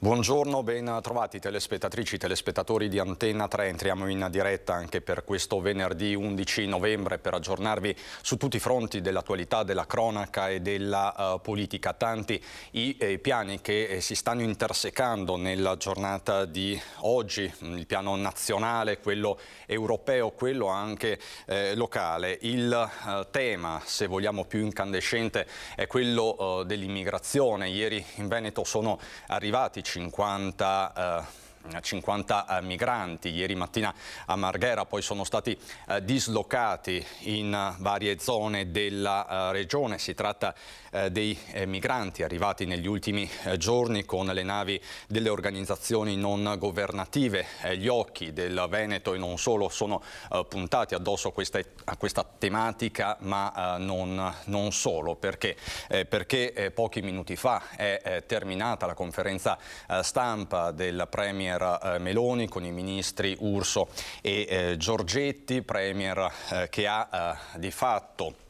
Buongiorno, ben trovati telespettatrici, telespettatori di Antenna 3. Entriamo in diretta anche per questo venerdì 11 novembre per aggiornarvi su tutti i fronti dell'attualità, della cronaca e della politica. Tanti i piani che si stanno intersecando nella giornata di oggi, il piano nazionale, quello europeo, quello anche locale. Il tema, se vogliamo, più incandescente è quello dell'immigrazione. Ieri in Veneto sono arrivati 50 migranti, ieri mattina a Marghera, poi sono stati dislocati in varie zone della regione. Si tratta dei migranti arrivati negli ultimi giorni con le navi delle organizzazioni non governative. Gli occhi del Veneto e non solo sono puntati addosso a questa tematica, ma non solo. Perché pochi minuti fa è terminata la conferenza stampa del Premier Meloni con i ministri Urso e Giorgetti, Premier che ha di fatto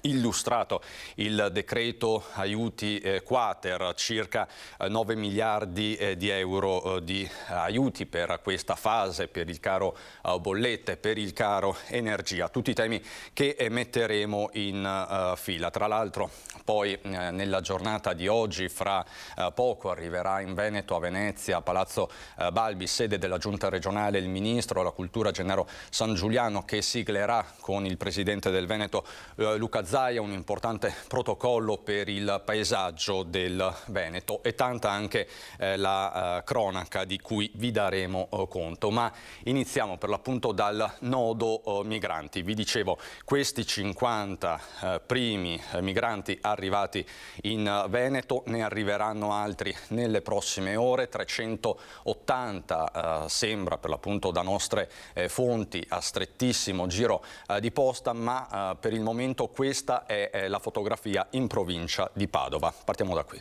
illustrato il decreto aiuti quater, circa 9 miliardi di euro di aiuti per questa fase, per il caro bollette, per il caro energia, tutti i temi che metteremo in fila. Tra l'altro poi nella giornata di oggi, fra poco, arriverà in Veneto, a Venezia, a Palazzo Balbi, sede della Giunta regionale, il Ministro della Cultura Gennaro Sangiuliano, che siglerà con il Presidente del Veneto Luca Zaia un importante protocollo per il paesaggio del Veneto, e tanta anche la cronaca di cui vi daremo conto. Ma iniziamo per l'appunto dal nodo migranti. Vi dicevo, questi 50 primi migranti arrivati in Veneto, ne arriveranno altri nelle prossime ore, 380 sembra, per l'appunto da nostre fonti, a strettissimo giro di posta, ma per il momento questa è la fotografia in provincia di Padova. Partiamo da qui.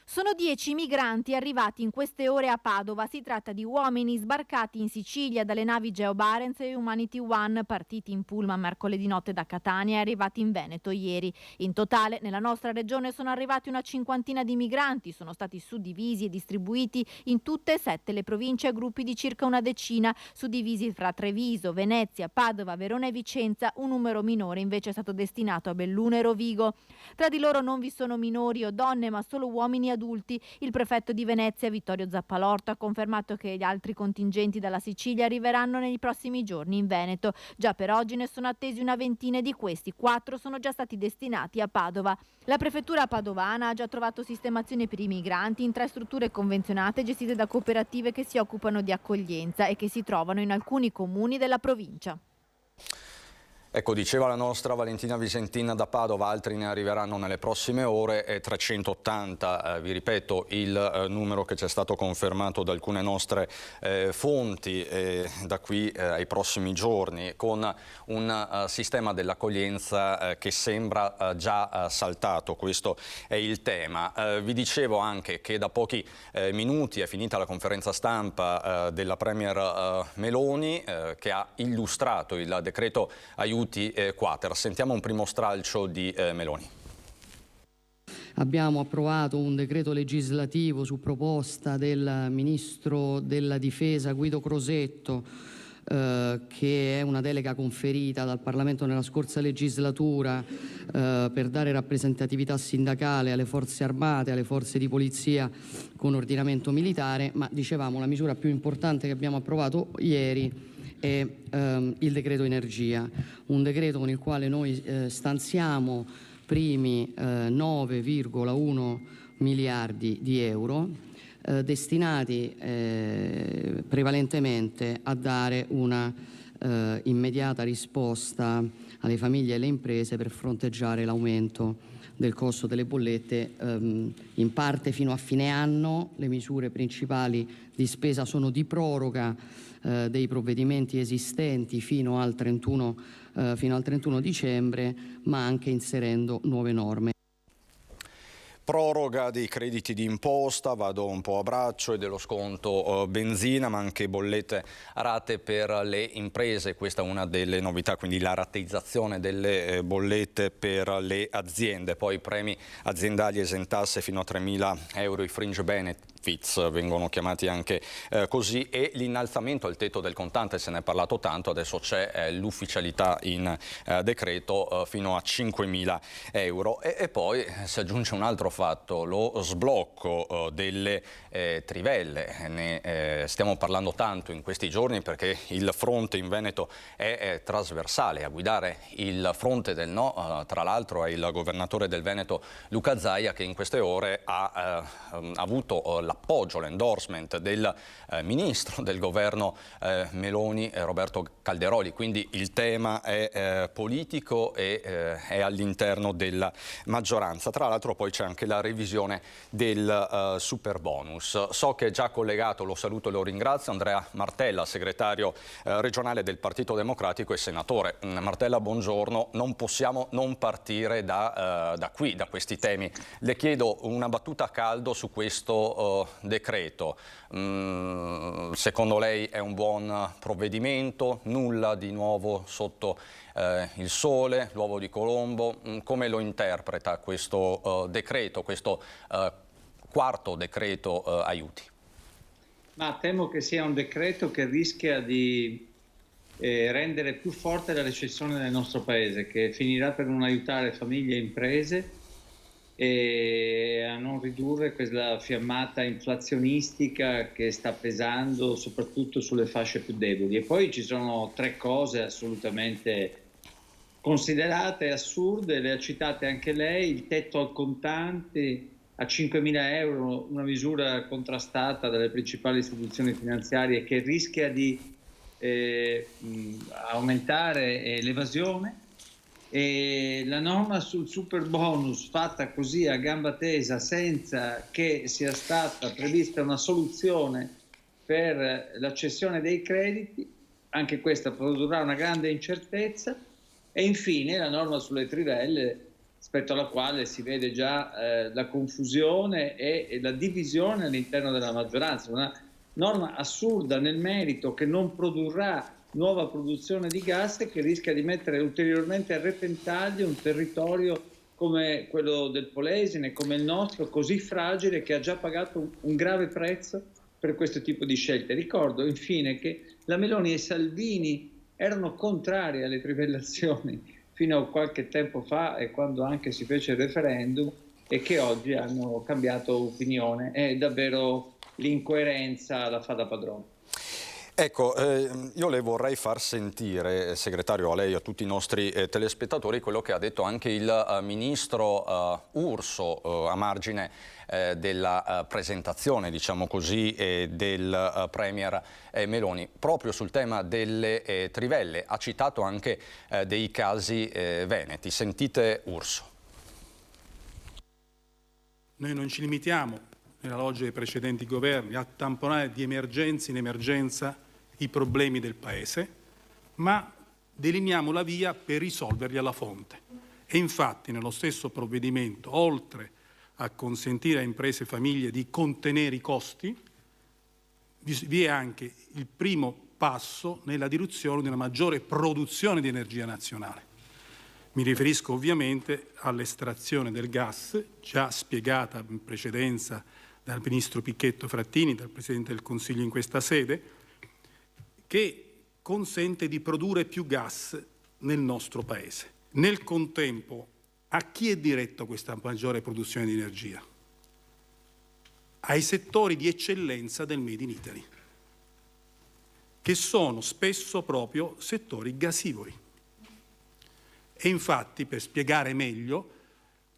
Sono 10 migranti arrivati in queste ore a Padova. Si tratta di uomini sbarcati in Sicilia dalle navi Geo Barents e Humanity One, partiti in pullman mercoledì notte da Catania e arrivati in Veneto ieri. In totale nella nostra regione sono arrivati una cinquantina di migranti, sono stati suddivisi e distribuiti in tutte e 7 le province a gruppi di circa una decina, suddivisi fra Treviso, Venezia, Padova, Verona e Vicenza. Un numero minore invece è stato destinato a Belluno e Rovigo. Tra di loro non vi sono minori o donne, ma solo uomini adulti. Il prefetto di Venezia, Vittorio Zappalorto, ha confermato che gli altri contingenti dalla Sicilia arriveranno nei prossimi giorni in Veneto. Già per oggi ne sono attesi una ventina, di questi 4 sono già stati destinati a Padova. La prefettura padovana ha già trovato sistemazione per i migranti in 3 strutture convenzionate gestite da cooperative che si occupano di accoglienza e che si trovano in alcuni comuni della provincia. Ecco, diceva la nostra Valentina Visentina da Padova, altri ne arriveranno nelle prossime ore, e 380, vi ripeto, il numero che ci è stato confermato da alcune nostre fonti da qui ai prossimi giorni, con un sistema dell'accoglienza che sembra già saltato. Questo è il tema. Vi dicevo anche che da pochi minuti è finita la conferenza stampa della Premier Meloni, che ha illustrato il decreto aiuti quater. Sentiamo un primo stralcio di Meloni. Abbiamo approvato un decreto legislativo su proposta del Ministro della Difesa Guido Crosetto, che è una delega conferita dal Parlamento nella scorsa legislatura per dare rappresentatività sindacale alle forze armate, alle forze di polizia con ordinamento militare. Ma dicevamo, la misura più importante che abbiamo approvato ieri è il decreto energia, un decreto con il quale noi stanziamo primi 9,1 miliardi di euro destinati prevalentemente a dare una immediata risposta alle famiglie e alle imprese per fronteggiare l'aumento del costo delle bollette, in parte fino a fine anno. Le misure principali di spesa sono di proroga dei provvedimenti esistenti fino al 31 dicembre, ma anche inserendo nuove norme. Proroga dei crediti di imposta, vado un po' a braccio, e dello sconto benzina, ma anche bollette a rate per le imprese. Questa è una delle novità, quindi la rateizzazione delle bollette per le aziende. Poi premi aziendali esentasse fino a 3.000 euro, i fringe benefits vengono chiamati anche così, e l'innalzamento al tetto del contante, se ne è parlato tanto, adesso c'è l'ufficialità in decreto fino a 5.000 euro. E poi si aggiunge un altro fatto, lo sblocco delle trivelle. Ne stiamo parlando tanto in questi giorni perché il fronte in Veneto è trasversale. A guidare il fronte del no, tra l'altro, è il governatore del Veneto Luca Zaia, che in queste ore ha avuto l'appoggio, l'endorsement del ministro del governo Meloni, Roberto Calderoli. Quindi il tema è politico e è all'interno della maggioranza. Tra l'altro poi c'è anche la revisione del super bonus. So che è già collegato, lo saluto e lo ringrazio, Andrea Martella, segretario regionale del Partito Democratico e senatore. Martella, buongiorno. Non possiamo non partire da qui, da questi temi. Le chiedo una battuta a caldo su questo decreto. Secondo lei è un buon provvedimento? Nulla di nuovo sotto il sole, l'uovo di Colombo? Come lo interpreta questo decreto, questo quarto decreto aiuti? Ma temo che sia un decreto che rischia di rendere più forte la recessione nel nostro paese, che finirà per non aiutare famiglie e imprese e a non ridurre quella fiammata inflazionistica che sta pesando soprattutto sulle fasce più deboli. E poi ci sono tre cose assolutamente considerate assurde, le ha citate anche lei: il tetto al contante a 5.000 euro, una misura contrastata dalle principali istituzioni finanziarie che rischia di aumentare l'evasione, e la norma sul super bonus fatta così a gamba tesa senza che sia stata prevista una soluzione per la cessione dei crediti. Anche questa produrrà una grande incertezza. E infine la norma sulle trivelle, rispetto alla quale si vede già la confusione e la divisione all'interno della maggioranza. Una norma assurda nel merito, che non produrrà nuova produzione di gas e che rischia di mettere ulteriormente a repentaglio un territorio come quello del Polesine, come il nostro, così fragile, che ha già pagato un grave prezzo per questo tipo di scelte. Ricordo infine che la Meloni e Salvini erano contrari alle trivellazioni fino a qualche tempo fa, e quando anche si fece il referendum, e che oggi hanno cambiato opinione. È davvero l'incoerenza la fa da padrone. Ecco, io le vorrei far sentire, segretario, a lei e a tutti i nostri telespettatori, quello che ha detto anche il ministro Urso a margine della presentazione, diciamo così, del premier Meloni, proprio sul tema delle trivelle. Ha citato anche dei casi veneti. Sentite Urso. Noi non ci limitiamo, nella logica dei precedenti governi, a tamponare di emergenza in emergenza i problemi del Paese, ma delineiamo la via per risolverli alla fonte. E infatti nello stesso provvedimento, oltre a consentire a imprese e famiglie di contenere i costi, vi è anche il primo passo nella direzione di una maggiore produzione di energia nazionale. Mi riferisco ovviamente all'estrazione del gas, già spiegata in precedenza dal ministro Picchetto Frattini, dal Presidente del Consiglio in questa sede, che consente di produrre più gas nel nostro Paese. Nel contempo, a chi è diretta questa maggiore produzione di energia? Ai settori di eccellenza del Made in Italy, che sono spesso proprio settori gasivori. E infatti, per spiegare meglio,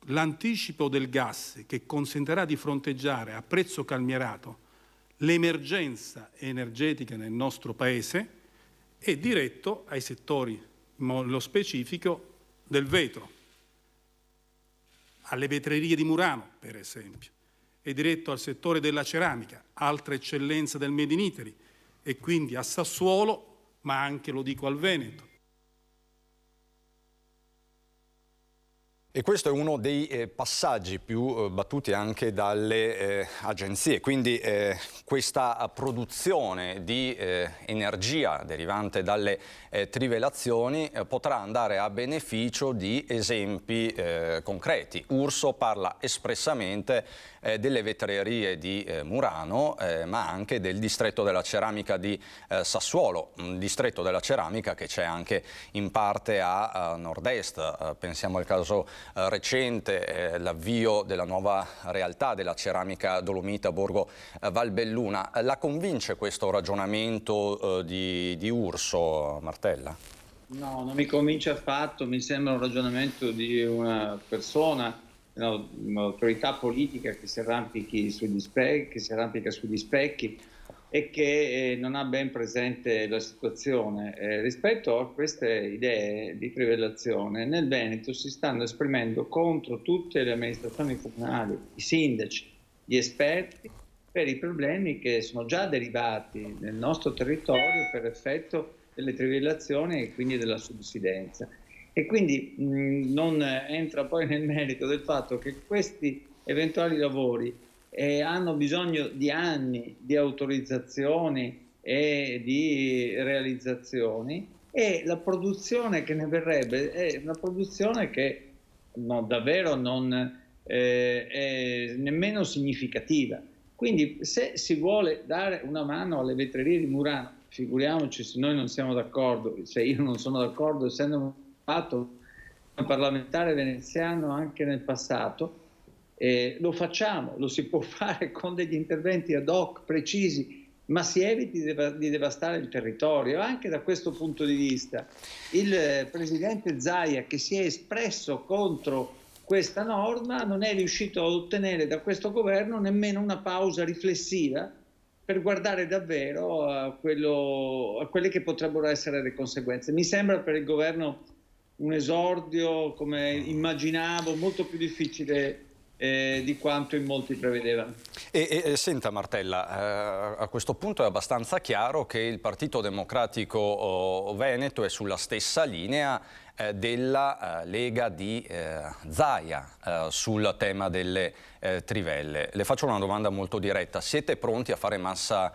l'anticipo del gas, che consentirà di fronteggiare a prezzo calmierato l'emergenza energetica nel nostro Paese, è diretto ai settori, nello specifico, del vetro, alle vetrerie di Murano, per esempio, è diretto al settore della ceramica, altra eccellenza del Made in Italy, e quindi a Sassuolo, ma anche, lo dico, al Veneto. E questo è uno dei passaggi più battuti anche dalle agenzie, quindi questa produzione di energia derivante dalle trivellazioni potrà andare a beneficio di esempi concreti. Urso parla espressamente delle vetrerie di Murano, ma anche del distretto della ceramica di Sassuolo, un distretto della ceramica che c'è anche in parte a nord-est. Pensiamo al caso recente, l'avvio della nuova realtà della ceramica dolomita Borgo Valbelluna. La convince questo ragionamento di Urso, Martella? No, non mi convince affatto, mi sembra un ragionamento di una persona, un'autorità politica che si arrampica sugli specchi e che non ha ben presente la situazione. Rispetto a queste idee di trivellazione, nel Veneto si stanno esprimendo contro tutte le amministrazioni comunali, i sindaci, gli esperti, per i problemi che sono già derivati nel nostro territorio per effetto delle trivellazioni e quindi della subsidenza. E quindi non entra poi nel merito del fatto che questi eventuali lavori hanno bisogno di anni di autorizzazioni e di realizzazioni, e la produzione che ne verrebbe è una produzione che davvero non è nemmeno significativa. Quindi se si vuole dare una mano alle vetrerie di Murano, figuriamoci se noi non siamo d'accordo, se io non sono d'accordo, essendo un parlamentare veneziano anche nel passato, lo facciamo, lo si può fare con degli interventi ad hoc precisi, ma si eviti di devastare il territorio. Anche da questo punto di vista il presidente Zaia, che si è espresso contro questa norma, non è riuscito a ottenere da questo governo nemmeno una pausa riflessiva per guardare davvero a quelle che potrebbero essere le conseguenze. Mi sembra per il governo un esordio, come immaginavo, molto più difficile di quanto in molti prevedevano. Senta Martella, a questo punto è abbastanza chiaro che il Partito Democratico Veneto è sulla stessa linea della Lega di Zaia sul tema delle trivelle. Le faccio una domanda molto diretta: siete pronti a fare massa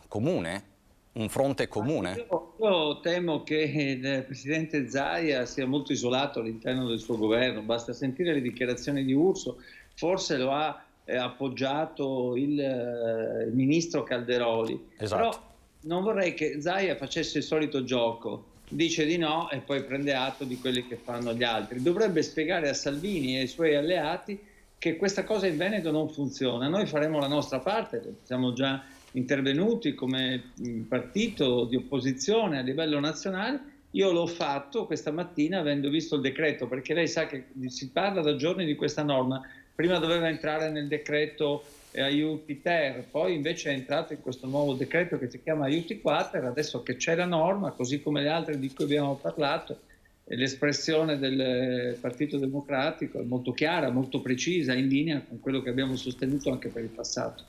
comune? Un fronte comune? Io temo che il presidente Zaia sia molto isolato all'interno del suo governo. Basta sentire le dichiarazioni di Urso, forse lo ha appoggiato il ministro Calderoli. Esatto. Però non vorrei che Zaia facesse il solito gioco, dice di no e poi prende atto di quelli che fanno gli altri. Dovrebbe spiegare a Salvini e ai suoi alleati che questa cosa in Veneto non funziona. Noi faremo la nostra parte, siamo già intervenuti come partito di opposizione a livello nazionale. Io l'ho fatto questa mattina avendo visto il decreto, perché lei sa che si parla da giorni di questa norma. Prima doveva entrare nel decreto aiuti ter, poi invece è entrato in questo nuovo decreto che si chiama aiuti quater. Adesso che c'è la norma, così come le altre di cui abbiamo parlato, l'espressione del Partito Democratico è molto chiara, molto precisa, in linea con quello che abbiamo sostenuto anche per il passato.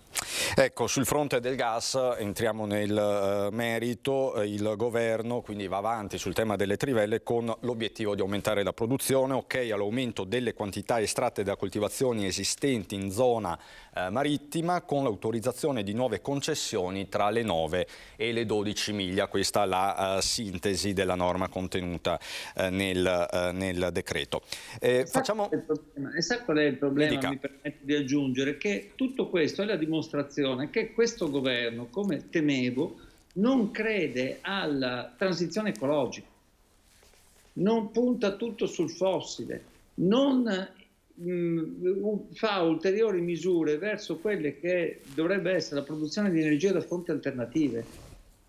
Ecco, sul fronte del gas entriamo nel merito. Il governo quindi va avanti sul tema delle trivelle con l'obiettivo di aumentare la produzione, ok all'aumento delle quantità estratte da coltivazioni esistenti in zona marittima, con l'autorizzazione di nuove concessioni tra le 9 e le 12 miglia. Questa è la sintesi della norma contenuta nel decreto. E sa qual è il problema? Mi permetto di aggiungere che tutto questo è la dimostrazione che questo governo, come temevo, non crede alla transizione ecologica, non punta tutto sul fossile, non fa ulteriori misure verso quelle che dovrebbe essere la produzione di energia da fonti alternative,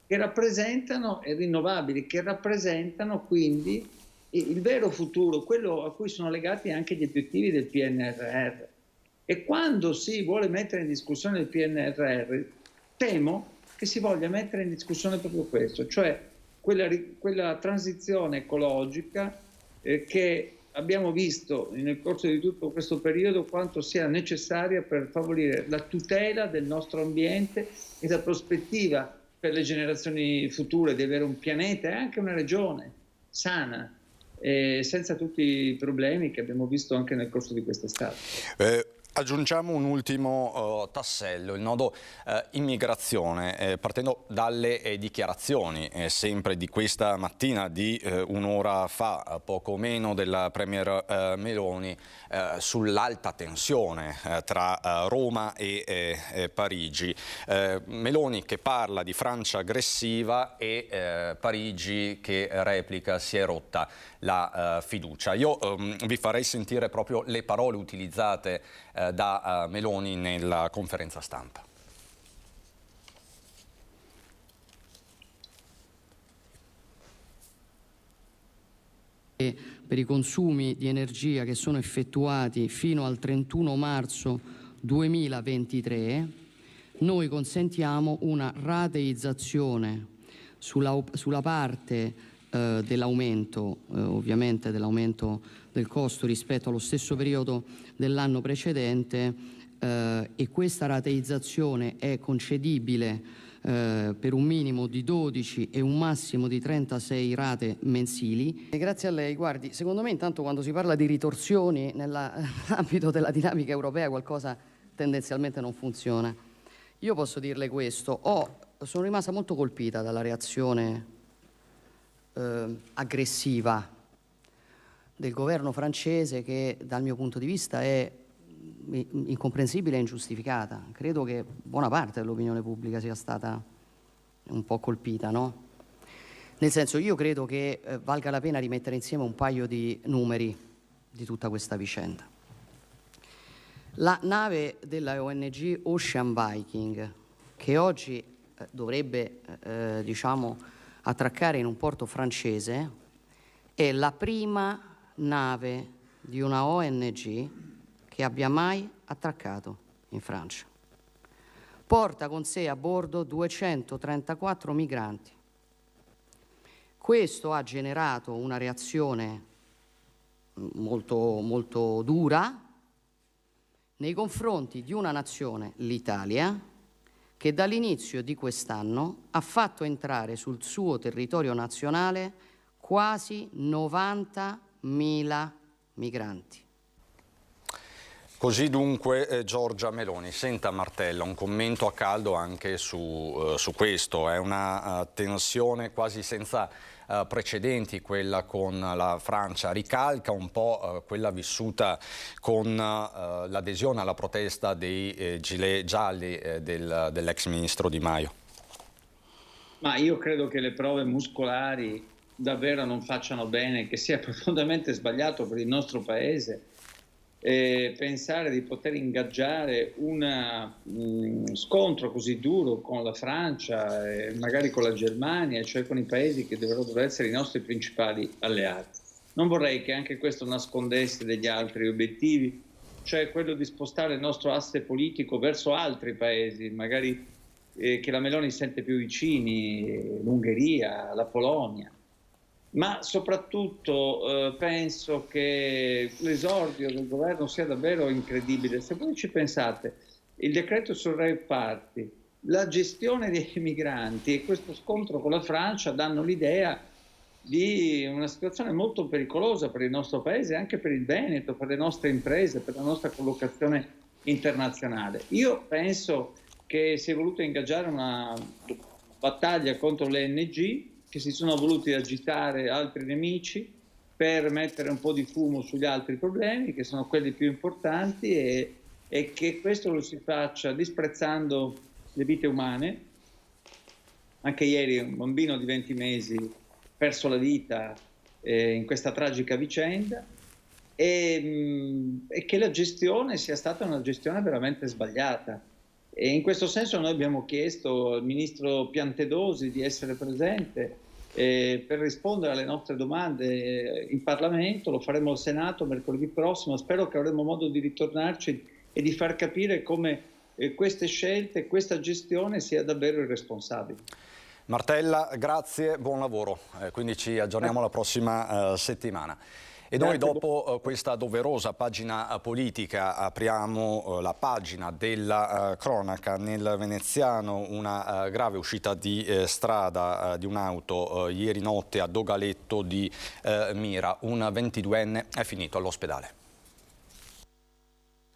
che rappresentano e rinnovabili, che rappresentano quindi il vero futuro, quello a cui sono legati anche gli obiettivi del PNRR. E quando si vuole mettere in discussione il PNRR, temo che si voglia mettere in discussione proprio questo, cioè quella transizione ecologica che abbiamo visto nel corso di tutto questo periodo quanto sia necessaria per favorire la tutela del nostro ambiente e la prospettiva per le generazioni future di avere un pianeta e anche una regione sana senza tutti i problemi che abbiamo visto anche nel corso di quest'estate. Aggiungiamo un ultimo tassello, il nodo immigrazione, partendo dalle dichiarazioni sempre di questa mattina, di un'ora fa, poco meno, della Premier Meloni sull'alta tensione tra Roma e Parigi. Meloni che parla di Francia aggressiva e Parigi che replica si è rotta la fiducia. Io vi farei sentire proprio le parole utilizzate da Meloni nella conferenza stampa. Per i consumi di energia che sono effettuati fino al 31 marzo 2023, noi consentiamo una rateizzazione sulla parte dell'aumento, ovviamente dell'aumento del costo rispetto allo stesso periodo dell'anno precedente, e questa rateizzazione è concedibile per un minimo di 12 e un massimo di 36 rate mensili. E grazie a lei, guardi, secondo me intanto quando si parla di ritorsioni nell'ambito della dinamica europea qualcosa tendenzialmente non funziona. Io posso dirle questo, sono rimasta molto colpita dalla reazione aggressiva del governo francese, che dal mio punto di vista è incomprensibile e ingiustificata. Credo che buona parte dell'opinione pubblica sia stata un po' colpita, no? Nel senso, io credo che valga la pena rimettere insieme un paio di numeri di tutta questa vicenda. La nave della ONG Ocean Viking, che oggi dovrebbe attraccare in un porto francese, è la prima nave di una ONG che abbia mai attraccato in Francia. Porta con sé a bordo 234 migranti. Questo ha generato una reazione molto, molto dura nei confronti di una nazione, l'Italia, che dall'inizio di quest'anno ha fatto entrare sul suo territorio nazionale quasi 90.000 migranti. Così dunque Giorgia Meloni. Senta Martella, un commento a caldo anche su questo. È una tensione quasi senza precedenti quella con la Francia, ricalca un po' quella vissuta con l'adesione alla protesta dei gilet gialli dell'ex ministro Di Maio. Ma io credo che le prove muscolari davvero non facciano bene, che sia profondamente sbagliato per il nostro Paese pensare di poter ingaggiare un scontro così duro con la Francia e magari con la Germania, cioè con i paesi che dovrebbero essere i nostri principali alleati. Non vorrei che anche questo nascondesse degli altri obiettivi, cioè quello di spostare il nostro asse politico verso altri paesi, magari che la Meloni sente più vicini, l'Ungheria, la Polonia. Ma soprattutto penso che l'esordio del governo sia davvero incredibile. Se voi ci pensate, il decreto sul rave party, la gestione dei migranti e questo scontro con la Francia danno l'idea di una situazione molto pericolosa per il nostro Paese, anche per il Veneto, per le nostre imprese, per la nostra collocazione internazionale. Io penso che si è voluto ingaggiare una battaglia contro le ONG, che si sono voluti agitare altri nemici per mettere un po' di fumo sugli altri problemi, che sono quelli più importanti, e che questo lo si faccia disprezzando le vite umane. Anche ieri un bambino di 20 mesi ha perso la vita in questa tragica vicenda, e che la gestione sia stata una gestione veramente sbagliata. E in questo senso noi abbiamo chiesto al ministro Piantedosi di essere presente per rispondere alle nostre domande in Parlamento. Lo faremo al Senato mercoledì prossimo. Spero che avremo modo di ritornarci e di far capire come queste scelte, questa gestione sia davvero irresponsabile. Martella, grazie, buon lavoro. Quindi ci aggiorniamo la prossima settimana. E noi dopo questa doverosa pagina politica apriamo la pagina della cronaca. Nel veneziano una grave uscita di strada di un'auto ieri notte a Dogaletto di Mira. Un 22enne è finito all'ospedale.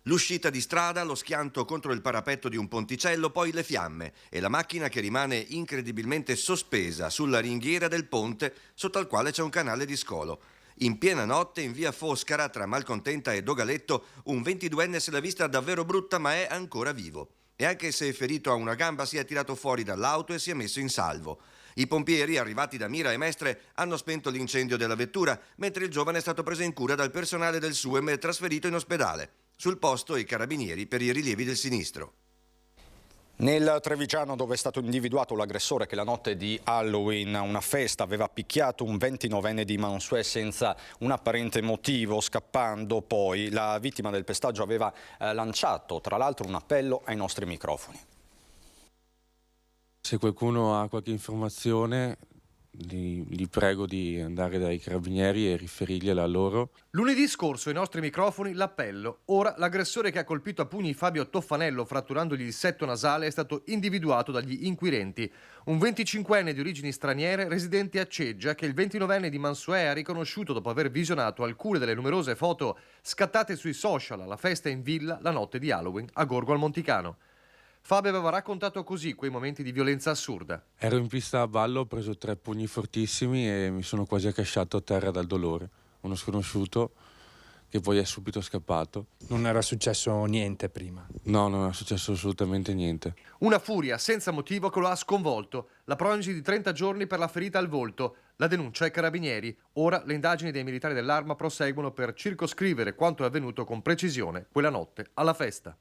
L'uscita di strada, lo schianto contro il parapetto di un ponticello, poi le fiamme e la macchina che rimane incredibilmente sospesa sulla ringhiera del ponte sotto al quale c'è un canale di scolo. In piena notte, in via Foscara, tra Malcontenta e Dogaletto, un 22enne se l'ha vista davvero brutta, ma è ancora vivo. E anche se è ferito a una gamba, si è tirato fuori dall'auto e si è messo in salvo. I pompieri, arrivati da Mira e Mestre, hanno spento l'incendio della vettura, mentre il giovane è stato preso in cura dal personale del SUEM e trasferito in ospedale. Sul posto i carabinieri per i rilievi del sinistro. Nel Trevigiano, dove è stato individuato l'aggressore che la notte di Halloween a una festa aveva picchiato un 29enne di Mansuè senza un apparente motivo, scappando poi, la vittima del pestaggio aveva lanciato tra l'altro un appello ai nostri microfoni. Se qualcuno ha qualche informazione, li prego di andare dai carabinieri e riferirgliela a loro. Lunedì scorso ai nostri microfoni l'appello. Ora l'aggressore che ha colpito a pugni Fabio Toffanello fratturandogli il setto nasale è stato individuato dagli inquirenti. Un 25enne di origini straniere residente a Ceggia che il 29enne di Mansuè ha riconosciuto dopo aver visionato alcune delle numerose foto scattate sui social alla festa in villa la notte di Halloween a Gorgo al Monticano. Fabio aveva raccontato così quei momenti di violenza assurda. Ero in pista a ballo, ho preso 3 pugni fortissimi e mi sono quasi accasciato a terra dal dolore. Uno sconosciuto che poi è subito scappato. Non era successo niente prima? No, non è successo assolutamente niente. Una furia senza motivo che lo ha sconvolto. La prognosi di 30 giorni per la ferita al volto. La denuncia ai carabinieri. Ora le indagini dei militari dell'Arma proseguono per circoscrivere quanto è avvenuto con precisione quella notte alla festa.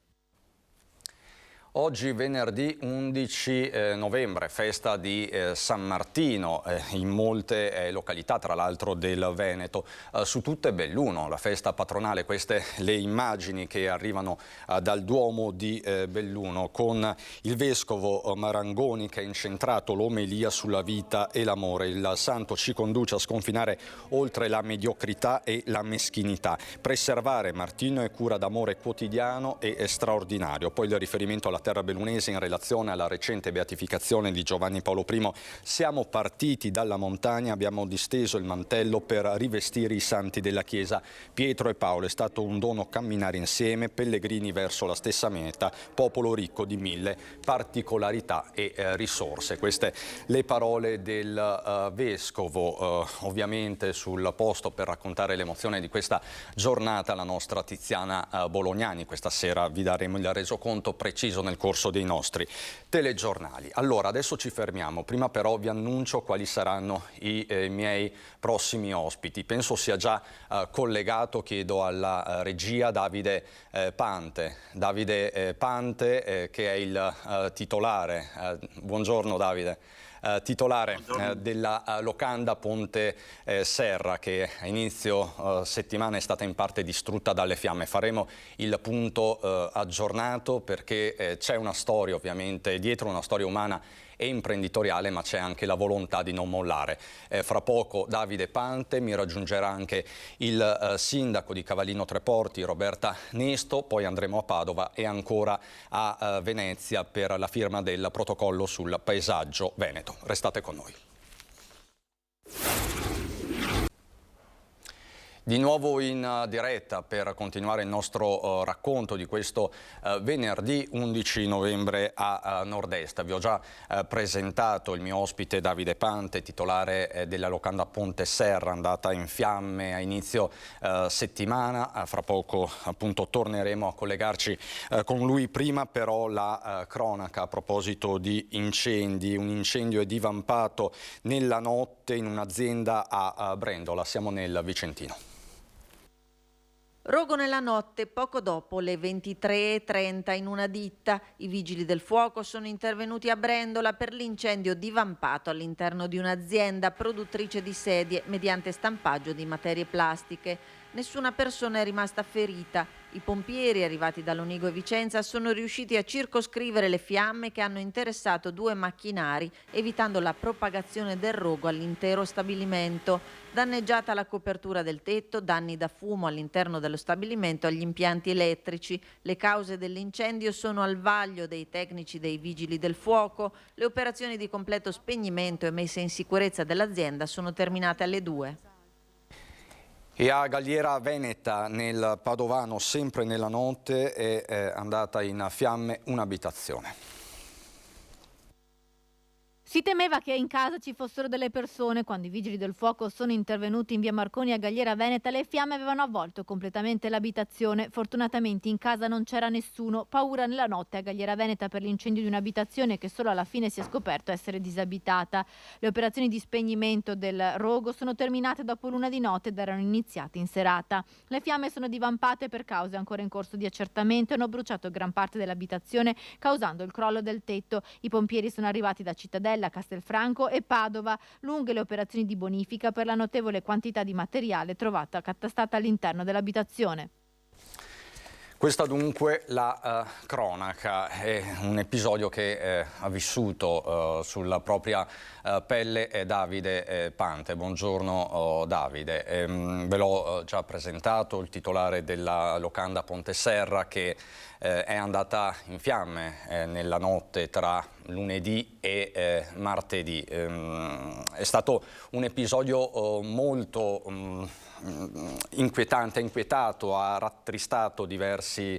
Oggi venerdì 11 novembre, festa di San Martino in molte località, tra l'altro del Veneto, su tutte Belluno, la festa patronale. Queste le immagini che arrivano dal Duomo di Belluno, con il vescovo Marangoni che ha incentrato l'omelia sulla vita e l'amore. Il santo ci conduce a sconfinare oltre la mediocrità e la meschinità. Preservare Martino è cura d'amore quotidiano e straordinario. Poi il riferimento alla terra bellunese in relazione alla recente beatificazione di Giovanni Paolo I. Siamo partiti dalla montagna, abbiamo disteso il mantello per rivestire i santi della Chiesa. Pietro e Paolo, è stato un dono camminare insieme, pellegrini verso la stessa meta, popolo ricco di 1000 particolarità e risorse. Queste le parole del vescovo, ovviamente sul posto per raccontare l'emozione di questa giornata la nostra Tiziana Bolognani. Questa sera vi daremo il resoconto preciso nel corso dei nostri telegiornali. Allora, adesso ci fermiamo. Prima però vi annuncio quali saranno i miei prossimi ospiti. Penso sia già collegato, chiedo alla regia, Davide Pante. Davide Pante, che è il titolare. Buongiorno Davide. Titolare della locanda Ponte Serra, che a inizio settimana è stata in parte distrutta dalle fiamme. Faremo il punto aggiornato perché c'è una storia, ovviamente, dietro una storia umana e imprenditoriale, ma c'è anche la volontà di non mollare. Fra poco Davide Pante, mi raggiungerà anche il sindaco di Cavallino Treporti, Roberta Nesto, poi andremo a Padova e ancora a Venezia per la firma del protocollo sul paesaggio veneto. Restate con noi. Di nuovo in diretta per continuare il nostro racconto di questo venerdì 11 novembre a Nord-Est. Vi ho già presentato il mio ospite Davide Pante, titolare della locanda Ponte Serra, andata in fiamme a inizio settimana. Fra poco appunto torneremo a collegarci con lui. Prima però la cronaca a proposito di incendi. Un incendio è divampato nella notte in un'azienda a Brendola, siamo nel Vicentino. Rogo nella notte, poco dopo le 23:30 in una ditta. I vigili del fuoco sono intervenuti a Brendola per l'incendio divampato all'interno di un'azienda produttrice di sedie mediante stampaggio di materie plastiche. Nessuna persona è rimasta ferita. I pompieri arrivati da Lonigo e Vicenza sono riusciti a circoscrivere le fiamme che hanno interessato 2 macchinari, evitando la propagazione del rogo all'intero stabilimento. Danneggiata la copertura del tetto, danni da fumo all'interno dello stabilimento e agli impianti elettrici. Le cause dell'incendio sono al vaglio dei tecnici dei vigili del fuoco. Le operazioni di completo spegnimento e messa in sicurezza dell'azienda sono terminate alle 2. E a Galliera Veneta, nel Padovano, sempre nella notte, è andata in fiamme un'abitazione. Si temeva che in casa ci fossero delle persone. Quando i vigili del fuoco sono intervenuti in via Marconi a Galliera Veneta, le fiamme avevano avvolto completamente l'abitazione. Fortunatamente in casa non c'era nessuno. Paura nella notte a Galliera Veneta per l'incendio di un'abitazione che solo alla fine si è scoperto essere disabitata. Le operazioni di spegnimento del rogo sono terminate dopo l'una di notte ed erano iniziate in serata. Le fiamme sono divampate per cause ancora in corso di accertamento e hanno bruciato gran parte dell'abitazione, causando il crollo del tetto. I pompieri sono arrivati da Cittadella, Castelfranco e Padova. Lunghe le operazioni di bonifica per la notevole quantità di materiale trovata accatastata all'interno dell'abitazione. Questa dunque la cronaca, è un episodio che ha vissuto sulla propria pelle Davide Pante. Buongiorno Davide, ve l'ho già presentato, il titolare della locanda Ponteserra che è andata in fiamme nella notte tra lunedì e martedì. È stato un episodio molto inquietante, ha inquietato, ha rattristato diversi,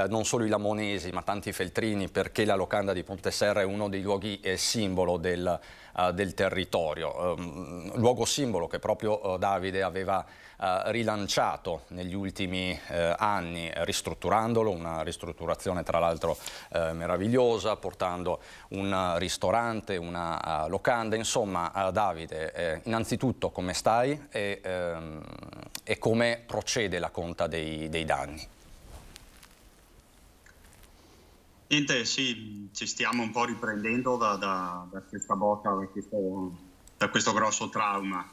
non solo i lamonesi ma tanti feltrini, perché la locanda di Ponteserra è uno dei luoghi simbolo del territorio, luogo simbolo che proprio Davide aveva rilanciato negli ultimi anni, ristrutturandolo, una ristrutturazione tra l'altro meravigliosa, portando un ristorante, una locanda. Insomma, Davide, innanzitutto come stai e come procede la conta dei danni? Niente, sì, ci stiamo un po' riprendendo da questa botta, da questo grosso trauma.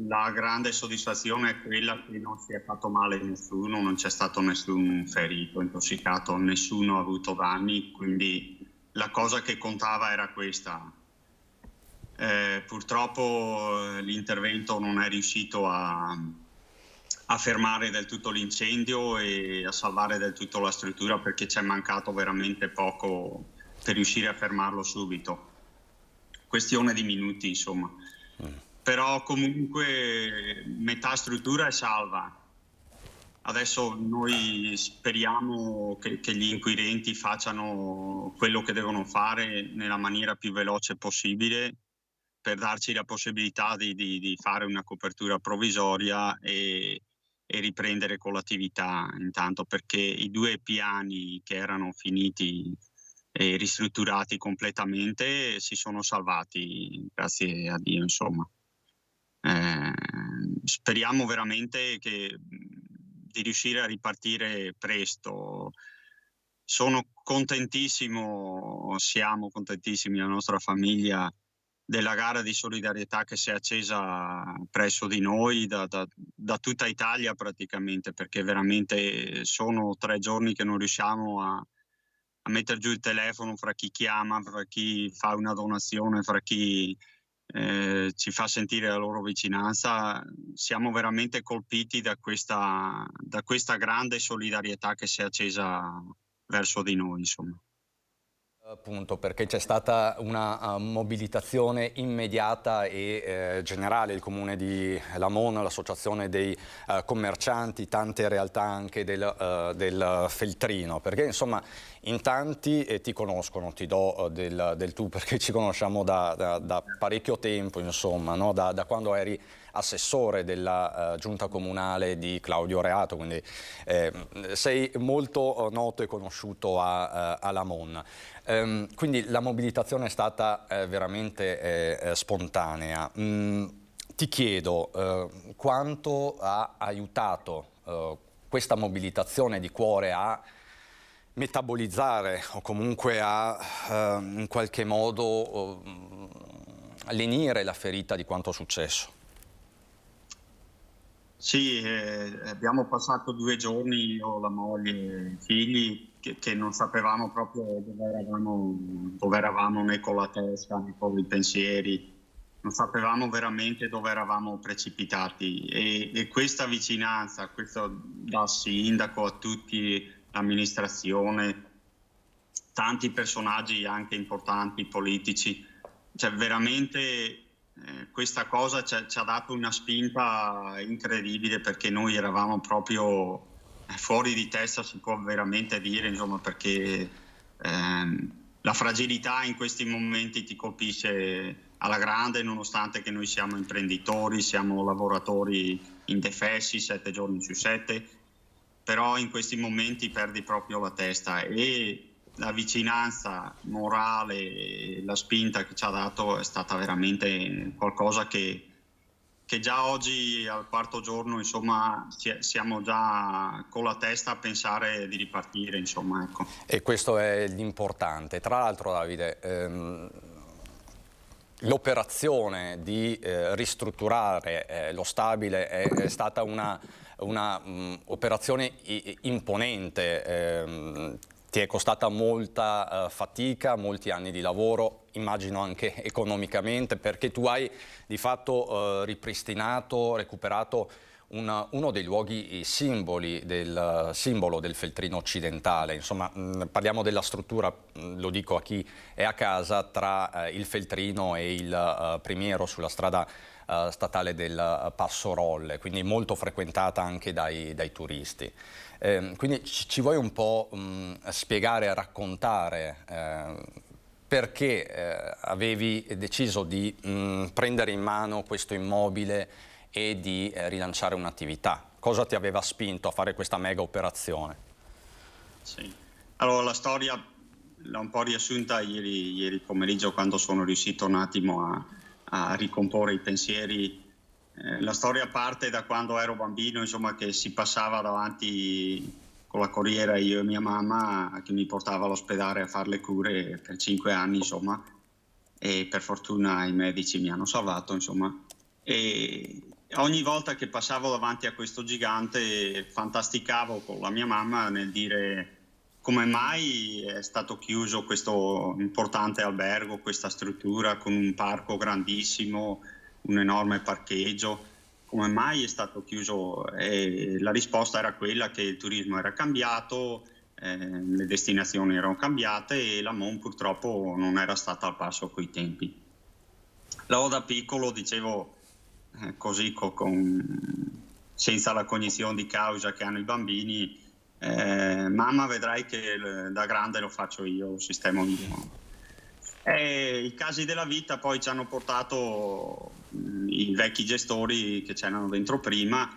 La grande soddisfazione è quella che non si è fatto male nessuno, non c'è stato nessun ferito, intossicato, nessuno ha avuto danni, quindi la cosa che contava era questa. Purtroppo l'intervento non è riuscito a fermare del tutto l'incendio e a salvare del tutto la struttura, perché ci è mancato veramente poco per riuscire a fermarlo subito. Questione di minuti, insomma. Però comunque metà struttura è salva. Adesso noi speriamo che gli inquirenti facciano quello che devono fare nella maniera più veloce possibile per darci la possibilità di fare una copertura provvisoria e riprendere con l'attività intanto, perché i 2 piani che erano finiti e ristrutturati completamente si sono salvati, grazie a Dio, insomma. Speriamo veramente di riuscire a ripartire presto. Sono contentissimo, siamo contentissimi, la nostra famiglia, della gara di solidarietà che si è accesa presso di noi da tutta Italia praticamente, perché veramente sono 3 giorni che non riusciamo a mettere giù il telefono fra chi chiama, fra chi fa una donazione, fra chi ci fa sentire la loro vicinanza. Siamo veramente colpiti da questa grande solidarietà che si è accesa verso di noi, insomma. Appunto, perché c'è stata una mobilitazione immediata e generale. Il comune di Lamon, l'associazione dei commercianti, tante realtà anche del Feltrino, perché insomma in tanti ti conoscono, ti do del tu, perché ci conosciamo da parecchio tempo, insomma, no? Da quando eri assessore della giunta comunale di Claudio Reato, quindi sei molto noto e conosciuto a Lamon. Quindi la mobilitazione è stata veramente spontanea. Ti chiedo quanto ha aiutato questa mobilitazione di cuore a metabolizzare o comunque a in qualche modo lenire la ferita di quanto successo. Sì, abbiamo passato 2 giorni, io, la moglie e i figli, che non sapevamo proprio dove eravamo né con la testa né con i pensieri, non sapevamo veramente dove eravamo precipitati e questa vicinanza, questo dal sindaco a tutti, l'amministrazione, tanti personaggi anche importanti, politici, cioè veramente questa cosa ci ha dato una spinta incredibile, perché noi eravamo proprio fuori di testa, si può veramente dire, insomma, perché la fragilità in questi momenti ti colpisce alla grande, nonostante che noi siamo imprenditori, siamo lavoratori indefessi 7 giorni su 7, però in questi momenti perdi proprio la testa, e la vicinanza morale, la spinta che ci ha dato è stata veramente qualcosa che già oggi al 4° giorno, insomma, siamo già con la testa a pensare di ripartire, insomma, ecco. E questo è l'importante. Tra l'altro, Davide, l'operazione di ristrutturare lo stabile è stata una operazione imponente. Ti è costata molta fatica, molti anni di lavoro, immagino anche economicamente, perché tu hai di fatto ripristinato, recuperato uno dei luoghi simbolo del Feltrino occidentale. Insomma, parliamo della struttura, lo dico a chi è a casa, tra il Feltrino e il Primiero sulla strada statale del Passo Rolle, quindi molto frequentata anche dai turisti. Quindi ci vuoi un po' spiegare, raccontare perché avevi deciso di prendere in mano questo immobile e di rilanciare un'attività? Cosa ti aveva spinto a fare questa mega operazione? Sì. Allora, la storia l'ho un po' riassunta ieri pomeriggio, quando sono riuscito un attimo a ricomporre i pensieri. La storia parte da quando ero bambino, insomma, che si passava davanti con la corriera, io e mia mamma, che mi portava all'ospedale a fare le cure per 5 anni, insomma, e per fortuna i medici mi hanno salvato, insomma. E ogni volta che passavo davanti a questo gigante fantasticavo con la mia mamma nel dire: come mai è stato chiuso questo importante albergo, questa struttura con un parco grandissimo, un enorme parcheggio, come mai è stato chiuso? E la risposta era quella che il turismo era cambiato, le destinazioni erano cambiate e la Mon purtroppo non era stata al passo coi tempi. Allora, da piccolo dicevo così, senza la cognizione di causa che hanno i bambini: mamma, vedrai che da grande lo faccio io, lo sistemo io. I casi della vita poi ci hanno portato i vecchi gestori che c'erano dentro prima.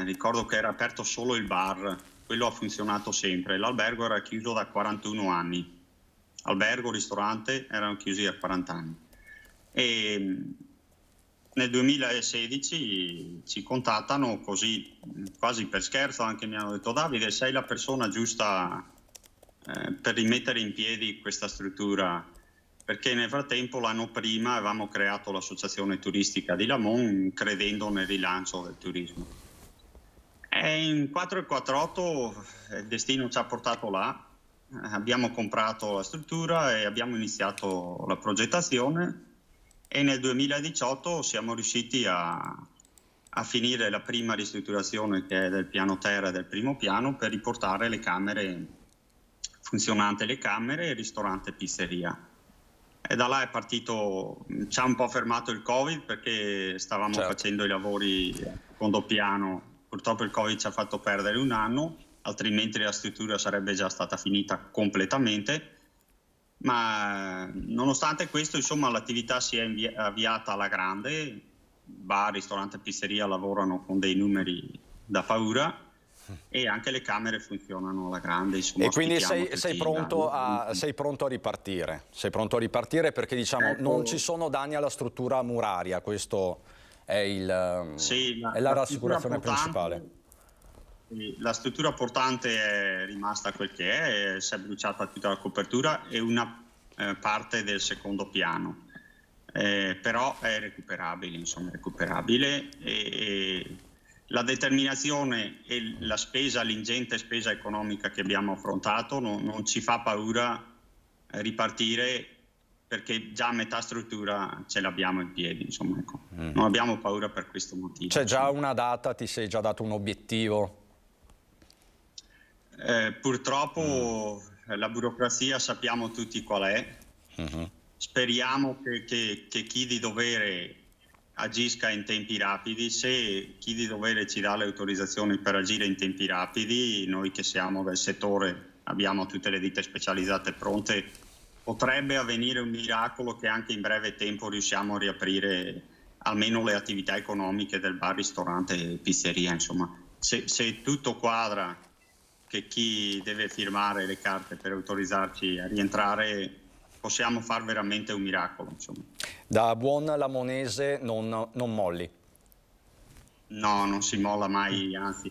Ricordo che era aperto solo il bar, quello ha funzionato sempre. L'albergo era chiuso da 41 anni. Albergo, ristorante erano chiusi da 40 anni. E nel 2016 ci contattano così, quasi per scherzo, anche mi hanno detto: Davide, sei la persona giusta per rimettere in piedi questa struttura, perché nel frattempo l'anno prima avevamo creato l'associazione turistica di Lamon, credendo nel rilancio del turismo. E in 448 il destino ci ha portato là, abbiamo comprato la struttura e abbiamo iniziato la progettazione, e nel 2018 siamo riusciti a finire la prima ristrutturazione, che è del piano terra e del primo piano, per riportare le camere funzionanti, le camere, ristorante e pizzeria. E da là è partito, ci ha un po' fermato il Covid, perché stavamo facendo i lavori al secondo piano. Purtroppo il Covid ci ha fatto perdere un anno, altrimenti la struttura sarebbe già stata finita completamente. Ma nonostante questo, insomma, l'attività si è avviata alla grande. Bar, ristorante e pizzeria lavorano con dei numeri da paura, e anche le camere funzionano alla grande, insomma. E quindi sei pronto a ripartire? Sei pronto a ripartire perché, diciamo, non ci sono danni alla struttura muraria, questo è la rassicurazione principale. La struttura portante è rimasta quel che è, si è bruciata tutta la copertura e una parte del secondo piano, però è recuperabile, insomma, e la determinazione e la spesa, l'ingente spesa economica che abbiamo affrontato non ci fa paura ripartire, perché già a metà struttura ce l'abbiamo in piedi, insomma, ecco. Non abbiamo paura per questo motivo. C'è già una data, ti sei già dato un obiettivo? Purtroppo la burocrazia sappiamo tutti qual è. Speriamo che chi di dovere agisca in tempi rapidi. Se chi di dovere ci dà le autorizzazioni per agire in tempi rapidi, noi che siamo del settore, abbiamo tutte le ditte specializzate pronte, potrebbe avvenire un miracolo che anche in breve tempo riusciamo a riaprire almeno le attività economiche del bar, ristorante e pizzeria. Insomma, se tutto quadra, che chi deve firmare le carte per autorizzarci a rientrare, possiamo fare veramente un miracolo. Insomma. Da buon lamonese non molli? No, non si molla mai, anzi.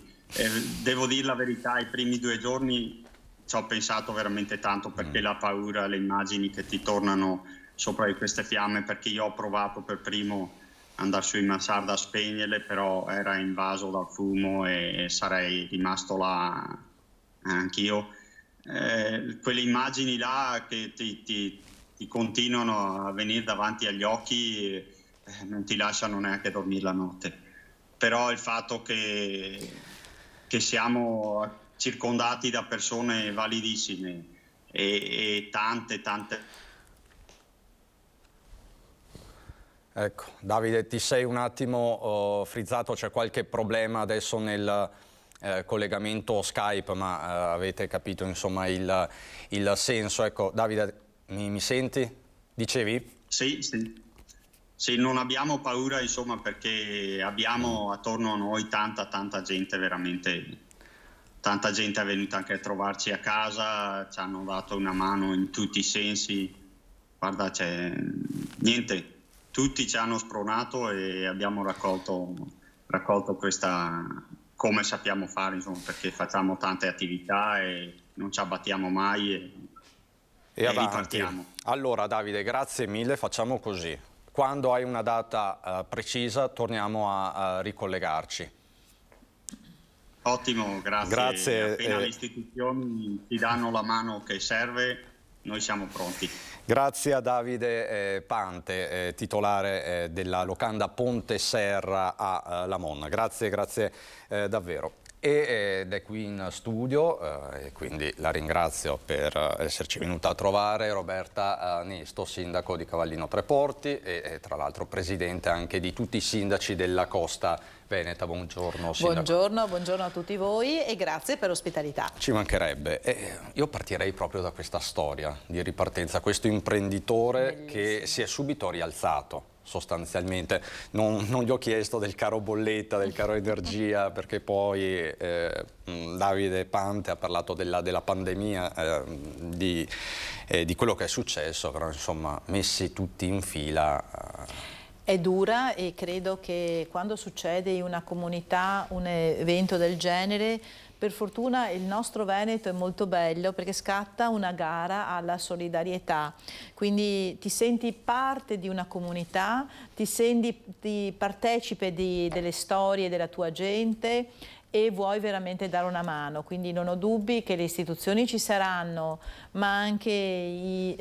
Devo dire la verità, i primi 2 giorni ci ho pensato veramente tanto, perché la paura, le immagini che ti tornano sopra di queste fiamme, perché io ho provato per primo ad andare su in mansarda a spegnerle, però era invaso dal fumo e sarei rimasto là anch'io. Quelle immagini là che ti continuano a venire davanti agli occhi non ti lasciano neanche dormire la notte. Però il fatto che siamo circondati da persone validissime e tante. Ecco, Davide, ti sei un attimo frizzato, c'è qualche problema adesso nel collegamento Skype, ma avete capito insomma il senso. Ecco, Davide, mi senti? Dicevi? Sì, non abbiamo paura, insomma, perché abbiamo attorno a noi tanta gente, veramente. Tanta gente è venuta anche a trovarci a casa, ci hanno dato una mano in tutti i sensi. Guarda, niente, tutti ci hanno spronato e abbiamo raccolto questa, come sappiamo fare, insomma, perché facciamo tante attività e non ci abbattiamo mai e ripartiamo. Allora Davide, grazie mille, facciamo così. Quando hai una data precisa torniamo a ricollegarci. Ottimo, grazie. Appena le istituzioni ti danno la mano che serve, noi siamo pronti. Grazie a Davide Pante, titolare della locanda Ponte Serra a Lamonna. Grazie davvero. Ed è qui in studio, e quindi la ringrazio per esserci venuta a trovare, Roberta Nesto, sindaco di Cavallino Treporti e tra l'altro presidente anche di tutti i sindaci della Costa Veneta. Buongiorno sindaco. Buongiorno a tutti voi e grazie per l'ospitalità. Ci mancherebbe. Io partirei proprio da questa storia di ripartenza, questo imprenditore bellissimo, che si è subito rialzato. Sostanzialmente non gli ho chiesto del caro bolletta, del caro energia, perché poi Davide Pante ha parlato della pandemia, di quello che è successo, però insomma messi tutti in fila. È dura e credo che quando succede in una comunità un evento del genere, per fortuna il nostro Veneto è molto bello perché scatta una gara alla solidarietà, quindi ti senti parte di una comunità, ti senti partecipe delle storie della tua gente e vuoi veramente dare una mano, quindi non ho dubbi che le istituzioni ci saranno, ma anche i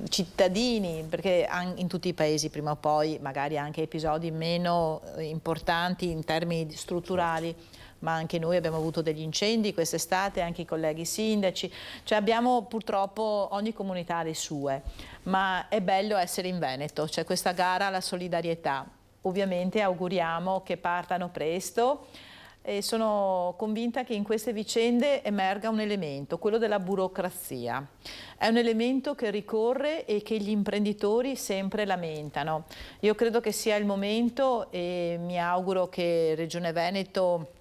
cittadini, perché in tutti i paesi prima o poi magari anche episodi meno importanti in termini strutturali, ma anche noi abbiamo avuto degli incendi quest'estate, anche i colleghi sindaci, cioè abbiamo purtroppo, ogni comunità ha le sue, ma è bello essere in Veneto, c'è questa gara alla solidarietà. Ovviamente auguriamo che partano presto e sono convinta che in queste vicende emerga un elemento, quello della burocrazia. È un elemento che ricorre e che gli imprenditori sempre lamentano. Io credo che sia il momento e mi auguro che Regione Veneto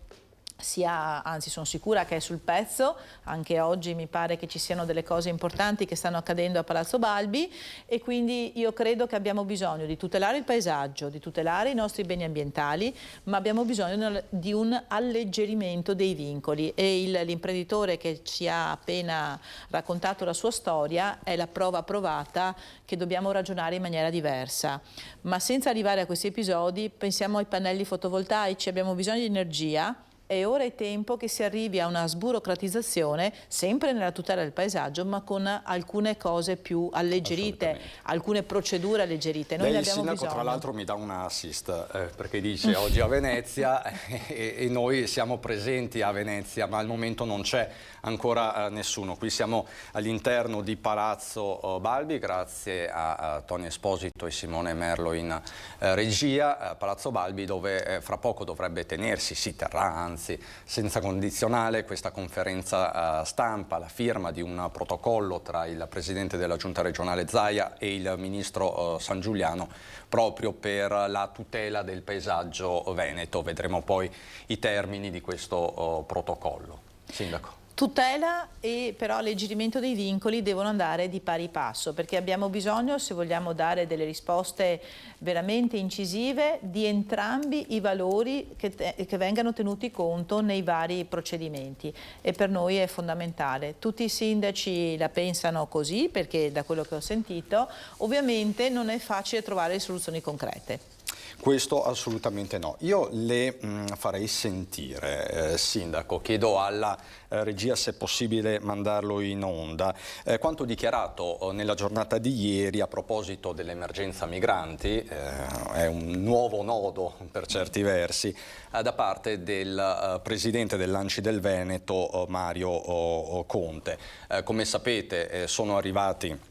anzi sono sicura che è sul pezzo. Anche oggi mi pare che ci siano delle cose importanti che stanno accadendo a Palazzo Balbi, e quindi io credo che abbiamo bisogno di tutelare il paesaggio, di tutelare i nostri beni ambientali, ma abbiamo bisogno di un alleggerimento dei vincoli, e l'imprenditore che ci ha appena raccontato la sua storia è la prova provata che dobbiamo ragionare in maniera diversa. Ma senza arrivare a questi episodi, pensiamo ai pannelli fotovoltaici, abbiamo bisogno di energia. E ora è tempo che si arrivi a una sburocratizzazione, sempre nella tutela del paesaggio, ma con alcune cose più alleggerite, alcune procedure alleggerite. Noi ne abbiamo bisogno. Il sindaco, tra l'altro, mi dà un assist, perché dice oggi a Venezia e noi siamo presenti a Venezia, ma al momento non c'è ancora nessuno. Qui siamo all'interno di Palazzo Balbi, grazie a Tony Esposito e Simone Merlo in regia. Palazzo Balbi, dove fra poco dovrebbe tenersi, si terrà anzi senza condizionale, questa conferenza stampa, la firma di un protocollo tra il presidente della giunta regionale Zaia e il ministro Sangiuliano, proprio per la tutela del paesaggio veneto. Vedremo poi i termini di questo protocollo. Sindaco. Tutela e però alleggerimento dei vincoli devono andare di pari passo, perché abbiamo bisogno, se vogliamo dare delle risposte veramente incisive, di entrambi i valori che vengano tenuti conto nei vari procedimenti, e per noi è fondamentale. Tutti i sindaci la pensano così, perché da quello che ho sentito ovviamente non è facile trovare soluzioni concrete. Questo assolutamente no. Io le farei sentire, Sindaco, chiedo alla regia se è possibile mandarlo in onda, quanto dichiarato nella giornata di ieri a proposito dell'emergenza migranti, è un nuovo nodo per certi versi, da parte del presidente dell'ANCI del Veneto, Mario Conte. Come sapete sono arrivati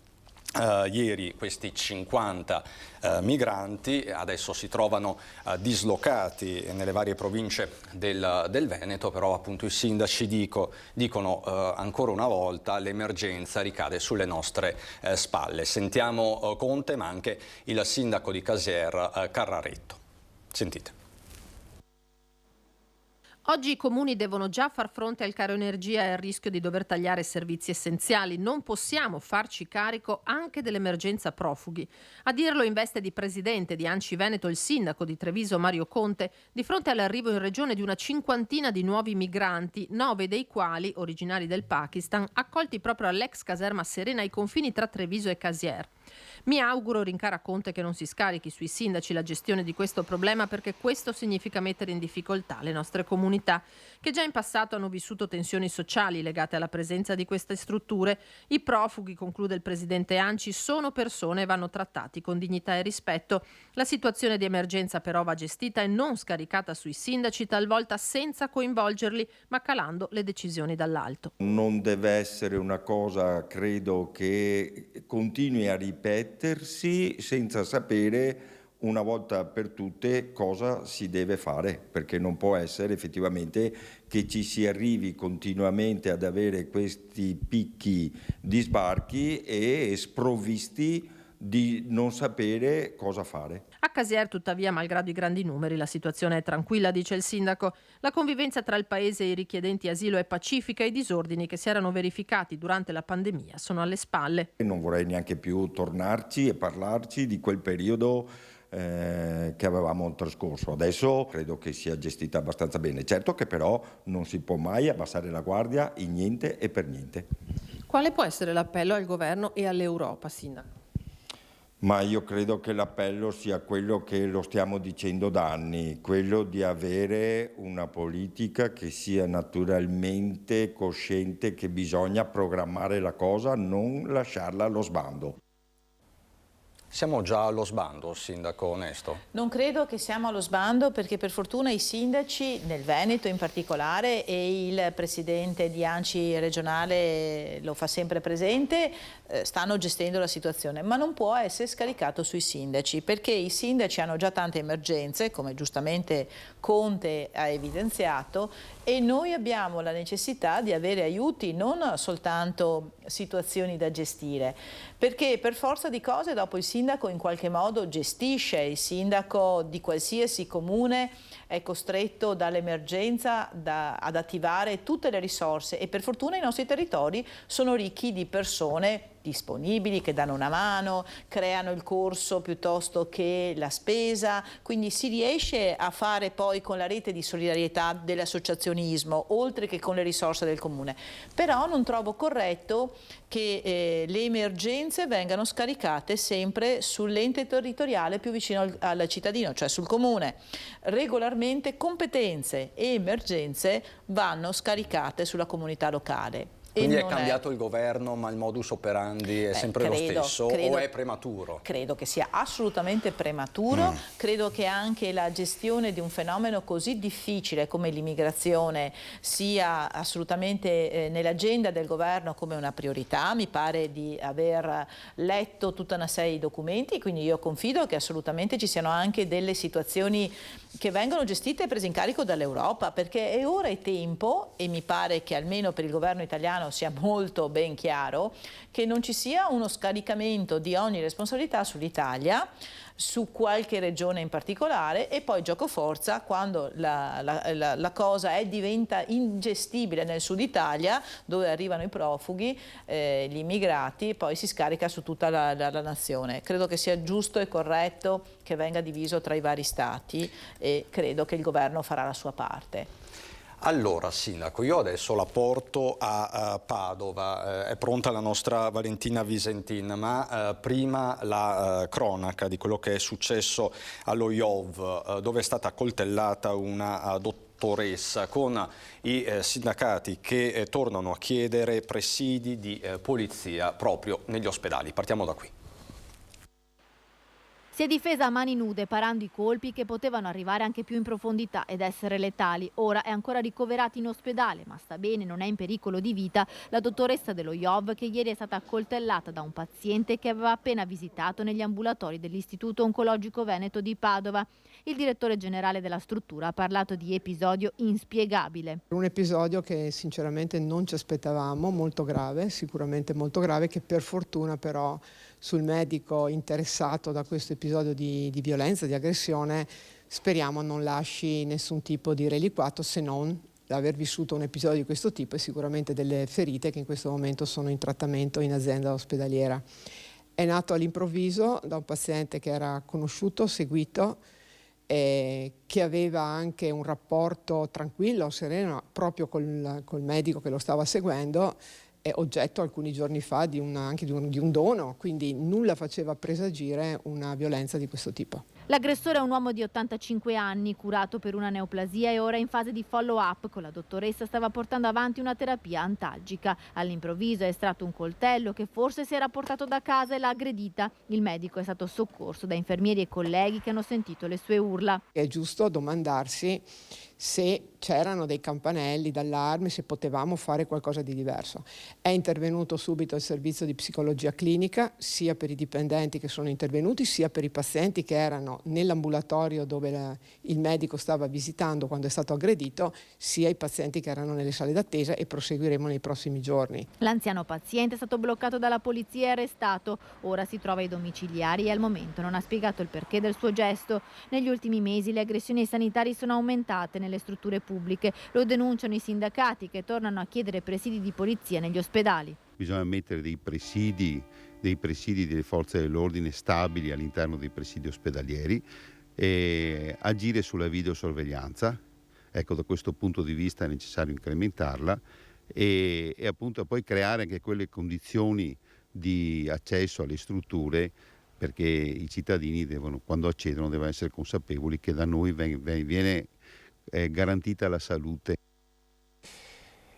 ieri questi 50 migranti, adesso si trovano dislocati nelle varie province del Veneto, però appunto i sindaci dicono ancora una volta l'emergenza ricade sulle nostre spalle. Sentiamo Conte, ma anche il sindaco di Casier, Carraretto. Sentite. Oggi i comuni devono già far fronte al caro energia e al rischio di dover tagliare servizi essenziali. Non possiamo farci carico anche dell'emergenza profughi. A dirlo in veste di presidente di ANCI Veneto il sindaco di Treviso Mario Conte, di fronte all'arrivo in regione di una cinquantina di nuovi migranti, 9 dei quali originari del Pakistan, accolti proprio all'ex caserma Serena ai confini tra Treviso e Casier. Mi auguro, rincara Conte, che non si scarichi sui sindaci la gestione di questo problema, perché questo significa mettere in difficoltà le nostre comunità, che già in passato hanno vissuto tensioni sociali legate alla presenza di queste strutture. I profughi, conclude il presidente ANCI, sono persone e vanno trattati con dignità e rispetto. La situazione di emergenza però va gestita e non scaricata sui sindaci, talvolta senza coinvolgerli, ma calando le decisioni dall'alto. Non deve essere una cosa, credo, che continui a ripetersi senza sapere una volta per tutte cosa si deve fare, perché non può essere effettivamente che ci si arrivi continuamente ad avere questi picchi di sbarchi e sprovvisti di non sapere cosa fare. A Casier, tuttavia, malgrado i grandi numeri, la situazione è tranquilla, dice il sindaco. La convivenza tra il paese e i richiedenti asilo è pacifica e i disordini che si erano verificati durante la pandemia sono alle spalle. Non vorrei neanche più tornarci e parlarci di quel periodo che avevamo trascorso. Adesso credo che sia gestita abbastanza bene. Certo che però non si può mai abbassare la guardia in niente e per niente. Quale può essere l'appello al governo e all'Europa, sindaco? Ma io credo che l'appello sia quello che lo stiamo dicendo da anni, quello di avere una politica che sia naturalmente cosciente che bisogna programmare la cosa, non lasciarla allo sbando. Siamo già allo sbando, sindaco Onesto? Non credo che siamo allo sbando, perché per fortuna i sindaci, nel Veneto in particolare, e il presidente di ANCI regionale lo fa sempre presente, stanno gestendo la situazione, ma non può essere scaricato sui sindaci, perché i sindaci hanno già tante emergenze, come giustamente Conte ha evidenziato, e noi abbiamo la necessità di avere aiuti, non soltanto situazioni da gestire, perché per forza di cose dopo il sindaco sindaco in qualche modo gestisce, il sindaco di qualsiasi comune è costretto dall'emergenza ad attivare tutte le risorse e per fortuna i nostri territori sono ricchi di persone disponibili che danno una mano, creano il corso piuttosto che la spesa, quindi si riesce a fare poi con la rete di solidarietà dell'associazionismo oltre che con le risorse del comune. Però non trovo corretto che le emergenze vengano scaricate sempre sull'ente territoriale più vicino al cittadino, cioè sul comune. Regolarmente competenze e emergenze vanno scaricate sulla comunità locale. Quindi è cambiato il governo, ma il modus operandi è sempre lo stesso o è prematuro? Credo che sia assolutamente prematuro, credo che anche la gestione di un fenomeno così difficile come l'immigrazione sia assolutamente nell'agenda del governo come una priorità. Mi pare di aver letto tutta una serie di documenti, quindi io confido che assolutamente ci siano anche delle situazioni che vengono gestite e prese in carico dall'Europa, perché è ora e tempo, e mi pare che almeno per il governo italiano sia molto ben chiaro, che non ci sia uno scaricamento di ogni responsabilità sull'Italia, su qualche regione in particolare, e poi gioco forza quando la cosa diventa ingestibile nel sud Italia, dove arrivano i profughi, gli immigrati, poi si scarica su tutta la nazione. Credo che sia giusto e corretto che venga diviso tra i vari stati e credo che il governo farà la sua parte. Allora, Sindaco, io adesso la porto a Padova, è pronta la nostra Valentina Visentin, ma prima la cronaca di quello che è successo allo IOV, dove è stata accoltellata una dottoressa, con i sindacati che tornano a chiedere presidi di polizia proprio negli ospedali. Partiamo da qui. Si è difesa a mani nude parando i colpi che potevano arrivare anche più in profondità ed essere letali. Ora è ancora ricoverata in ospedale, ma sta bene, non è in pericolo di vita, la dottoressa dello IOV che ieri è stata accoltellata da un paziente che aveva appena visitato negli ambulatori dell'Istituto Oncologico Veneto di Padova. Il direttore generale della struttura ha parlato di episodio inspiegabile. Un episodio che sinceramente non ci aspettavamo, molto grave, sicuramente molto grave, che per fortuna però sul medico interessato da questo episodio di violenza, di aggressione, speriamo non lasci nessun tipo di reliquato, se non aver vissuto un episodio di questo tipo e sicuramente delle ferite che in questo momento sono in trattamento in azienda ospedaliera. È nato all'improvviso da un paziente che era conosciuto, seguito, che aveva anche un rapporto tranquillo, sereno, proprio col medico che lo stava seguendo, è oggetto alcuni giorni fa anche di un dono, quindi nulla faceva presagire una violenza di questo tipo. L'aggressore è un uomo di 85 anni, curato per una neoplasia e ora in fase di follow-up. Con la dottoressa stava portando avanti una terapia antalgica. All'improvviso è estratto un coltello che forse si era portato da casa e l'ha aggredita. Il medico è stato soccorso da infermieri e colleghi che hanno sentito le sue urla. È giusto domandarsi se c'erano dei campanelli d'allarme, se potevamo fare qualcosa di diverso. È intervenuto subito il servizio di psicologia clinica, sia per i dipendenti che sono intervenuti, sia per i pazienti che erano nell'ambulatorio dove il medico stava visitando quando è stato aggredito, sia i pazienti che erano nelle sale d'attesa, e proseguiremo nei prossimi giorni. L'anziano paziente è stato bloccato dalla polizia e arrestato. Ora si trova ai domiciliari e al momento non ha spiegato il perché del suo gesto. Negli ultimi mesi le aggressioni ai sanitari sono aumentate nelle strutture pubbliche. Lo denunciano i sindacati che tornano a chiedere presidi di polizia negli ospedali. Bisogna mettere dei presidi delle forze dell'ordine stabili all'interno dei presidi ospedalieri e agire sulla videosorveglianza. Ecco, da questo punto di vista è necessario incrementarla e appunto poi creare anche quelle condizioni di accesso alle strutture, perché i cittadini quando accedono devono essere consapevoli che da noi viene garantita la salute.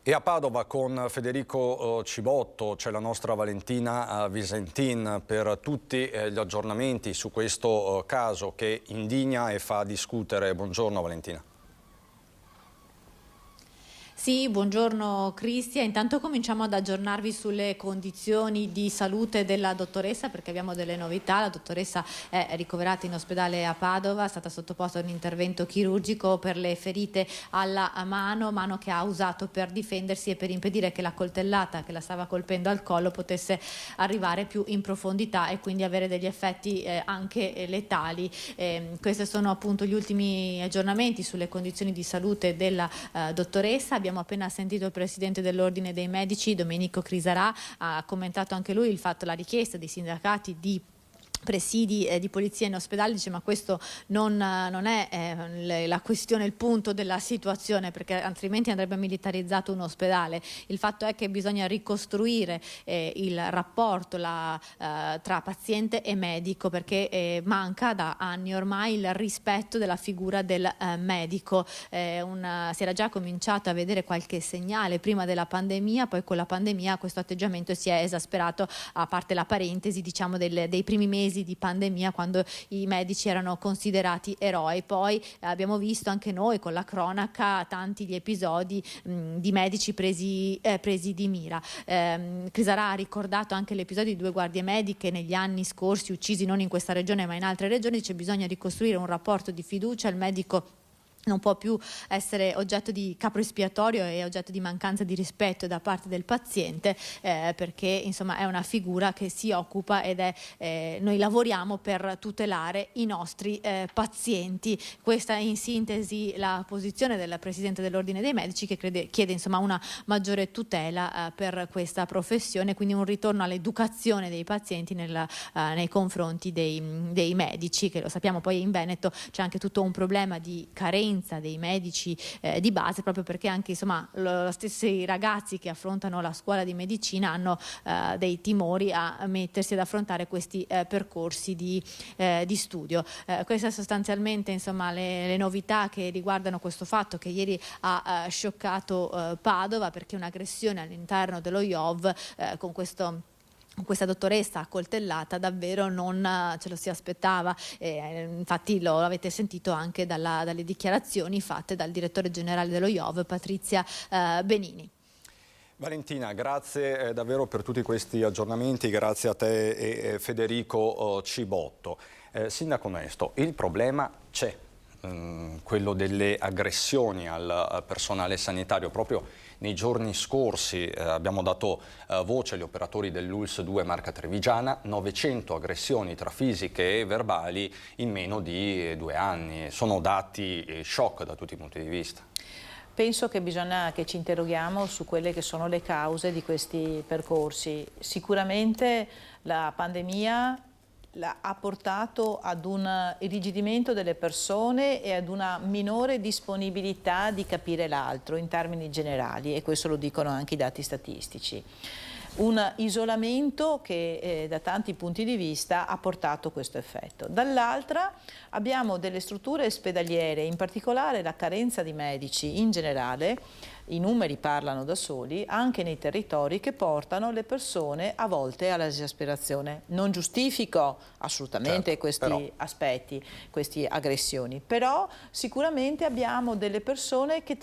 E a Padova con Federico Cibotto c'è la nostra Valentina Visentin per tutti gli aggiornamenti su questo caso che indigna e fa discutere. Buongiorno Valentina. Sì, buongiorno Cristia. Intanto cominciamo ad aggiornarvi sulle condizioni di salute della dottoressa, perché abbiamo delle novità. La dottoressa è ricoverata in ospedale a Padova, è stata sottoposta a un intervento chirurgico per le ferite alla mano che ha usato per difendersi e per impedire che la coltellata che la stava colpendo al collo potesse arrivare più in profondità e quindi avere degli effetti anche letali. Questi sono appunto gli ultimi aggiornamenti sulle condizioni di salute della dottoressa. Abbiamo appena sentito il presidente dell'Ordine dei Medici, Domenico Crisarà, ha commentato anche lui la richiesta dei sindacati di presidi di polizia in ospedale. Dice ma questo non è la questione, il punto della situazione, perché altrimenti andrebbe militarizzato un ospedale. Il fatto è che bisogna ricostruire il rapporto tra paziente e medico, perché manca da anni ormai il rispetto della figura del medico. Si era già cominciato a vedere qualche segnale prima della pandemia, poi con la pandemia questo atteggiamento si è esasperato, a parte la parentesi diciamo dei primi mesi di pandemia, quando i medici erano considerati eroi. Poi abbiamo visto anche noi con la cronaca tanti gli episodi di medici presi di mira. Crisarà ha ricordato anche l'episodio di 2 guardie mediche negli anni scorsi uccisi non in questa regione ma in altre regioni. Dice bisogna ricostruire un rapporto di fiducia, il medico non può più essere oggetto di capro espiatorio e oggetto di mancanza di rispetto da parte del paziente, perché insomma è una figura che si occupa ed noi lavoriamo per tutelare i nostri pazienti. Questa è in sintesi la posizione del presidente dell'Ordine dei Medici, che chiede insomma una maggiore tutela per questa professione, quindi un ritorno all'educazione dei pazienti nei confronti dei medici, che lo sappiamo poi in Veneto c'è anche tutto un problema di carenza dei medici di base, proprio perché anche insomma lo stessi ragazzi che affrontano la scuola di medicina hanno dei timori a mettersi ad affrontare questi percorsi di studio. Queste sostanzialmente insomma le novità che riguardano questo fatto che ieri ha scioccato Padova, perché un'aggressione all'interno dello IOV con questa dottoressa accoltellata davvero non ce lo si aspettava. Infatti lo avete sentito anche dalle dichiarazioni fatte dal direttore generale dello IOV, Patrizia Benini. Valentina, grazie davvero per tutti questi aggiornamenti, grazie a te e Federico Cibotto. Sindaco Onesto, il problema c'è, quello delle aggressioni al personale sanitario. Proprio nei giorni scorsi abbiamo dato voce agli operatori dell'ULSS 2 Marca Trevigiana, 900 aggressioni tra fisiche e verbali in meno di 2 anni. Sono dati shock da tutti i punti di vista. Penso che bisogna che ci interroghiamo su quelle che sono le cause di questi percorsi. Sicuramente la pandemia ha portato ad un irrigidimento delle persone e ad una minore disponibilità di capire l'altro in termini generali, e questo lo dicono anche i dati statistici. Un isolamento che da tanti punti di vista ha portato questo effetto. Dall'altra abbiamo delle strutture ospedaliere, in particolare la carenza di medici in generale, i numeri parlano da soli, anche nei territori, che portano le persone a volte all'esasperazione. Non giustifico assolutamente questi aspetti, queste aggressioni, però sicuramente abbiamo delle persone che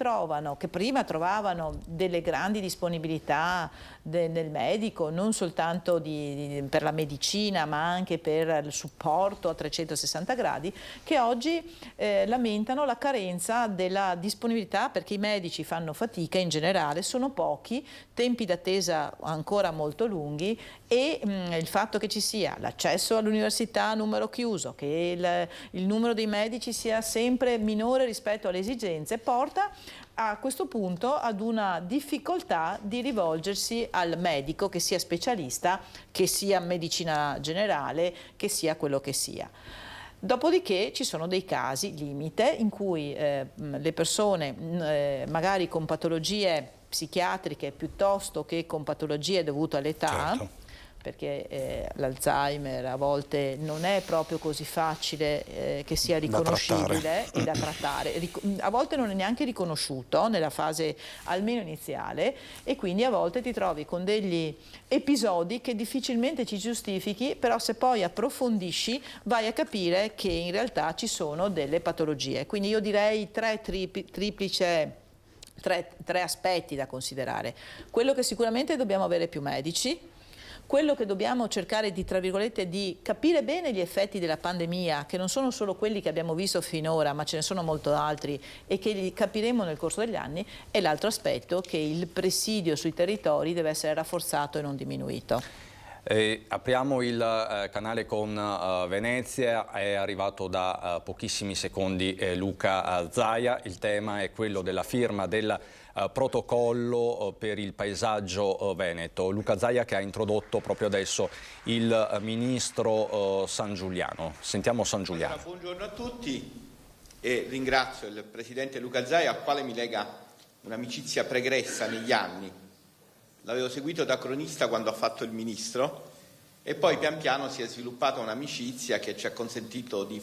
prima trovavano delle grandi disponibilità nel medico, non soltanto per la medicina ma anche per il supporto a 360 gradi, che oggi lamentano la carenza della disponibilità, perché i medici fanno fatica in generale, sono pochi, tempi d'attesa ancora molto lunghi, e il fatto che ci sia l'accesso all'università a numero chiuso, che il numero dei medici sia sempre minore rispetto alle esigenze, porta a questo punto ad una difficoltà di rivolgersi al medico, che sia specialista, che sia medicina generale, che sia quello che sia. Dopodiché ci sono dei casi limite in cui le persone magari con patologie psichiatriche piuttosto che con patologie dovute all'età, perché l'Alzheimer a volte non è proprio così facile che sia riconoscibile e da trattare, a volte non è neanche riconosciuto nella fase almeno iniziale, e quindi a volte ti trovi con degli episodi che difficilmente ci giustifichi, però se poi approfondisci vai a capire che in realtà ci sono delle patologie. Quindi io direi triplice tre aspetti da considerare. Quello che sicuramente dobbiamo avere più medici, quello che dobbiamo cercare di, tra virgolette, di capire bene gli effetti della pandemia, che non sono solo quelli che abbiamo visto finora, ma ce ne sono molto altri e che li capiremo nel corso degli anni, e l'altro aspetto che il presidio sui territori deve essere rafforzato e non diminuito. Apriamo il canale con Venezia, è arrivato da pochissimi secondi Luca Zaia. Il tema è quello della firma del protocollo per il paesaggio veneto. Luca Zaia, che ha introdotto proprio adesso il ministro Sangiuliano. Sentiamo Sangiuliano. Allora, buongiorno a tutti e ringrazio il presidente Luca Zaia, al quale mi lega un'amicizia pregressa negli anni. L'avevo seguito da cronista quando ha fatto il ministro e poi pian piano si è sviluppata un'amicizia che ci ha consentito di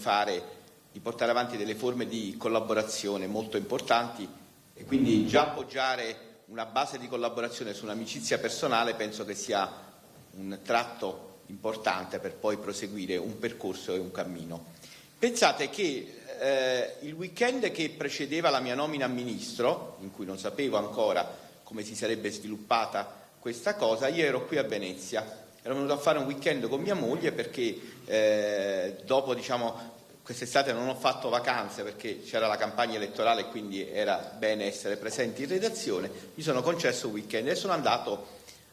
portare avanti delle forme di collaborazione molto importanti, e quindi già appoggiare una base di collaborazione su un'amicizia personale penso che sia un tratto importante per poi proseguire un percorso e un cammino. Pensate che il weekend che precedeva la mia nomina a ministro, in cui non sapevo ancora come si sarebbe sviluppata questa cosa, io ero qui a Venezia, ero venuto a fare un weekend con mia moglie perché dopo quest'estate non ho fatto vacanze perché c'era la campagna elettorale e quindi era bene essere presenti in redazione, mi sono concesso un weekend e sono andato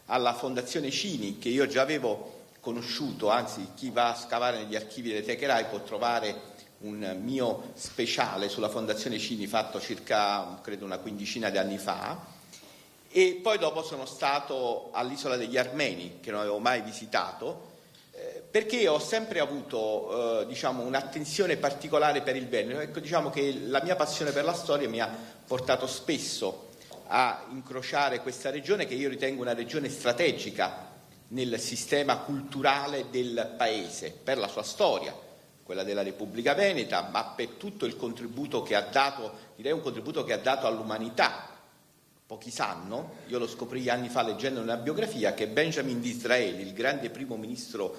alla Fondazione Cini, che io già avevo conosciuto, anzi chi va a scavare negli archivi delle Teche Rai può trovare un mio speciale sulla Fondazione Cini fatto circa, credo, una quindicina di anni fa. E poi dopo sono stato all'Isola degli Armeni, che non avevo mai visitato, perché ho sempre avuto un'attenzione particolare per il Veneto. Ecco, diciamo che la mia passione per la storia mi ha portato spesso a incrociare questa regione, che io ritengo una regione strategica nel sistema culturale del Paese, per la sua storia, quella della Repubblica Veneta, ma per tutto il contributo che ha dato, direi un contributo che ha dato all'umanità. Pochi sanno, io lo scoprì anni fa leggendo una biografia, che Benjamin Disraeli, il grande primo ministro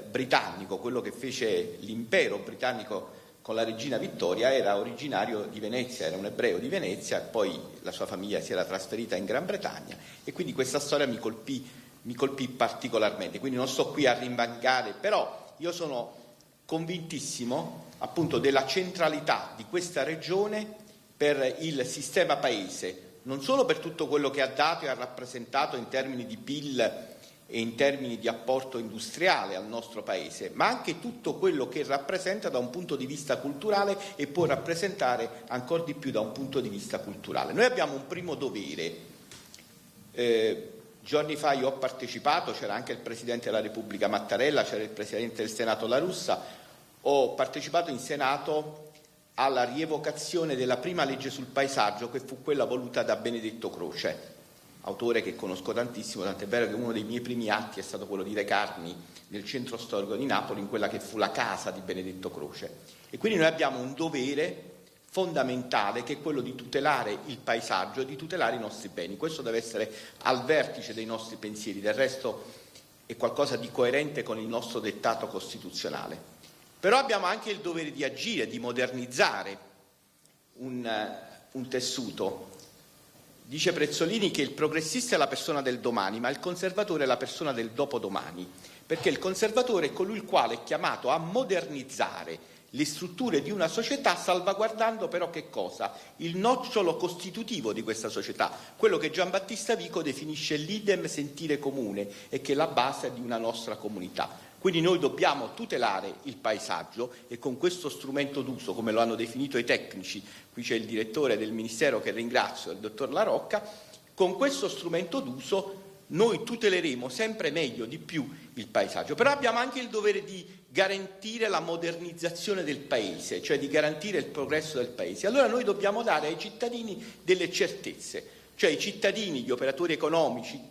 britannico, quello che fece l'impero britannico con la regina Vittoria, era originario di Venezia, era un ebreo di Venezia, e poi la sua famiglia si era trasferita in Gran Bretagna, e quindi questa storia mi colpì particolarmente. Quindi non sto qui a rinvangare, però io sono convintissimo appunto della centralità di questa regione per il sistema Paese, non solo per tutto quello che ha dato e ha rappresentato in termini di PIL e in termini di apporto industriale al nostro Paese, ma anche tutto quello che rappresenta da un punto di vista culturale e può rappresentare ancora di più da un punto di vista culturale. Noi abbiamo un primo dovere. Giorni fa io ho partecipato, c'era anche il Presidente della Repubblica Mattarella, c'era il Presidente del Senato La Russa, ho partecipato in Senato alla rievocazione della prima legge sul paesaggio, che fu quella voluta da Benedetto Croce, autore che conosco tantissimo, tant'è vero che uno dei miei primi atti è stato quello di recarmi nel centro storico di Napoli, in quella che fu la casa di Benedetto Croce. E quindi noi abbiamo un dovere fondamentale, che è quello di tutelare il paesaggio e di tutelare i nostri beni. Questo deve essere al vertice dei nostri pensieri, del resto è qualcosa di coerente con il nostro dettato costituzionale. Però abbiamo anche il dovere di agire, di modernizzare un tessuto. Dice Prezzolini che il progressista è la persona del domani, ma il conservatore è la persona del dopodomani, perché il conservatore è colui il quale è chiamato a modernizzare le strutture di una società, salvaguardando però che cosa? Il nocciolo costitutivo di questa società, quello che Giambattista Vico definisce l'idem sentire comune e che è la base di una nostra comunità. Quindi noi dobbiamo tutelare il paesaggio e con questo strumento d'uso, come lo hanno definito i tecnici, qui c'è il direttore del Ministero che ringrazio, il dottor La Rocca, con questo strumento d'uso noi tuteleremo sempre meglio, di più, il paesaggio. Però abbiamo anche il dovere di garantire la modernizzazione del Paese, cioè di garantire il progresso del Paese. Allora noi dobbiamo dare ai cittadini delle certezze, cioè i cittadini, gli operatori economici,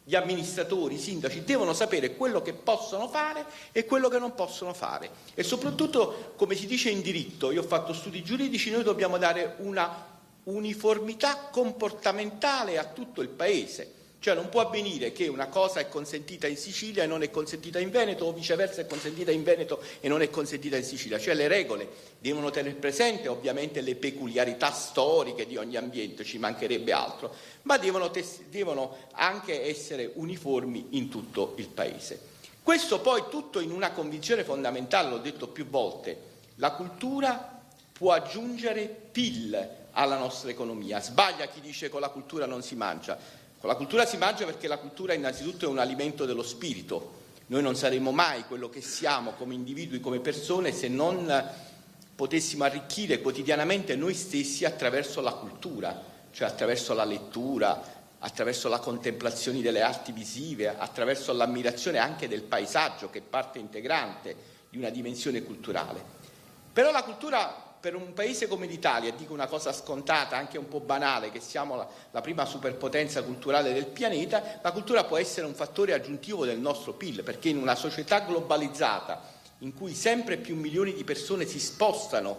gli amministratori, i sindaci devono sapere quello che possono fare e quello che non possono fare. E soprattutto, come si dice in diritto, io ho fatto studi giuridici, noi dobbiamo dare una uniformità comportamentale a tutto il Paese. Cioè non può avvenire che una cosa è consentita in Sicilia e non è consentita in Veneto, o viceversa è consentita in Veneto e non è consentita in Sicilia. Cioè le regole devono tenere presente ovviamente le peculiarità storiche di ogni ambiente, ci mancherebbe altro, ma devono anche essere uniformi in tutto il Paese. Questo poi tutto in una convinzione fondamentale, l'ho detto più volte: la cultura può aggiungere PIL alla nostra economia. Sbaglia chi dice che con la cultura non si mangia. Con la cultura si mangia perché la cultura innanzitutto è un alimento dello spirito. Noi non saremmo mai quello che siamo come individui, come persone, se non potessimo arricchire quotidianamente noi stessi attraverso la cultura, cioè attraverso la lettura, attraverso la contemplazione delle arti visive, attraverso l'ammirazione anche del paesaggio, che è parte integrante di una dimensione culturale. Però la cultura, per un paese come l'Italia, dico una cosa scontata, anche un po' banale, che siamo la prima superpotenza culturale del pianeta, la cultura può essere un fattore aggiuntivo del nostro PIL, perché in una società globalizzata, in cui sempre più milioni di persone si spostano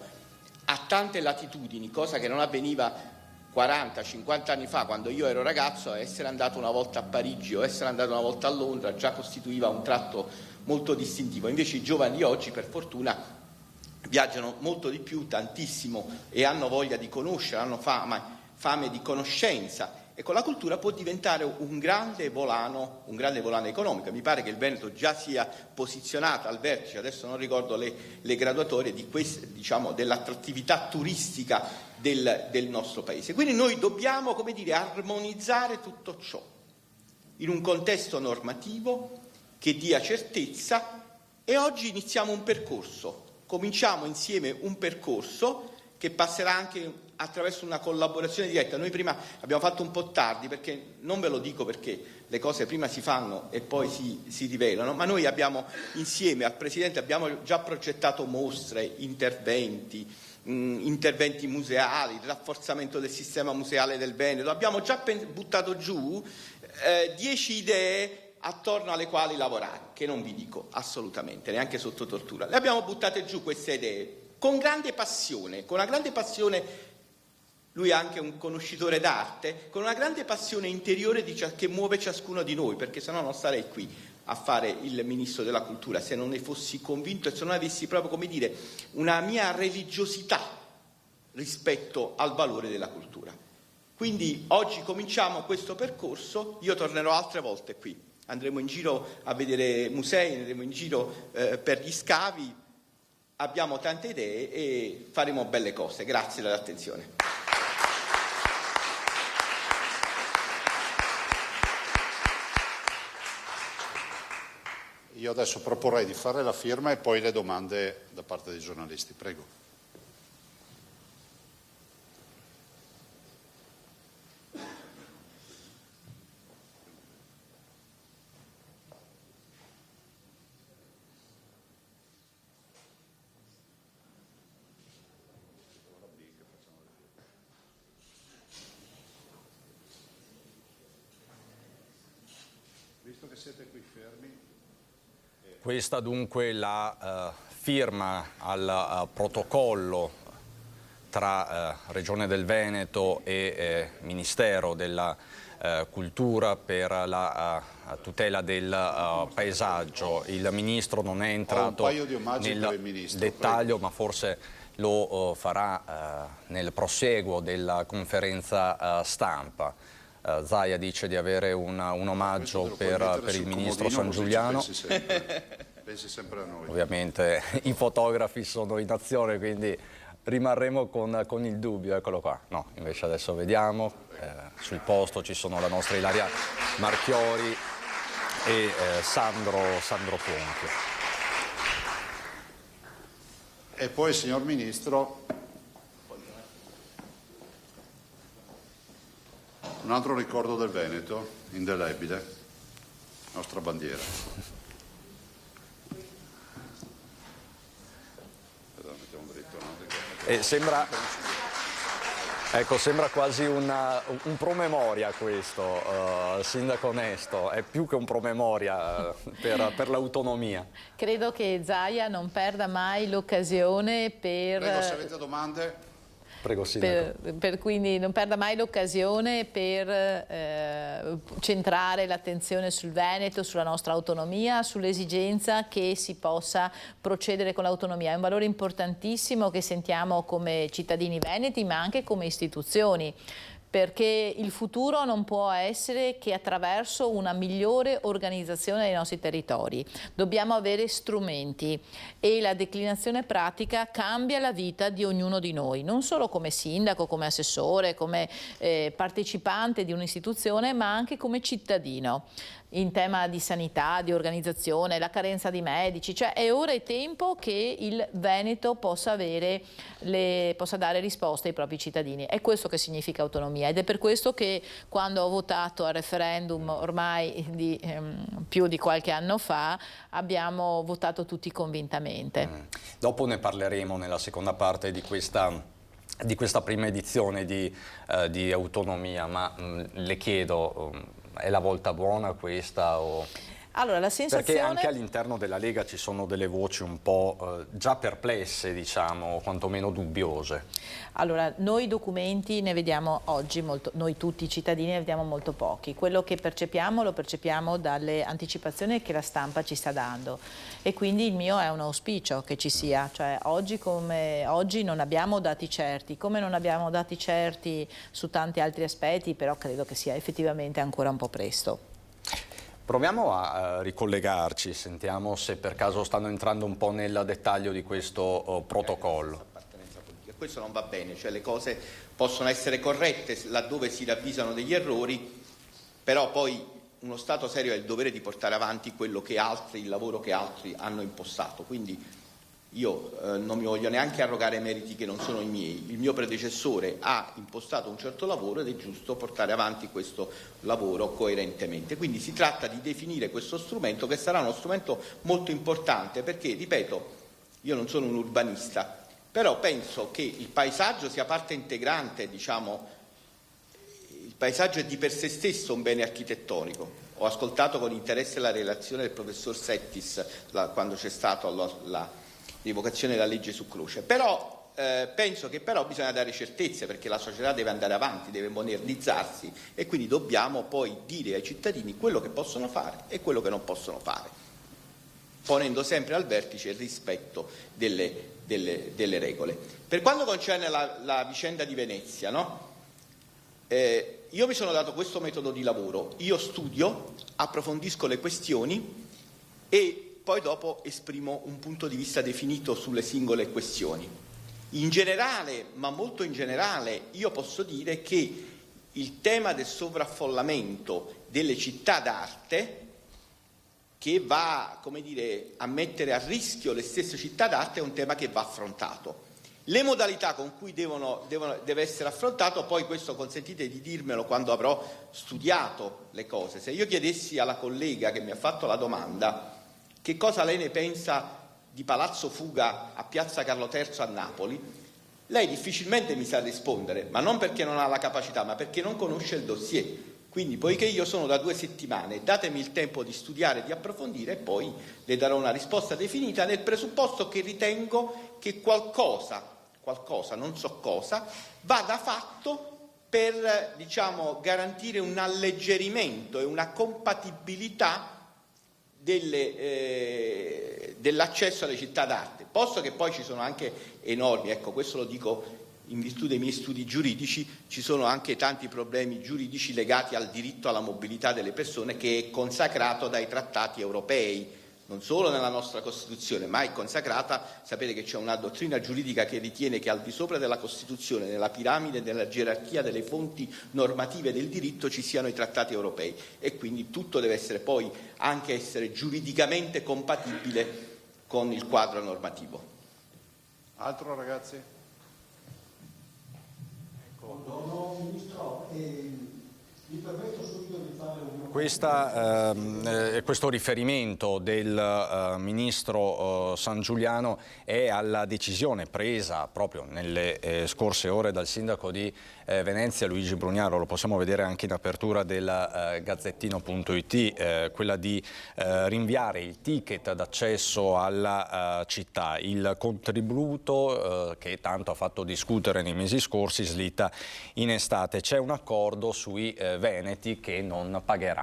a tante latitudini, cosa che non avveniva 40-50 anni fa, quando io ero ragazzo, essere andato una volta a Parigi o essere andato una volta a Londra già costituiva un tratto molto distintivo. Invece i giovani di oggi, per fortuna, viaggiano molto di più, tantissimo, e hanno voglia di conoscere, hanno fame di conoscenza, e con la cultura può diventare un grande volano economico. Mi pare che il Veneto già sia posizionato al vertice, adesso non ricordo le graduatorie di diciamo, dell'attrattività turistica del nostro paese. Quindi noi dobbiamo, come dire, armonizzare tutto ciò in un contesto normativo che dia certezza, e oggi iniziamo un percorso. Cominciamo insieme un percorso che passerà anche attraverso una collaborazione diretta. Noi prima abbiamo fatto un po' tardi, perché non ve lo dico perché le cose prima si fanno e poi si rivelano, ma noi abbiamo insieme al Presidente abbiamo già progettato mostre, interventi museali, il rafforzamento del sistema museale del Veneto. Abbiamo già buttato giù 10 idee attorno alle quali lavorare, che non vi dico assolutamente, neanche sotto tortura. Le abbiamo buttate giù queste idee con grande passione, lui è anche un conoscitore d'arte, con una grande passione interiore che muove ciascuno di noi, perché sennò non starei qui a fare il Ministro della Cultura, se non ne fossi convinto e se non avessi proprio, come dire, una mia religiosità rispetto al valore della cultura. Quindi oggi cominciamo questo percorso, io tornerò altre volte qui. Andremo in giro a vedere musei, andremo in giro per gli scavi, abbiamo tante idee e faremo belle cose. Grazie dell'attenzione. Io adesso proporrei di fare la firma e poi le domande da parte dei giornalisti. Prego. Visto che siete qui fermi. Questa dunque la firma al protocollo tra Regione del Veneto e Ministero della Cultura per la tutela del paesaggio. Il Ministro non è entrato nel dettaglio, ma forse lo farà nel prosieguo della conferenza stampa. Zaia dice di avere un omaggio per il Ministro Sangiuliano. Pensi sempre a noi. Ovviamente i fotografi sono in azione, quindi rimarremo con il dubbio. Eccolo qua. No, invece adesso vediamo. Sul posto ci sono la nostra Ilaria Marchiori e Sandro Ponti. E poi, signor Ministro, un altro ricordo del Veneto, indelebile, nostra bandiera. Mettiamo dritto, no? Sembra quasi un promemoria questo, Sindaco Onesto, è più che un promemoria per l'autonomia. Credo che Zaia non perda mai l'occasione per... Prego, se avete domande. Prego, Sindaco. Quindi non perda mai l'occasione per centrare l'attenzione sul Veneto, sulla nostra autonomia, sull'esigenza che si possa procedere con l'autonomia. È un valore importantissimo che sentiamo come cittadini veneti, ma anche come istituzioni, perché il futuro non può essere che attraverso una migliore organizzazione dei nostri territori. Dobbiamo avere strumenti e la declinazione pratica cambia la vita di ognuno di noi, non solo come sindaco, come assessore, come partecipante di un'istituzione, ma anche come cittadino. In tema di sanità, di organizzazione, la carenza di medici, cioè è ora e tempo che il Veneto possa dare risposte ai propri cittadini. È questo che significa autonomia ed è per questo che quando ho votato al referendum ormai di più di qualche anno fa abbiamo votato tutti convintamente. Dopo ne parleremo nella seconda parte di questa prima edizione di autonomia, ma le chiedo, è la volta buona questa? Allora, la sensazione... Perché anche all'interno della Lega ci sono delle voci un po' già perplesse, diciamo, quantomeno dubbiose. Allora, noi documenti ne vediamo oggi, noi tutti i cittadini ne vediamo molto pochi. Quello che percepiamo lo percepiamo dalle anticipazioni che la stampa ci sta dando e quindi il mio è un auspicio che ci sia, cioè oggi come oggi non abbiamo dati certi, come non abbiamo dati certi su tanti altri aspetti, però credo che sia effettivamente ancora un po' presto. Proviamo a ricollegarci, sentiamo se per caso stanno entrando un po' nel dettaglio di questo protocollo. Questo non va bene, cioè le cose possono essere corrette laddove si ravvisano degli errori, però poi uno Stato serio ha il dovere di portare avanti il lavoro che altri hanno impostato. Quindi io non mi voglio neanche arrogare meriti che non sono i miei. Il mio predecessore ha impostato un certo lavoro ed è giusto portare avanti questo lavoro coerentemente. Quindi si tratta di definire questo strumento, che sarà uno strumento molto importante perché, ripeto, io non sono un urbanista, però penso che il paesaggio sia parte integrante, diciamo, il paesaggio è di per sé stesso un bene architettonico. Ho ascoltato con interesse la relazione del professor Settis quando c'è stata la rievocazione della legge su Croce, però penso che però bisogna dare certezze perché la società deve andare avanti, deve modernizzarsi e quindi dobbiamo poi dire ai cittadini quello che possono fare e quello che non possono fare, ponendo sempre al vertice il rispetto delle regole. Per quanto concerne la vicenda di Venezia, no? Io mi sono dato questo metodo di lavoro, io studio, approfondisco le questioni e poi dopo esprimo un punto di vista definito sulle singole questioni. In generale, ma molto in generale, io posso dire che il tema del sovraffollamento delle città d'arte, che va, come dire, a mettere a rischio le stesse città d'arte, è un tema che va affrontato. Le modalità con cui deve essere affrontato, poi questo consentite di dirmelo quando avrò studiato le cose. Se io chiedessi alla collega che mi ha fatto la domanda che cosa lei ne pensa di Palazzo Fuga a Piazza Carlo III a Napoli, lei difficilmente mi sa rispondere, ma non perché non ha la capacità, ma perché non conosce il dossier. Quindi, poiché io sono da 2 settimane, datemi il tempo di studiare, di approfondire e poi le darò una risposta definita nel presupposto che ritengo che qualcosa, non so cosa, vada fatto per, diciamo, garantire un alleggerimento e una compatibilità dell'accesso alle città d'arte, posto che poi ci sono anche enormi, ecco questo lo dico in virtù dei miei studi giuridici, ci sono anche tanti problemi giuridici legati al diritto alla mobilità delle persone che è consacrato dai trattati europei, non solo nella nostra Costituzione, ma è consacrata, sapete che c'è una dottrina giuridica che ritiene che al di sopra della Costituzione, nella piramide della gerarchia delle fonti normative del diritto ci siano i trattati europei e quindi tutto deve essere poi anche essere giuridicamente compatibile con il quadro normativo. Altro ragazzi? Buongiorno Ministro, mi permetto subito di fare un Questo riferimento del ministro Sangiuliano è alla decisione presa proprio nelle scorse ore dal sindaco di Venezia, Luigi Brugnaro. Lo possiamo vedere anche in apertura del Gazzettino.it, quella di rinviare il ticket d'accesso alla città. Il contributo che tanto ha fatto discutere nei mesi scorsi slitta in estate. C'è un accordo sui veneti che non pagheranno.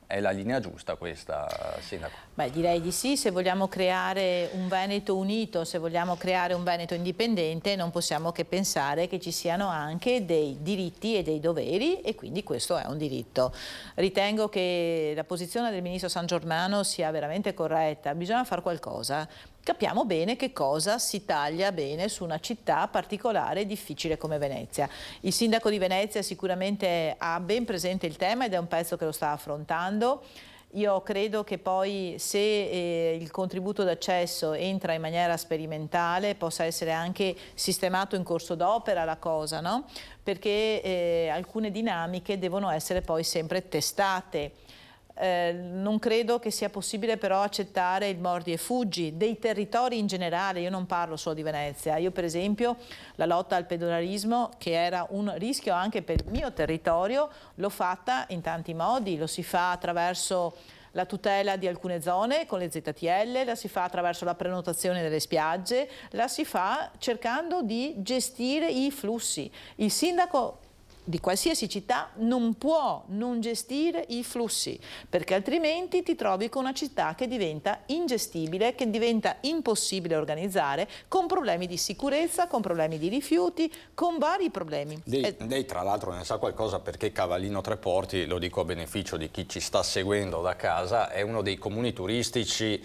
È la linea giusta questa, Sindaco? Beh, direi di sì. Se vogliamo creare un Veneto unito, se vogliamo creare un Veneto indipendente, non possiamo che pensare che ci siano anche dei diritti e dei doveri, e quindi questo è un diritto. Ritengo che la posizione del ministro Sangiormano sia veramente corretta. Bisogna fare qualcosa. Capiamo bene che cosa si taglia bene su una città particolare e difficile come Venezia. Il sindaco di Venezia sicuramente ha ben presente il tema ed è un pezzo che lo sta affrontando. Io credo che poi se il contributo d'accesso entra in maniera sperimentale possa essere anche sistemato in corso d'opera la cosa, no? Perché alcune dinamiche devono essere poi sempre testate. Non credo che sia possibile però accettare il mordi e fuggi dei territori in generale. Io non parlo solo di Venezia. Io per esempio la lotta al pedonalismo, che era un rischio anche per il mio territorio, l'ho fatta in tanti modi. Lo si fa attraverso la tutela di alcune zone con le ZTL, la si fa attraverso la prenotazione delle spiagge, la si fa cercando di gestire i flussi. Il sindaco di qualsiasi città non può non gestire i flussi, perché altrimenti ti trovi con una città che diventa ingestibile, che diventa impossibile organizzare, con problemi di sicurezza, con problemi di rifiuti, con vari problemi. Lei tra l'altro ne sa qualcosa, perché Cavallino Treporti, lo dico a beneficio di chi ci sta seguendo da casa, è uno dei comuni turistici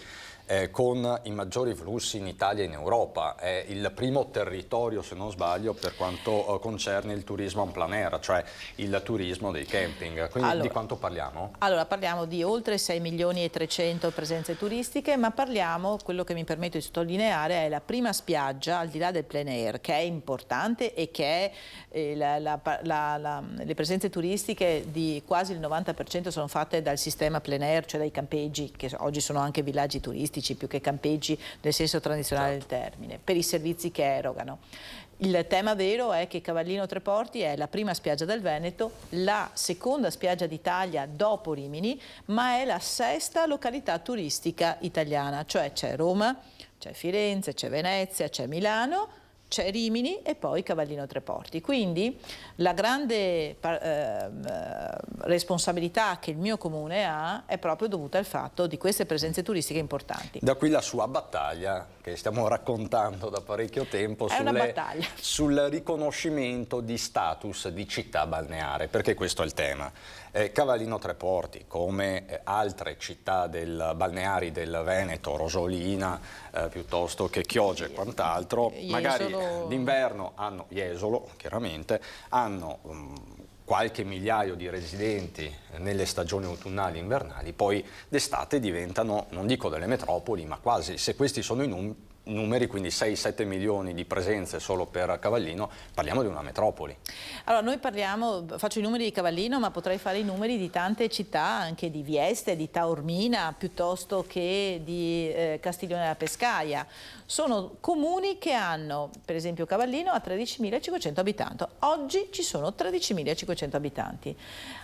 con i maggiori flussi in Italia e in Europa. È il primo territorio, se non sbaglio, per quanto concerne il turismo en plein air, cioè il turismo dei camping. Quindi allora, di quanto parliamo? Allora, parliamo di oltre 6.300.000 presenze turistiche, ma parliamo, quello che mi permetto di sottolineare, è la prima spiaggia al di là del plein air, che è importante e che è le presenze turistiche di quasi il 90% sono fatte dal sistema plein air, cioè dai campeggi, che oggi sono anche villaggi turistici più che campeggi nel senso tradizionale del termine, per i servizi che erogano. Il tema vero è che Cavallino Treporti è la prima spiaggia del Veneto, la seconda spiaggia d'Italia dopo Rimini, ma è la sesta località turistica italiana, cioè c'è Roma, c'è Firenze, c'è Venezia, c'è Milano, c'è Rimini e poi Cavallino Treporti. Quindi la grande responsabilità che il mio comune ha è proprio dovuta al fatto di queste presenze turistiche importanti. Da qui la sua battaglia, che stiamo raccontando da parecchio tempo, sul riconoscimento di status di città balneare, perché questo è il tema. Cavallino Treporti, come altre città balneari del Veneto, Rosolina, piuttosto che Chioggia e quant'altro, magari d'inverno hanno, Jesolo chiaramente, hanno qualche migliaio di residenti nelle stagioni autunnali e invernali, poi d'estate diventano, non dico delle metropoli, ma quasi. Se questi sono i numeri, quindi 6-7 milioni di presenze solo per Cavallino, parliamo di una metropoli. Allora noi faccio i numeri di Cavallino, ma potrei fare i numeri di tante città, anche di Vieste, di Taormina, piuttosto che di Castiglione della Pescaia. Sono comuni che hanno, per esempio Cavallino ha 13.500 abitanti, oggi ci sono 13.500 abitanti.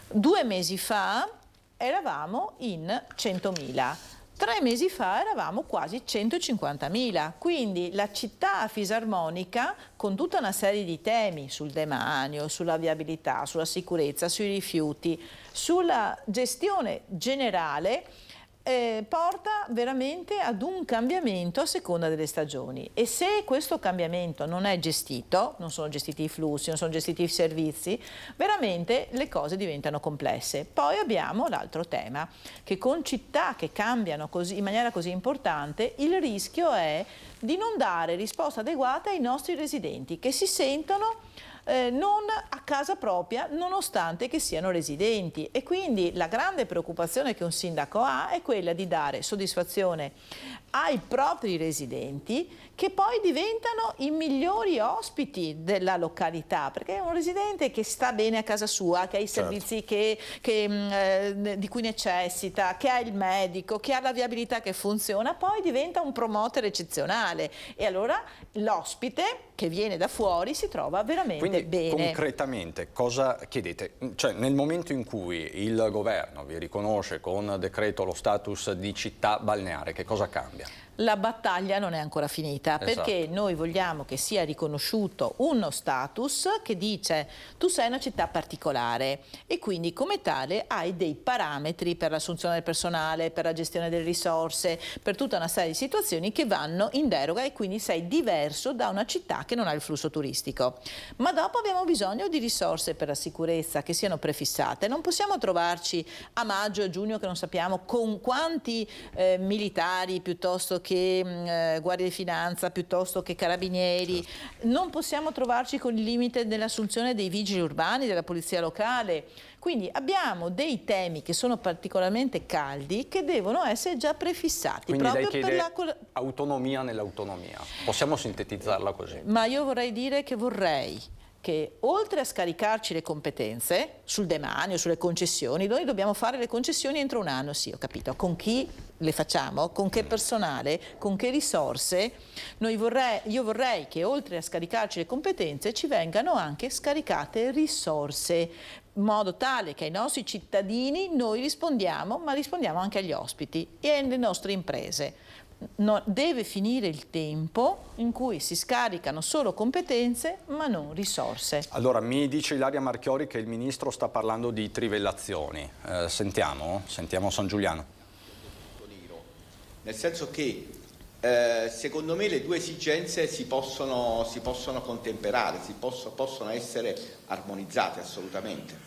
2 mesi fa eravamo in 100.000. 3 mesi fa eravamo quasi 150.000, quindi la città fisarmonica, con tutta una serie di temi sul demanio, sulla viabilità, sulla sicurezza, sui rifiuti, sulla gestione generale, porta veramente ad un cambiamento a seconda delle stagioni. E se questo cambiamento non è gestito, non sono gestiti i flussi, non sono gestiti i servizi, veramente le cose diventano complesse. Poi abbiamo l'altro tema, che con città che cambiano in maniera così importante, il rischio è di non dare risposta adeguata ai nostri residenti, che si sentono non a casa propria nonostante che siano residenti, e quindi la grande preoccupazione che un sindaco ha è quella di dare soddisfazione ai propri residenti, che poi diventano i migliori ospiti della località, perché è un residente che sta bene a casa sua, che ha i servizi di cui necessita, che ha il medico, che ha la viabilità che funziona, poi diventa un promoter eccezionale, e allora l'ospite che viene da fuori si trova veramente bene. Concretamente cosa chiedete? Cioè, nel momento in cui il governo vi riconosce con decreto lo status di città balneare, che cosa cambia? La battaglia non è ancora finita, perché noi vogliamo che sia riconosciuto uno status che dice: tu sei una città particolare e quindi come tale hai dei parametri per l'assunzione del personale, per la gestione delle risorse, per tutta una serie di situazioni che vanno in deroga, e quindi sei diverso da una città che non ha il flusso turistico. Ma dopo abbiamo bisogno di risorse per la sicurezza che siano prefissate. Non possiamo trovarci a maggio e giugno che non sappiamo con quanti militari piuttosto che Guardia di Finanza, piuttosto che Carabinieri. Non possiamo trovarci con il limite dell'assunzione dei vigili urbani, della polizia locale. Quindi abbiamo dei temi che sono particolarmente caldi, che devono essere già prefissati. Quindi proprio lei chiede autonomia nell'autonomia. Possiamo sintetizzarla così? Ma io vorrei dire che che oltre a scaricarci le competenze sul demanio, sulle concessioni, noi dobbiamo fare le concessioni entro un anno, sì, ho capito. Con chi le facciamo? Con che personale? Con che risorse? Io vorrei che oltre a scaricarci le competenze ci vengano anche scaricate risorse, in modo tale che ai nostri cittadini noi rispondiamo, ma rispondiamo anche agli ospiti e alle nostre imprese. Deve finire il tempo in cui si scaricano solo competenze ma non risorse. Allora, mi dice Ilaria Marchiori che il Ministro sta parlando di trivellazioni. Sentiamo San Giuliano. Nel senso che secondo me le due esigenze si possono contemperare, possono essere armonizzate assolutamente.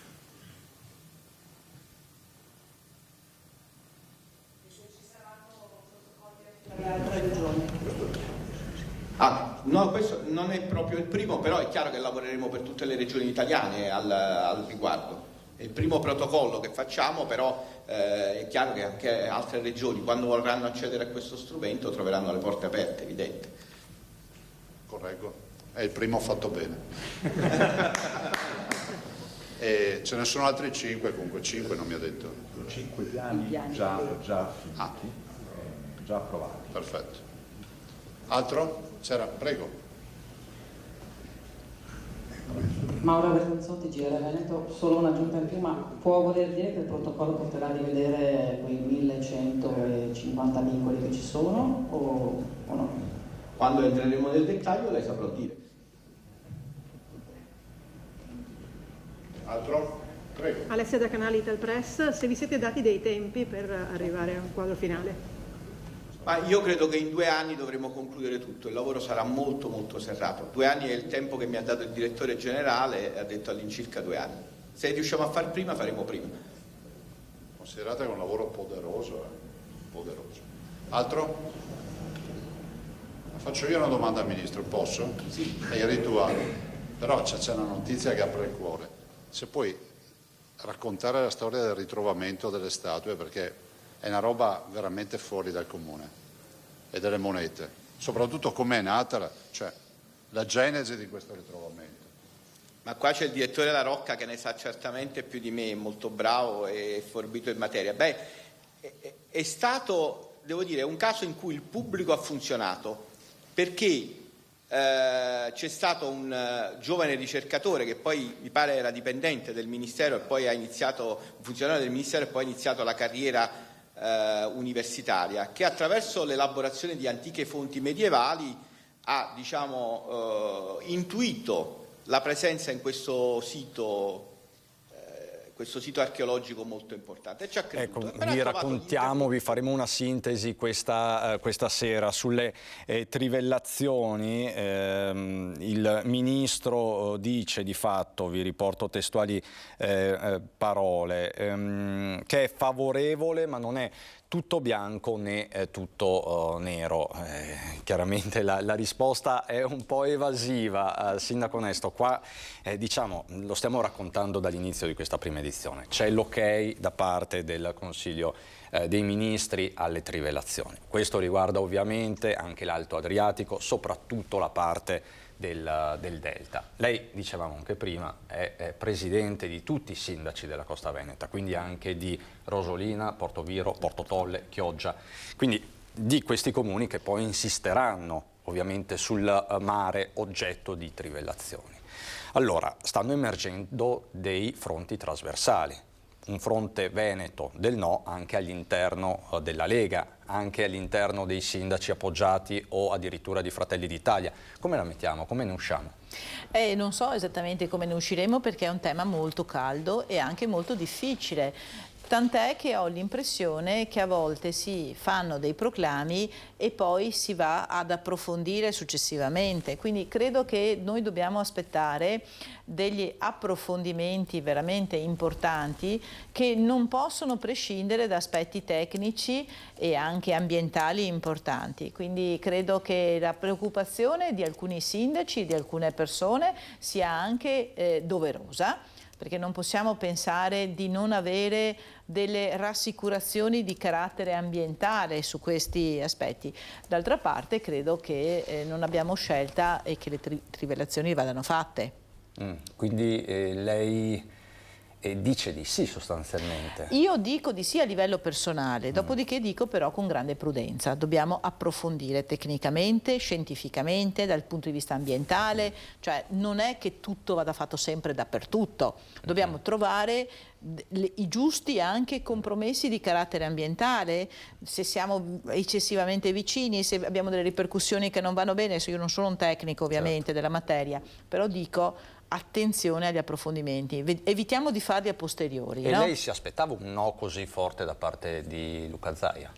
No, questo non è proprio il primo, però è chiaro che lavoreremo per tutte le regioni italiane al riguardo. È il primo protocollo che facciamo, però è chiaro che anche altre regioni, quando vorranno accedere a questo strumento, troveranno le porte aperte, evidente. Correggo, è il primo fatto bene. E ce ne sono altri 5, comunque 5 non mi ha detto. 5 piani già finiti, già approvati. Perfetto. Altro? Prego. Maura Bergonzotti, GR Veneto, solo un'aggiunta in più, ma può voler dire che il protocollo porterà a rivedere quei 1150 vincoli che ci sono o no? Quando entreremo nel dettaglio lei saprà dire. Altro? Prego. Alessia da Canale Italpress, se vi siete dati dei tempi per arrivare a un quadro finale? Ma io credo che in 2 anni dovremo concludere tutto, il lavoro sarà molto serrato. 2 anni è il tempo che mi ha dato il direttore generale, ha detto all'incirca 2 anni. Se riusciamo a far prima, faremo prima. Considerate che è un lavoro poderoso. Altro? Faccio io una domanda al Ministro, posso? Sì. È il rituale, però c'è una notizia che apre il cuore. Se puoi raccontare la storia del ritrovamento delle statue, perché è una roba veramente fuori dal comune, e delle monete, soprattutto come è nata, cioè la genesi di questo ritrovamento. Ma qua c'è il direttore La Rocca che ne sa certamente più di me, è molto bravo e forbito in materia. Beh, è stato, devo dire, un caso in cui il pubblico ha funzionato, perché c'è stato un giovane ricercatore che poi mi pare era dipendente del Ministero e poi un funzionario del Ministero e poi ha iniziato la carriera universitaria, che attraverso l'elaborazione di antiche fonti medievali ha intuito la presenza in questo sito archeologico molto importante. E ci ha creduto. Ecco, vi faremo una sintesi questa sera sulle trivellazioni. Il Ministro dice di fatto, vi riporto testuali parole, che è favorevole ma non è tutto bianco né tutto nero. Chiaramente la risposta è un po' evasiva, Sindaco Onesto. Qua diciamo, lo stiamo raccontando dall'inizio di questa prima edizione. C'è l'ok da parte del Consiglio dei Ministri alle trivellazioni. Questo riguarda ovviamente anche l'Alto Adriatico, soprattutto la parte del Delta. Lei, dicevamo anche prima, è presidente di tutti i sindaci della Costa Veneta, quindi anche di Rosolina, Portoviro, Porto Tolle, Chioggia, quindi di questi comuni che poi insisteranno ovviamente sul mare oggetto di trivellazioni. Allora, stanno emergendo dei fronti trasversali. Un fronte veneto del no anche all'interno della Lega, anche all'interno dei sindaci appoggiati o addirittura di Fratelli d'Italia. Come la mettiamo? Come ne usciamo? Non so esattamente come ne usciremo, perché è un tema molto caldo e anche molto difficile. Tant'è che ho l'impressione che a volte si fanno dei proclami e poi si va ad approfondire successivamente. Quindi credo che noi dobbiamo aspettare degli approfondimenti veramente importanti che non possono prescindere da aspetti tecnici e anche ambientali importanti. Quindi credo che la preoccupazione di alcuni sindaci, di alcune persone, sia anche doverosa, perché non possiamo pensare di non avere delle rassicurazioni di carattere ambientale su questi aspetti. D'altra parte credo che non abbiamo scelta e che le trivellazioni vadano fatte. Quindi lei dice di sì sostanzialmente? Io dico di sì a livello personale, dopodiché dico però con grande prudenza. Dobbiamo approfondire tecnicamente, scientificamente, dal punto di vista ambientale, cioè non è che tutto vada fatto sempre dappertutto. Dobbiamo trovare i giusti anche compromessi di carattere ambientale, se siamo eccessivamente vicini, se abbiamo delle ripercussioni che non vanno bene. Io non sono un tecnico ovviamente della materia, però dico attenzione agli approfondimenti, evitiamo di farli a posteriori. E no? lei si aspettava un no così forte da parte di Luca Zaia?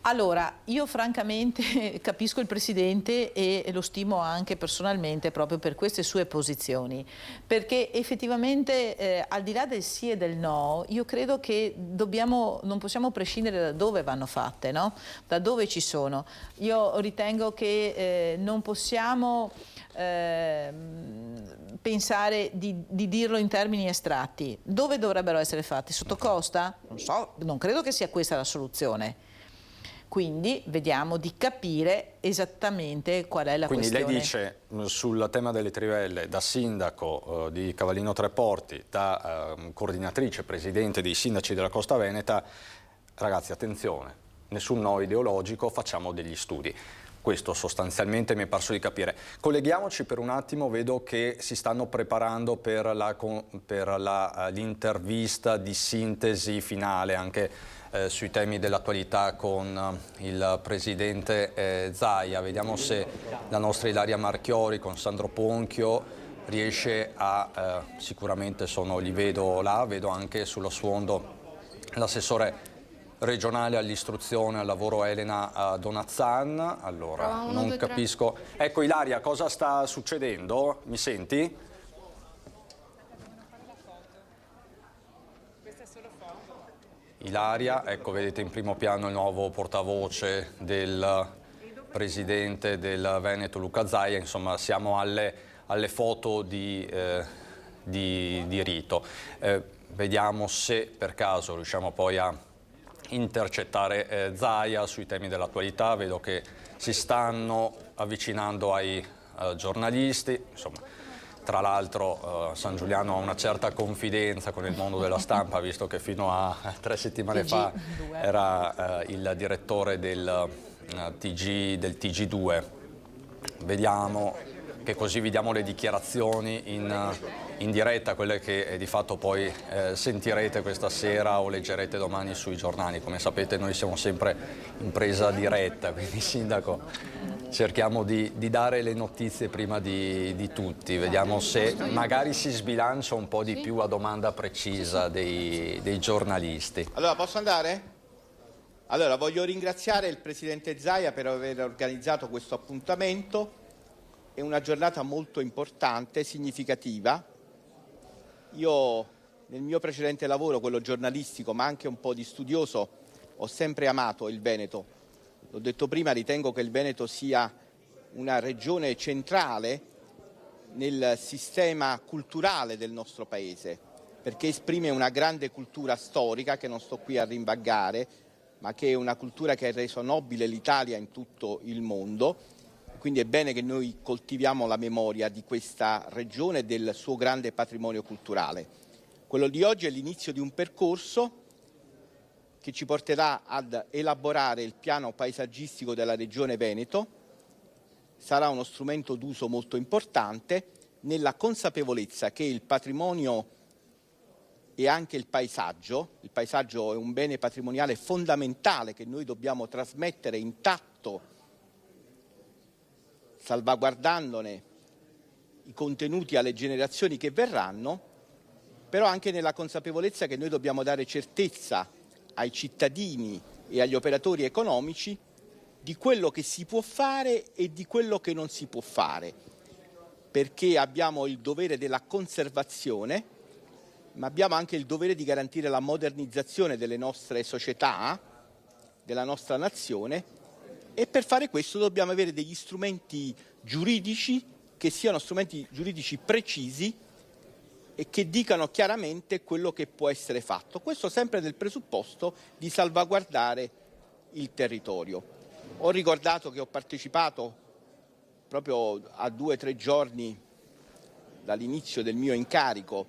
Allora, io francamente capisco il Presidente e lo stimo anche personalmente proprio per queste sue posizioni, perché effettivamente al di là del sì e del no, io credo che non possiamo prescindere da dove vanno fatte, no? Da dove ci sono. Io ritengo che non possiamo pensare di dirlo in termini astratti. Dove dovrebbero essere fatti? Sotto costa? Non so, non credo che sia questa la soluzione. Quindi vediamo di capire esattamente qual è la questione. Quindi lei dice sul tema delle trivelle, da sindaco di Cavallino Treporti, da coordinatrice, presidente dei sindaci della Costa Veneta, ragazzi attenzione, nessun no ideologico, facciamo degli studi. Questo sostanzialmente mi è parso di capire. Colleghiamoci per un attimo, vedo che si stanno preparando per l'intervista di sintesi finale anche sui temi dell'attualità con il Presidente Zaia. Vediamo se la nostra Ilaria Marchiori con Sandro Ponchio riesce a, sicuramente li vedo là, vedo anche sullo sfondo l'assessore regionale all'istruzione e al lavoro Elena Donazzan. Allora, non capisco. Ecco Ilaria, cosa sta succedendo? Mi senti? Ilaria, ecco vedete in primo piano il nuovo portavoce del Presidente del Veneto Luca Zaia, insomma siamo alle foto di rito. Vediamo se per caso riusciamo poi a intercettare Zaia sui temi dell'attualità. Vedo che si stanno avvicinando ai giornalisti, insomma. Tra l'altro San Giuliano ha una certa confidenza con il mondo della stampa, visto che fino a 3 settimane fa era il direttore del TG2. Vediamo che così vediamo le dichiarazioni in diretta, quelle che di fatto poi sentirete questa sera o leggerete domani sui giornali. Come sapete noi siamo sempre in presa diretta, quindi Sindaco cerchiamo di dare le notizie prima di tutti, vediamo se magari si sbilancia un po' di più a domanda precisa dei giornalisti. Allora posso andare? Allora voglio ringraziare il Presidente Zaia per aver organizzato questo appuntamento. È una giornata molto importante, significativa. Io nel mio precedente lavoro, quello giornalistico ma anche un po' di studioso, ho sempre amato il Veneto. L'ho detto prima, ritengo che il Veneto sia una regione centrale nel sistema culturale del nostro Paese, perché esprime una grande cultura storica che non sto qui a rimbaggare, ma che è una cultura che ha reso nobile l'Italia in tutto il mondo. Quindi è bene che noi coltiviamo la memoria di questa regione e del suo grande patrimonio culturale. Quello di oggi è l'inizio di un percorso che ci porterà ad elaborare il piano paesaggistico della Regione Veneto. Sarà uno strumento d'uso molto importante nella consapevolezza che il patrimonio e anche il paesaggio è un bene patrimoniale fondamentale che noi dobbiamo trasmettere intatto, salvaguardandone i contenuti alle generazioni che verranno, però anche nella consapevolezza che noi dobbiamo dare certezza ai cittadini e agli operatori economici di quello che si può fare e di quello che non si può fare, perché abbiamo il dovere della conservazione, ma abbiamo anche il dovere di garantire la modernizzazione delle nostre società, della nostra nazione, e per fare questo dobbiamo avere degli strumenti giuridici che siano strumenti giuridici precisi e che dicano chiaramente quello che può essere fatto. Questo sempre nel presupposto di salvaguardare il territorio. Ho ricordato che ho partecipato proprio a 2 o 3 giorni dall'inizio del mio incarico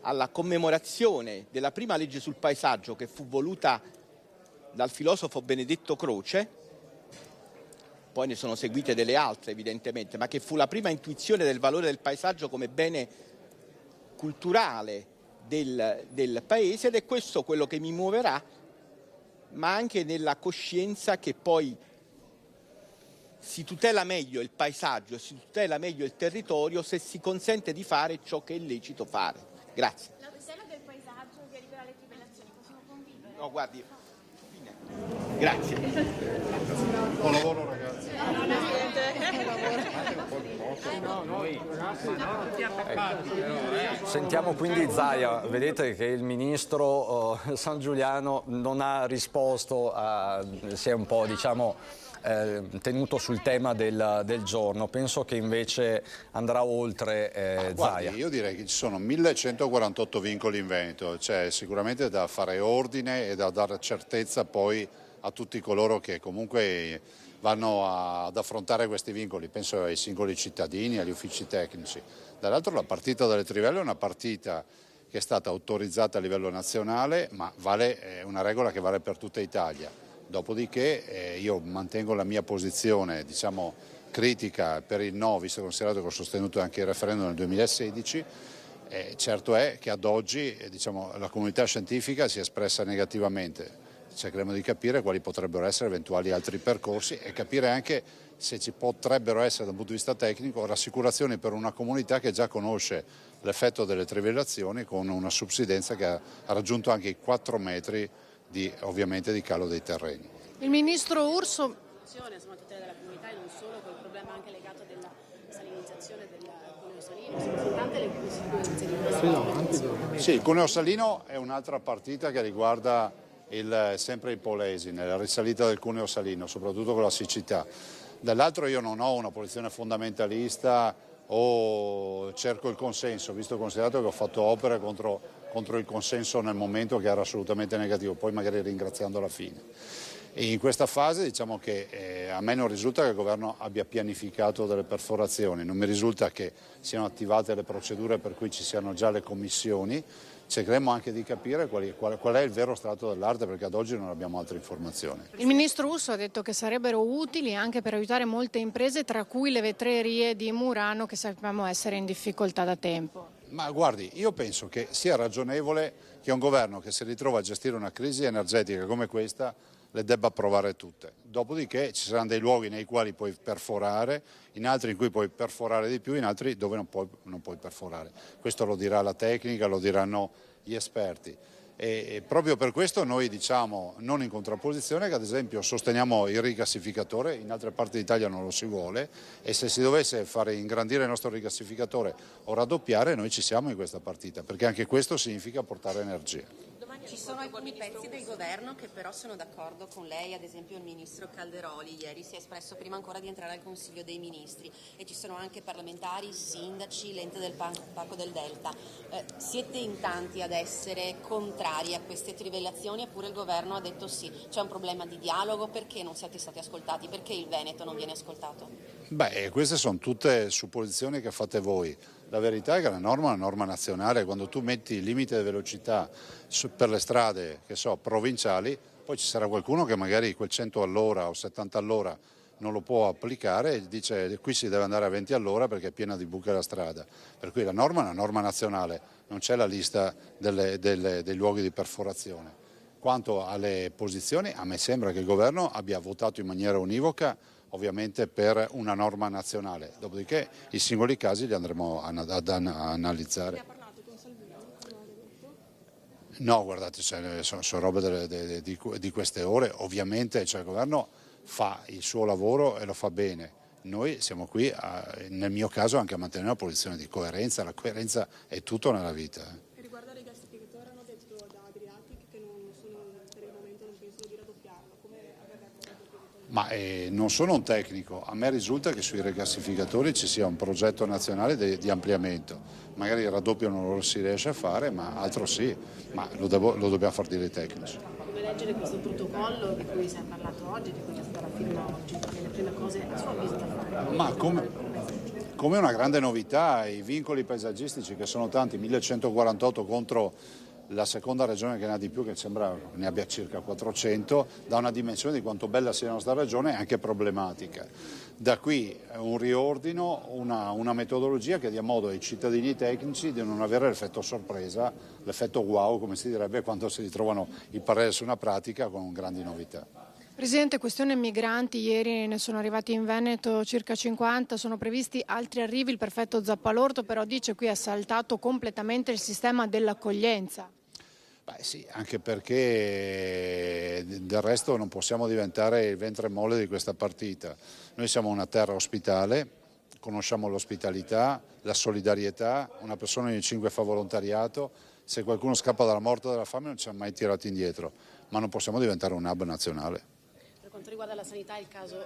alla commemorazione della prima legge sul paesaggio che fu voluta dal filosofo Benedetto Croce, poi ne sono seguite delle altre evidentemente, ma che fu la prima intuizione del valore del paesaggio come bene culturale del Paese, ed è questo quello che mi muoverà, ma anche nella coscienza che poi si tutela meglio il paesaggio, si tutela meglio il territorio se si consente di fare ciò che è lecito fare. Grazie. La tutela del paesaggio di arrivare alle trivellazioni, possiamo convivere? No, guardi, grazie. Buon lavoro ragazzi. Sentiamo quindi Zaia, vedete che il ministro Sangiuliano non ha risposto, si è un po' tenuto sul tema del giorno. Penso che invece andrà oltre Zaia. Guardi, io direi che ci sono 1148 vincoli in Veneto, c'è sicuramente da fare ordine e da dare certezza poi a tutti coloro che comunque vanno ad affrontare questi vincoli, penso ai singoli cittadini, agli uffici tecnici. Dall'altro la partita delle trivelle è una partita che è stata autorizzata a livello nazionale, ma è una regola che vale per tutta Italia. Dopodiché io mantengo la mia posizione, critica per il no, visto e considerato che ho sostenuto anche il referendum nel 2016. Certo è che ad oggi la comunità scientifica si è espressa negativamente. Cercheremo di capire quali potrebbero essere eventuali altri percorsi e capire anche se ci potrebbero essere da un punto di vista tecnico rassicurazioni per una comunità che già conosce l'effetto delle trivellazioni con una subsidenza che ha raggiunto anche i 4 metri ovviamente di calo dei terreni. Il ministro Urso sulla tutela della comunità e non solo, col problema anche legato della salinizzazione del Cuneo Salino, sono tante le conseguenze. Sì, il Cuneo Salino è un'altra partita che riguarda sempre il Polesine, la risalita del Cuneo Salino, soprattutto con la siccità. Dall'altro io non ho una posizione fondamentalista o cerco il consenso, visto e considerato che ho fatto opere contro il consenso nel momento che era assolutamente negativo, poi magari ringraziando alla fine. E in questa fase diciamo che a me non risulta che il governo abbia pianificato delle perforazioni, non mi risulta che siano attivate le procedure per cui ci siano già le commissioni. Cercheremo anche di capire qual è il vero stato dell'arte, perché ad oggi non abbiamo altre informazioni. Il ministro Urso ha detto che sarebbero utili anche per aiutare molte imprese, tra cui le vetrerie di Murano, che sappiamo essere in difficoltà da tempo. Ma guardi, io penso che sia ragionevole che un governo che si ritrova a gestire una crisi energetica come questa le debba approvare tutte. Dopodiché ci saranno dei luoghi nei quali puoi perforare, in altri in cui puoi perforare di più, in altri dove non puoi perforare. Questo lo dirà la tecnica, lo diranno gli esperti. E proprio per questo noi diciamo, non in contrapposizione, che ad esempio sosteniamo il rigassificatore, in altre parti d'Italia non lo si vuole, e se si dovesse fare ingrandire il nostro rigassificatore o raddoppiare, noi ci siamo in questa partita, perché anche questo significa portare energia. Ci sono alcuni pezzi del governo che però sono d'accordo con lei, ad esempio il ministro Calderoli ieri si è espresso prima ancora di entrare al Consiglio dei Ministri, e ci sono anche parlamentari, sindaci, l'ente del Parco del Delta. Siete in tanti ad essere contrari a queste trivellazioni, eppure il governo ha detto sì. C'è un problema di dialogo? Perché non siete stati ascoltati? Perché il Veneto non viene ascoltato? Beh, queste sono tutte supposizioni che fate voi. La verità è che la norma è una norma nazionale. Quando tu metti il limite di velocità per le strade, che so, provinciali, poi ci sarà qualcuno che magari quel 100 all'ora o 70 all'ora non lo può applicare e dice qui si deve andare a 20 all'ora perché è piena di buche la strada. Per cui la norma è una norma nazionale, non c'è la lista dei luoghi di perforazione. Quanto alle posizioni, a me sembra che il governo abbia votato in maniera univoca ovviamente per una norma nazionale, dopodiché i singoli casi li andremo ad analizzare. No, guardate, sono robe di queste ore, ovviamente il governo fa il suo lavoro e lo fa bene. Noi siamo qui, nel mio caso, anche a mantenere una posizione di coerenza, la coerenza è tutto nella vita. E riguardo ai rigassificatori hanno detto da Adriatic che non sono, per il momento non pensano di raddoppiarlo, come avverrebbe? Ma non sono un tecnico, a me risulta che sui rigassificatori ci sia un progetto nazionale di ampliamento. Magari il raddoppio non lo si riesce a fare, ma altro sì, ma lo dobbiamo far dire i tecnici. Come leggere questo protocollo di cui si è parlato oggi, di cui è stata la firma oggi, le prime cose a suo avviso da fare? Ma come una grande novità, i vincoli paesaggistici che sono tanti, 1148 contro la seconda regione che ne ha di più, che sembra ne abbia circa 400, dà una dimensione di quanto bella sia la nostra regione e anche problematica. Da qui un riordino, una metodologia che dia modo ai cittadini tecnici di non avere l'effetto sorpresa, l'effetto wow, come si direbbe, quando si ritrovano i pareri su una pratica con grandi novità. Presidente, questione migranti, ieri ne sono arrivati in Veneto circa 50, sono previsti altri arrivi, il prefetto Zappalorto però dice qui ha saltato completamente il sistema dell'accoglienza. Beh sì, anche perché del resto non possiamo diventare il ventre molle di questa partita. Noi siamo una terra ospitale, conosciamo l'ospitalità, la solidarietà, una persona ogni 5 fa volontariato, se qualcuno scappa dalla morte o dalla fame non ci ha mai tirati indietro, ma non possiamo diventare un hub nazionale. Per quanto riguarda la sanità, il caso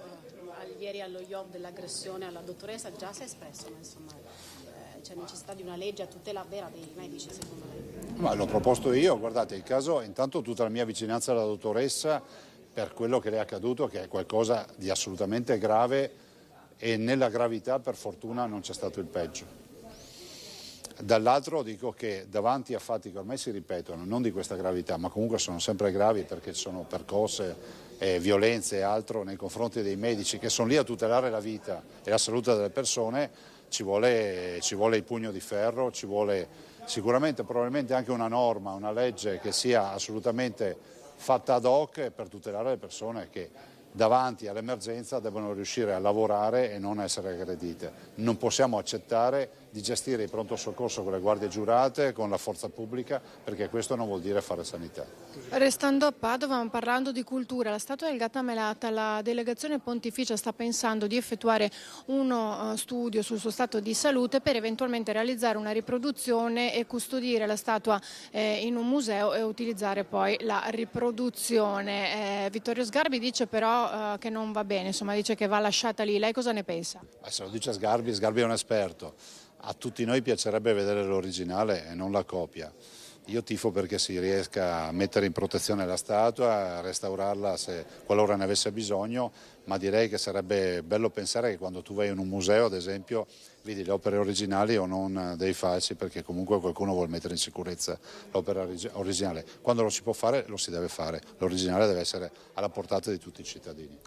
ieri allo IOB dell'aggressione alla dottoressa già si è espresso, ma insomma c'è necessità di una legge a tutela vera dei medici, secondo lei? Ma l'ho proposto io, guardate, il caso, intanto tutta la mia vicinanza alla dottoressa per quello che le è accaduto, che è qualcosa di assolutamente grave e nella gravità per fortuna non c'è stato il peggio. Dall'altro dico che davanti a fatti che ormai si ripetono, non di questa gravità, ma comunque sono sempre gravi perché sono percosse, violenze e altro nei confronti dei medici che sono lì a tutelare la vita e la salute delle persone, ci vuole il pugno di ferro, ci vuole sicuramente probabilmente anche una norma, una legge che sia assolutamente fatta ad hoc per tutelare le persone che davanti all'emergenza devono riuscire a lavorare e non essere aggredite. Non possiamo accettare di gestire il pronto soccorso con le guardie giurate, con la forza pubblica, perché questo non vuol dire fare sanità. Restando a Padova, parlando di cultura, la statua del Gattamelata, la delegazione pontificia sta pensando di effettuare uno studio sul suo stato di salute per eventualmente realizzare una riproduzione e custodire la statua in un museo e utilizzare poi la riproduzione. Vittorio Sgarbi dice però che non va bene, insomma dice che va lasciata lì. Lei cosa ne pensa? Se lo dice Sgarbi è un esperto. A tutti noi piacerebbe vedere l'originale e non la copia. Io tifo perché si riesca a mettere in protezione la statua, a restaurarla qualora ne avesse bisogno, ma direi che sarebbe bello pensare che quando tu vai in un museo, ad esempio, vedi le opere originali o non dei falsi, perché comunque qualcuno vuole mettere in sicurezza l'opera originale. Quando lo si può fare, lo si deve fare. L'originale deve essere alla portata di tutti i cittadini.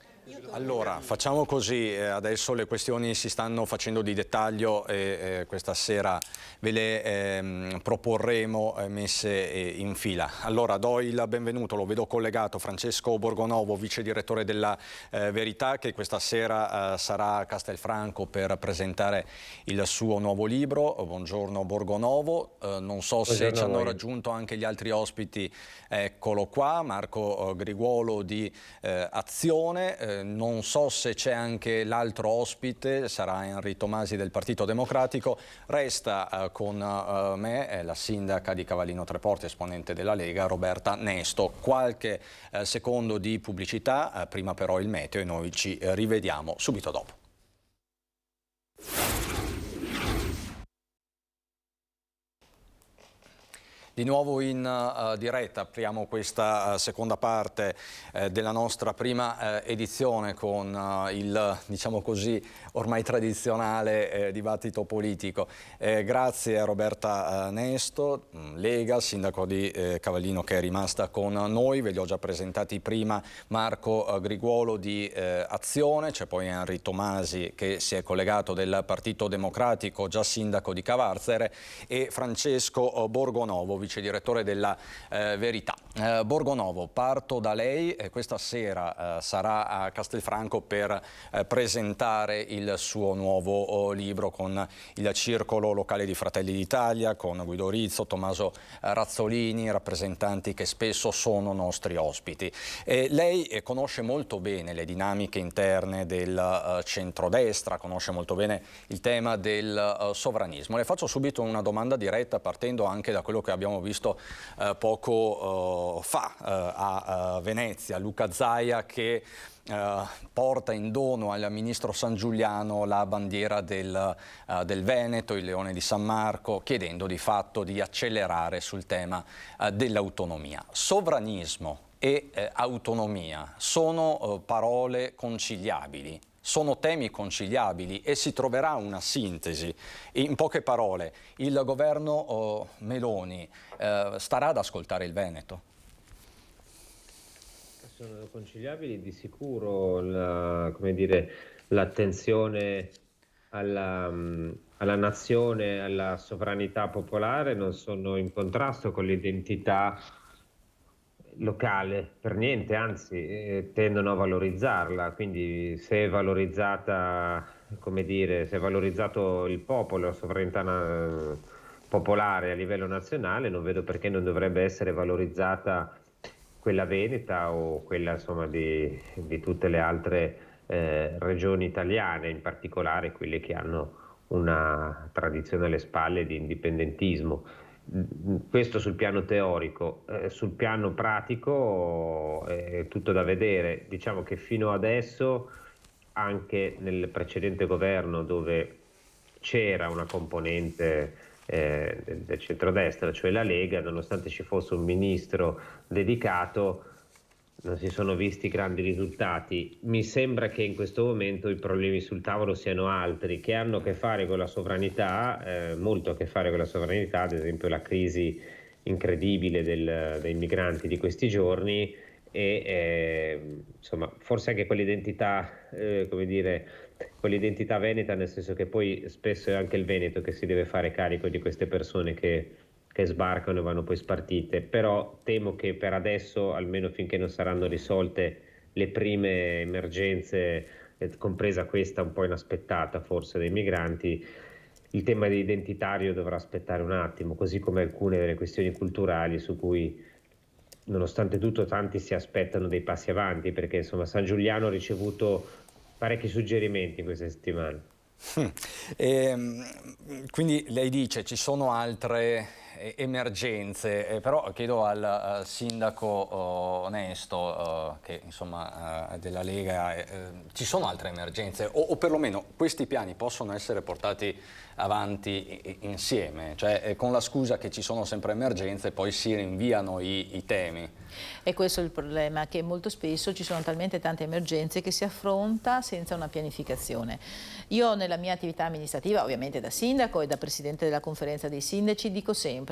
Allora, facciamo così, adesso le questioni si stanno facendo di dettaglio e questa sera ve le proporremo messe in fila. Allora, do il benvenuto, lo vedo collegato, Francesco Borgonovo, vice direttore della Verità, che questa sera sarà a Castelfranco per presentare il suo nuovo libro. Buongiorno Borgonovo, non so se ci hanno raggiunto anche gli altri ospiti, eccolo qua, Marco Griguolo di Azione. non so se c'è anche l'altro ospite, sarà Enrico Masi del Partito Democratico. Resta con me la sindaca di Cavallino Treporti, esponente della Lega, Roberta Nesto. Qualche secondo di pubblicità, prima però il meteo e noi ci rivediamo subito dopo. Di nuovo in diretta, apriamo questa seconda parte della nostra prima edizione con il, diciamo così, ormai tradizionale dibattito politico. Grazie a Roberta Nesto, Lega, sindaco di Cavallino, che è rimasta con noi. Ve li ho già presentati prima: Marco Griguolo di Azione, c'è poi Enrico Masi che si è collegato del Partito Democratico, già sindaco di Cavarzere, e Francesco Borgonovo, vice direttore della Verità. Borgonovo, parto da lei. Questa sera sarà a Castelfranco per presentare il suo nuovo libro con il Circolo Locale di Fratelli d'Italia, con Guido Rizzo, Tommaso Razzolini, rappresentanti che spesso sono nostri ospiti. Lei conosce molto bene le dinamiche interne del centrodestra, conosce molto bene il tema del sovranismo. Le faccio subito una domanda diretta, partendo anche da quello che abbiamo visto poco fa a Venezia. Luca Zaia che porta in dono al ministro Sangiuliano la bandiera del Veneto, il leone di San Marco, chiedendo di fatto di accelerare sul tema dell'autonomia. Sovranismo e autonomia sono parole conciliabili? Sono temi conciliabili e si troverà una sintesi? In poche parole, il governo Meloni starà ad ascoltare il Veneto? Sono conciliabili di sicuro, l'attenzione alla nazione, alla sovranità popolare non sono in contrasto con l'identità locale, per niente, anzi tendono a valorizzarla. Quindi se è valorizzata, se è valorizzato il popolo, la sovranità popolare a livello nazionale, non vedo perché non dovrebbe essere valorizzata quella veneta o quella, insomma, di tutte le altre regioni italiane, in particolare quelle che hanno una tradizione alle spalle di indipendentismo. Questo sul piano teorico. Sul piano pratico è tutto da vedere. Diciamo che fino adesso, anche nel precedente governo, dove c'era una componente del centrodestra, cioè la Lega, nonostante ci fosse un ministro dedicato, non si sono visti grandi risultati. Mi sembra che in questo momento i problemi sul tavolo siano altri, che hanno a che fare con la sovranità, molto a che fare con la sovranità, ad esempio la crisi incredibile dei migranti di questi giorni e insomma forse anche quell'identità, quell'identità veneta, nel senso che poi spesso è anche il Veneto che si deve fare carico di queste persone che sbarcano e vanno poi spartite. Però temo che per adesso, almeno finché non saranno risolte le prime emergenze, compresa questa un po' inaspettata forse dei migranti, il tema identitario dovrà aspettare un attimo, così come alcune delle questioni culturali su cui nonostante tutto tanti si aspettano dei passi avanti, perché insomma Sangiuliano ha ricevuto parecchi suggerimenti in queste settimane. Quindi lei dice ci sono altre emergenze, però chiedo al sindaco Nesto, che insomma della Lega, ci sono altre emergenze o perlomeno questi piani possono essere portati avanti insieme, cioè con la scusa che ci sono sempre emergenze poi si rinviano i temi. E questo è il problema, che molto spesso ci sono talmente tante emergenze che si affronta senza una pianificazione. Io nella mia attività amministrativa, ovviamente da sindaco e da presidente della conferenza dei sindaci, dico sempre,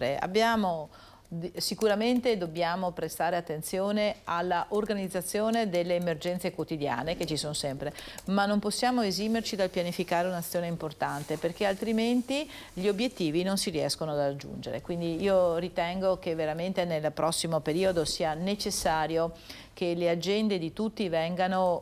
sicuramente dobbiamo prestare attenzione alla organizzazione delle emergenze quotidiane che ci sono sempre, ma non possiamo esimerci dal pianificare un'azione importante, perché altrimenti gli obiettivi non si riescono ad raggiungere. Quindi io ritengo che veramente nel prossimo periodo sia necessario che le agende di tutti vengano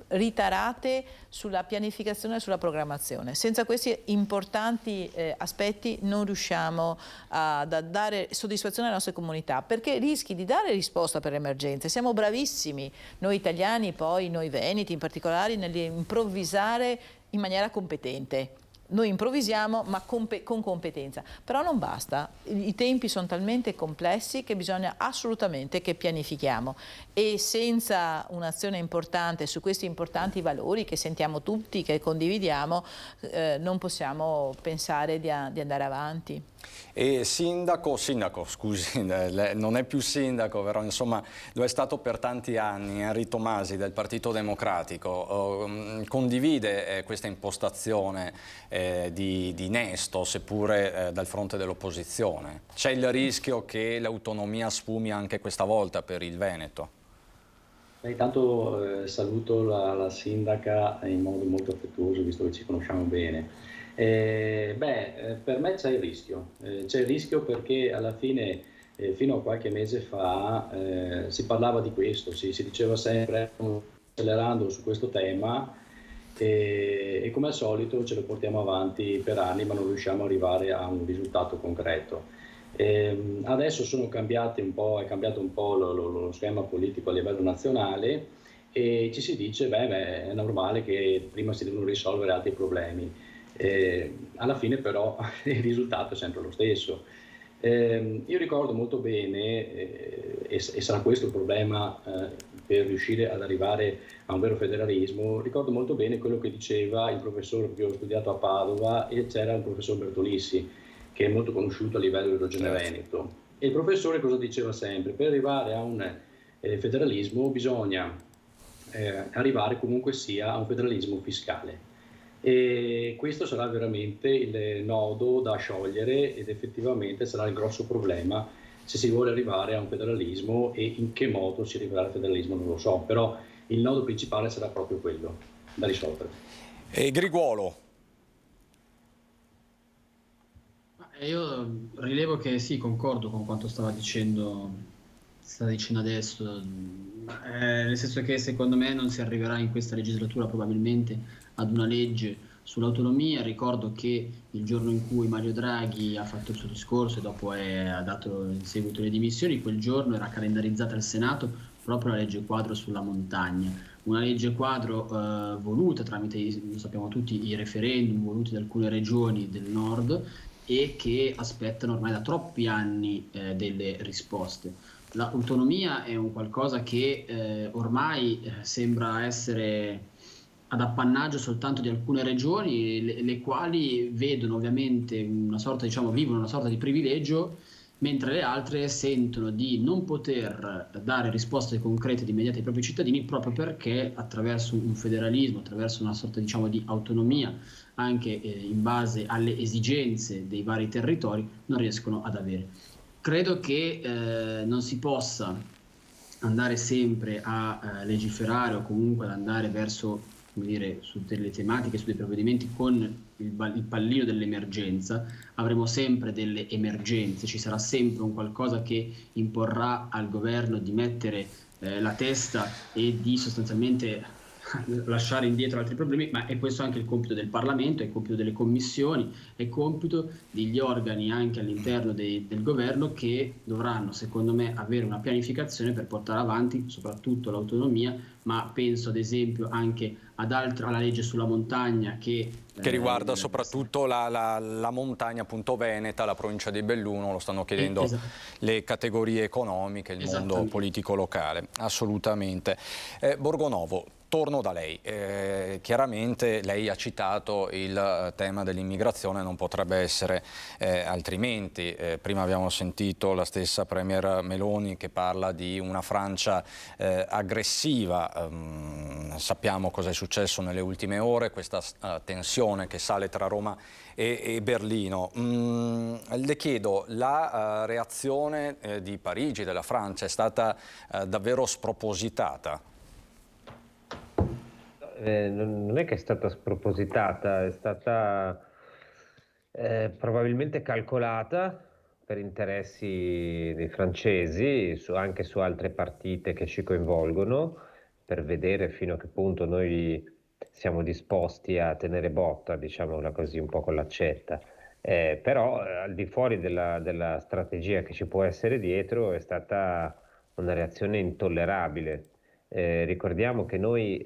ritarate sulla pianificazione e sulla programmazione. Senza questi importanti aspetti non riusciamo a dare soddisfazione alle nostre comunità, perché rischi di dare risposta per le emergenze. Siamo bravissimi, noi italiani, poi noi veneti in particolare, nell'improvvisare in maniera competente. Noi improvvisiamo ma con competenza, però non basta, i tempi sono talmente complessi che bisogna assolutamente che pianifichiamo, e senza un'azione importante su questi importanti valori che sentiamo tutti, che condividiamo, non possiamo pensare di andare avanti. E sindaco, scusi, non è più sindaco, però insomma lo è stato per tanti anni, Henry Tomasi del Partito Democratico, condivide questa impostazione di Nesto, seppure dal fronte dell'opposizione? C'è il rischio che l'autonomia sfumi anche questa volta per il Veneto? Intanto saluto la sindaca in modo molto affettuoso, visto che ci conosciamo bene. Per me c'è il rischio perché alla fine fino a qualche mese fa si parlava di questo, si diceva sempre accelerando su questo tema e come al solito ce lo portiamo avanti per anni ma non riusciamo ad arrivare a un risultato concreto. Adesso è cambiato un po' lo schema politico a livello nazionale e ci si dice è normale che prima si devono risolvere altri problemi. Alla fine però il risultato è sempre lo stesso. Io ricordo molto bene, e sarà questo il problema per riuscire ad arrivare a un vero federalismo, ricordo molto bene quello che diceva il professore, perché ho studiato a Padova e c'era il professor Bertolissi, che è molto conosciuto a livello della Regione Veneto. E il professore cosa diceva sempre? Per arrivare a un federalismo bisogna arrivare comunque sia a un federalismo fiscale. E questo sarà veramente il nodo da sciogliere ed effettivamente sarà il grosso problema se si vuole arrivare a un federalismo, e in che modo si arriverà al federalismo non lo so, però il nodo principale sarà proprio quello da risolvere. E Griguolo? Io rilevo che sì, concordo con quanto stava dicendo adesso, nel senso che secondo me non si arriverà in questa legislatura probabilmente ad una legge sull'autonomia. Ricordo che il giorno in cui Mario Draghi ha fatto il suo discorso e dopo ha dato in seguito le dimissioni, quel giorno era calendarizzata al Senato proprio la legge quadro sulla montagna, una legge quadro voluta tramite, lo sappiamo tutti, i referendum voluti da alcune regioni del nord e che aspettano ormai da troppi anni delle risposte. L'autonomia è un qualcosa che ormai sembra essere ad appannaggio soltanto di alcune regioni, le quali vedono ovviamente vivono una sorta di privilegio, mentre le altre sentono di non poter dare risposte concrete ed immediate ai propri cittadini, proprio perché attraverso un federalismo, attraverso una sorta di autonomia anche in base alle esigenze dei vari territori, non riescono ad avere. Credo che non si possa andare sempre a legiferare o comunque ad andare verso, come dire, su delle tematiche, su dei provvedimenti con il pallino dell'emergenza. Avremo sempre delle emergenze, ci sarà sempre un qualcosa che imporrà al governo di mettere la testa e di sostanzialmente lasciare indietro altri problemi, ma è questo anche il compito del Parlamento, è il compito delle commissioni, è il compito degli organi anche all'interno del governo, che dovranno, secondo me, avere una pianificazione per portare avanti soprattutto l'autonomia, ma penso ad esempio anche alla legge sulla montagna che riguarda soprattutto la montagna appunto veneta, la provincia di Belluno, lo stanno chiedendo le categorie economiche, il mondo politico locale, assolutamente. Borgonovo, torno da lei. Chiaramente lei ha citato il tema dell'immigrazione, non potrebbe essere altrimenti. Prima abbiamo sentito la stessa Premier Meloni che parla di una Francia aggressiva. Sappiamo cosa è successo nelle ultime ore, questa tensione che sale tra Roma e Berlino. Le chiedo, la reazione di Parigi, della Francia, è stata davvero spropositata? Non è che è stata spropositata, è stata probabilmente calcolata, per interessi dei francesi, anche su altre partite che ci coinvolgono, per vedere fino a che punto noi siamo disposti a tenere botta, diciamola così, un po' con l'accetta. Però al di fuori della strategia che ci può essere dietro è stata una reazione intollerabile. Ricordiamo che noi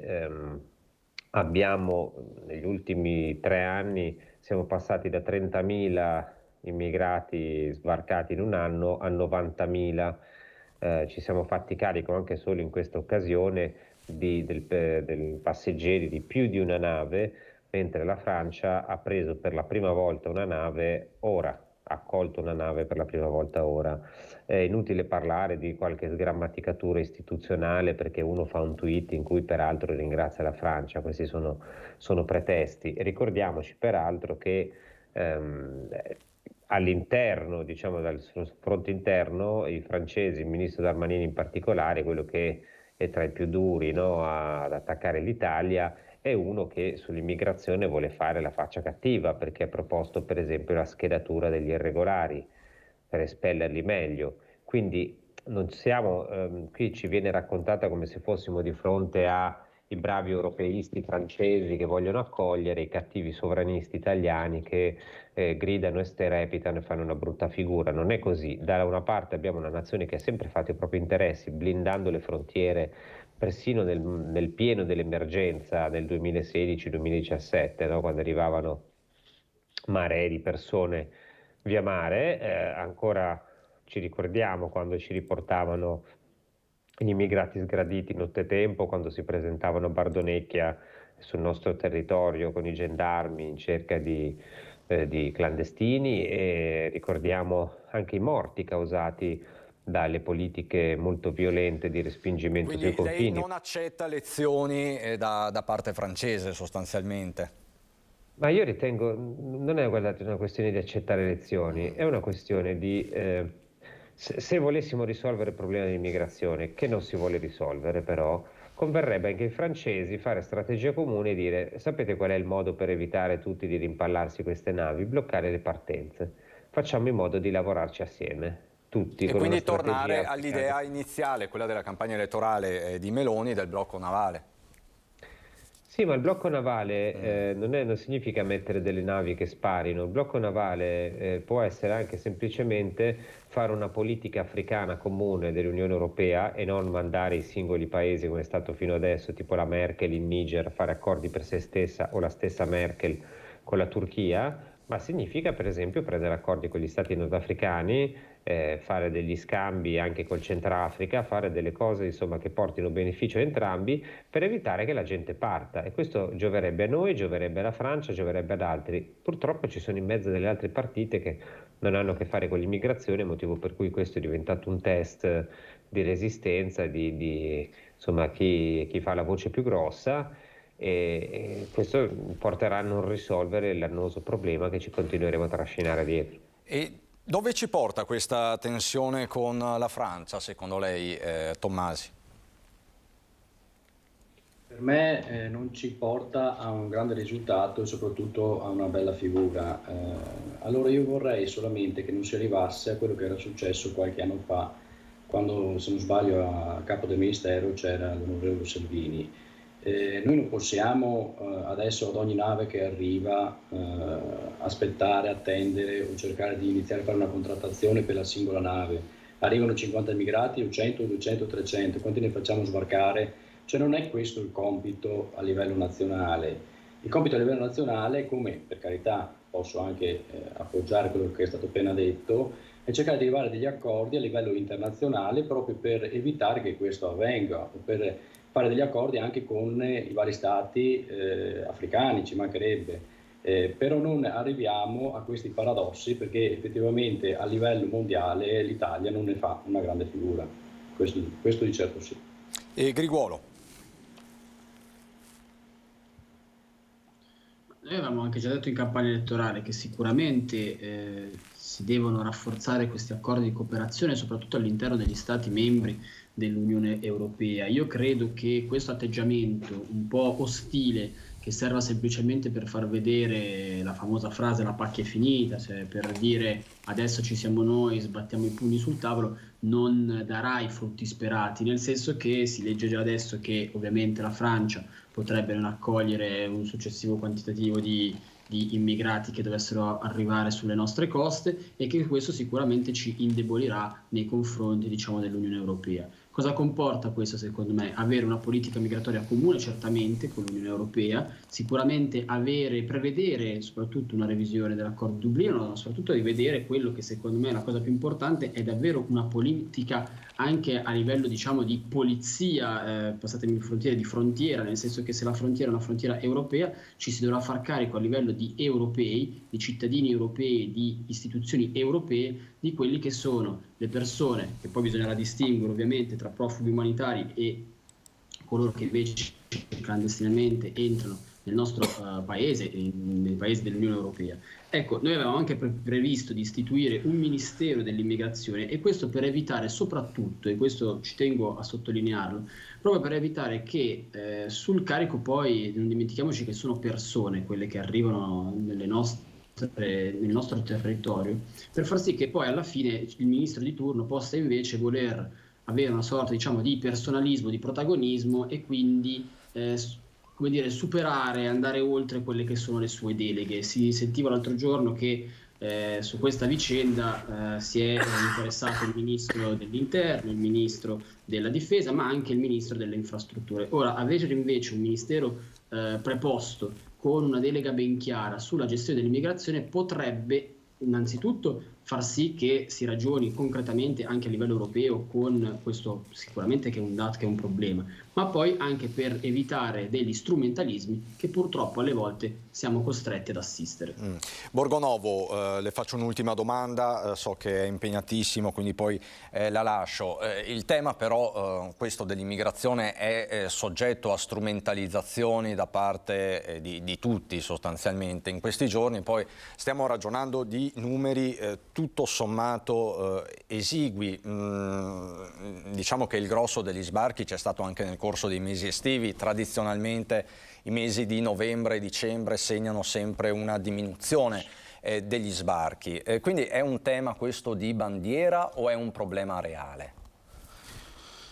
abbiamo, negli ultimi 3 anni, siamo passati da 30.000 immigrati sbarcati in un anno a 90.000. Ci siamo fatti carico anche solo in questa occasione del passeggeri di più di una nave, mentre la Francia ha preso per la prima volta una nave ora, ha accolto una nave per la prima volta ora. È inutile parlare di qualche sgrammaticatura istituzionale perché uno fa un tweet in cui peraltro ringrazia la Francia, questi sono pretesti. E ricordiamoci peraltro che all'interno, diciamo dal fronte interno, i francesi, il ministro Darmanin in particolare, quello che è tra i più duri, no, ad attaccare l'Italia, è uno che sull'immigrazione vuole fare la faccia cattiva, perché ha proposto per esempio la schedatura degli irregolari per espellerli meglio. Quindi non siamo, qui ci viene raccontata come se fossimo di fronte ai bravi europeisti francesi che vogliono accogliere i cattivi sovranisti italiani che gridano e sterepitano e fanno una brutta figura. Non è così. Da una parte abbiamo una nazione che ha sempre fatto i propri interessi, blindando le frontiere persino nel pieno dell'emergenza del 2016-2017, no? Quando arrivavano maree di persone via mare, ancora ci ricordiamo quando ci riportavano gli immigrati sgraditi nottetempo, quando si presentavano a Bardonecchia sul nostro territorio con i gendarmi in cerca di clandestini, e ricordiamo anche i morti causati dalle politiche molto violente di respingimento sui confini. Quindi lei non accetta lezioni da parte francese sostanzialmente? Ma io ritengo, non è una questione di accettare lezioni, è una questione di, se volessimo risolvere il problema dell'immigrazione, che non si vuole risolvere però, converrebbe anche ai francesi fare strategia comune e dire: sapete qual è il modo per evitare tutti di rimpallarsi queste navi? Bloccare le partenze. Facciamo in modo di lavorarci assieme, tutti. E quindi tornare all'idea iniziale, quella della campagna elettorale di Meloni, del blocco navale. Sì, ma il blocco navale non significa mettere delle navi che sparino. Il blocco navale può essere anche semplicemente fare una politica africana comune dell'Unione Europea e non mandare i singoli paesi come è stato fino adesso, tipo la Merkel in Niger, a fare accordi per se stessa, o la stessa Merkel con la Turchia, ma significa per esempio prendere accordi con gli stati nordafricani, fare degli scambi anche col Centrafrica, fare delle cose insomma che portino beneficio a entrambi per evitare che la gente parta, e questo gioverebbe a noi, gioverebbe alla Francia, gioverebbe ad altri. Purtroppo ci sono in mezzo delle altre partite che non hanno a che fare con l'immigrazione, motivo per cui questo è diventato un test di resistenza di insomma chi fa la voce più grossa, e questo porterà a non risolvere l'annoso problema che ci continueremo a trascinare dietro. E dove ci porta questa tensione con la Francia, secondo lei, Tommasi? Per me non ci porta a un grande risultato e soprattutto a una bella figura. Allora io vorrei solamente che non si arrivasse a quello che era successo qualche anno fa, quando, se non sbaglio, a capo del Ministero c'era l'onorevole Salvini. Noi non possiamo adesso ad ogni nave che arriva aspettare, attendere o cercare di iniziare a fare una contrattazione per la singola nave. Arrivano 50 immigrati o 100, 200, 300, quanti ne facciamo sbarcare? Cioè non è questo il compito a livello nazionale. Il compito a livello nazionale, come per carità posso anche appoggiare quello che è stato appena detto, è cercare di arrivare a degli accordi a livello internazionale proprio per evitare che questo avvenga, o per fare degli accordi anche con i vari stati africani, ci mancherebbe, però non arriviamo a questi paradossi perché effettivamente a livello mondiale l'Italia non ne fa una grande figura, questo di certo sì. E Griguolo? Noi avevamo anche già detto in campagna elettorale che sicuramente si devono rafforzare questi accordi di cooperazione soprattutto all'interno degli Stati membri dell'Unione Europea. Io credo che questo atteggiamento un po' ostile che serva semplicemente per far vedere la famosa frase la pacchia è finita, cioè per dire adesso ci siamo noi, sbattiamo i pugni sul tavolo, non darà i frutti sperati, nel senso che si legge già adesso che ovviamente la Francia potrebbe non accogliere un successivo quantitativo di immigrati che dovessero arrivare sulle nostre coste, e che questo sicuramente ci indebolirà nei confronti, diciamo, dell'Unione Europea. Cosa comporta questo secondo me? Avere una politica migratoria comune certamente con l'Unione Europea, sicuramente prevedere soprattutto una revisione dell'accordo di Dublino, ma soprattutto rivedere quello che secondo me è la cosa più importante, è davvero una politica anche a livello, diciamo, di polizia, passatemi il frontiere, di frontiera, nel senso che se la frontiera è una frontiera europea ci si dovrà far carico a livello di europei, di cittadini europei, di istituzioni europee, di quelli che sono le persone, che poi bisognerà distinguere ovviamente tra profughi umanitari e coloro che invece clandestinamente entrano nel nostro paese e nei paesi dell'Unione Europea. Ecco, noi avevamo anche previsto di istituire un Ministero dell'immigrazione, e questo per evitare soprattutto, e questo ci tengo a sottolinearlo, proprio per evitare che sul carico poi, non dimentichiamoci che sono persone quelle che arrivano nel nostro territorio, per far sì che poi alla fine il ministro di turno possa invece voler avere una sorta, diciamo, di personalismo, di protagonismo, e quindi come dire, superare, andare oltre quelle che sono le sue deleghe. Si sentiva l'altro giorno che su questa vicenda si è interessato il ministro dell'Interno, il ministro della Difesa, ma anche il ministro delle Infrastrutture. Ora, avere invece un ministero preposto con una delega ben chiara sulla gestione dell'immigrazione potrebbe innanzitutto far sì che si ragioni concretamente anche a livello europeo con questo, sicuramente che è un dato, che è un problema, ma poi anche per evitare degli strumentalismi che purtroppo alle volte siamo costretti ad assistere. Borgonovo, le faccio un'ultima domanda, so che è impegnatissimo, quindi poi la lascio. Il tema però, questo dell'immigrazione, è soggetto a strumentalizzazioni da parte di tutti sostanzialmente in questi giorni. Poi stiamo ragionando di numeri tutto sommato esigui. Diciamo che il grosso degli sbarchi c'è stato anche nel corso dei mesi estivi. Tradizionalmente i mesi di novembre e dicembre segnano sempre una diminuzione degli sbarchi. Quindi è un tema questo di bandiera o è un problema reale?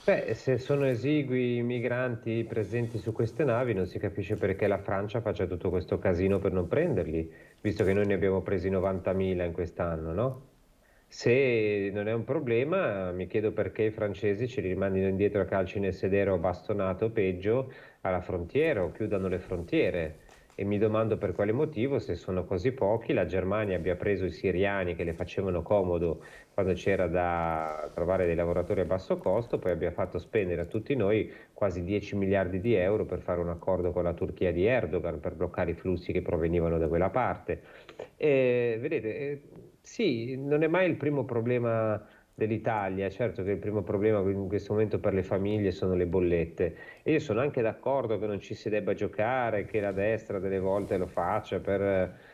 Beh, se sono esigui i migranti presenti su queste navi, non si capisce perché la Francia faccia tutto questo casino per non prenderli, visto che noi ne abbiamo presi 90.000 in quest'anno, no? Se non è un problema, mi chiedo perché i francesi ce li rimandino indietro a calci nel sedere o bastonato, peggio, alla frontiera, o chiudano le frontiere. E mi domando per quale motivo, se sono così pochi, la Germania abbia preso i siriani che le facevano comodo quando c'era da trovare dei lavoratori a basso costo, poi abbia fatto spendere a tutti noi quasi 10 miliardi di euro per fare un accordo con la Turchia di Erdogan per bloccare i flussi che provenivano da quella parte. Vedete, sì, non è mai il primo problema dell'Italia, certo che il primo problema in questo momento per le famiglie sono le bollette, e io sono anche d'accordo che non ci si debba giocare, che la destra delle volte lo faccia per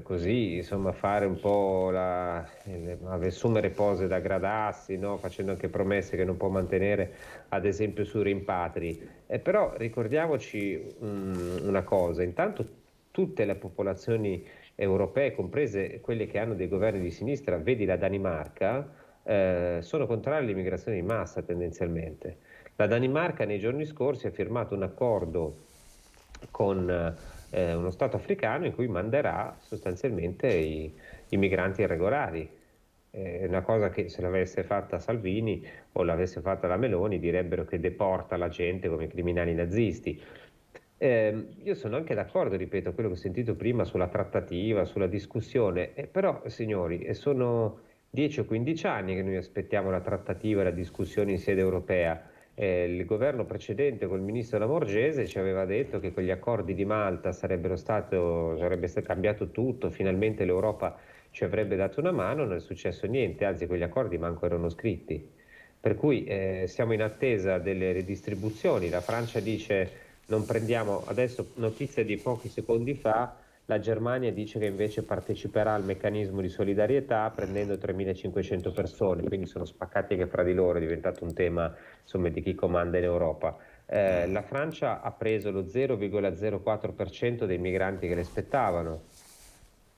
così, insomma, fare un po' assumere pose da gradassi, no? Facendo anche promesse che non può mantenere, ad esempio sui rimpatri. Però ricordiamoci una cosa: intanto tutte le popolazioni europee, comprese quelle che hanno dei governi di sinistra, vedi la Danimarca, sono contrarie all'immigrazione di massa tendenzialmente. La Danimarca nei giorni scorsi ha firmato un accordo con uno Stato africano in cui manderà sostanzialmente i migranti irregolari. È una cosa che se l'avesse fatta Salvini o l'avesse fatta la Meloni direbbero che deporta la gente come criminali nazisti. Io sono anche d'accordo, ripeto, quello che ho sentito prima sulla trattativa, sulla discussione, però signori, sono 10 o 15 anni che noi aspettiamo la trattativa e la discussione in sede europea. Il governo precedente col ministro Lamorgese ci aveva detto che con gli accordi di Malta sarebbe cambiato tutto, finalmente l'Europa ci avrebbe dato una mano, non è successo niente, anzi quegli accordi manco erano scritti. Per cui siamo in attesa delle redistribuzioni. La Francia dice non prendiamo, adesso notizia di pochi secondi fa, la Germania dice che invece parteciperà al meccanismo di solidarietà prendendo 3.500 persone, quindi sono spaccati anche fra di loro, è diventato un tema, insomma, di chi comanda in Europa. La Francia ha preso lo 0,04% dei migranti che le spettavano.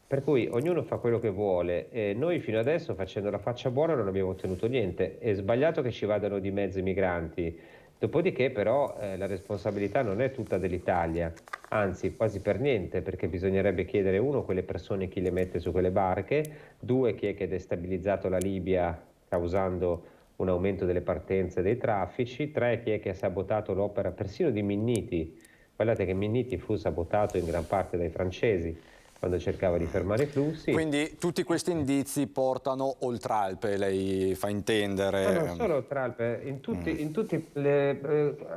Per cui ognuno fa quello che vuole e noi fino adesso, facendo la faccia buona, non abbiamo ottenuto niente. È sbagliato che ci vadano di mezzo i migranti, dopodiché però la responsabilità non è tutta dell'Italia, anzi quasi per niente, perché bisognerebbe chiedere, uno, quelle persone chi le mette su quelle barche, due, chi è che ha destabilizzato la Libia causando un aumento delle partenze e dei traffici, tre, chi è che ha sabotato l'opera persino di Minniti. Guardate che Minniti fu sabotato in gran parte dai francesi quando cercava di fermare i flussi. Quindi tutti questi indizi portano oltralpe, lei fa intendere? No, non solo oltralpe,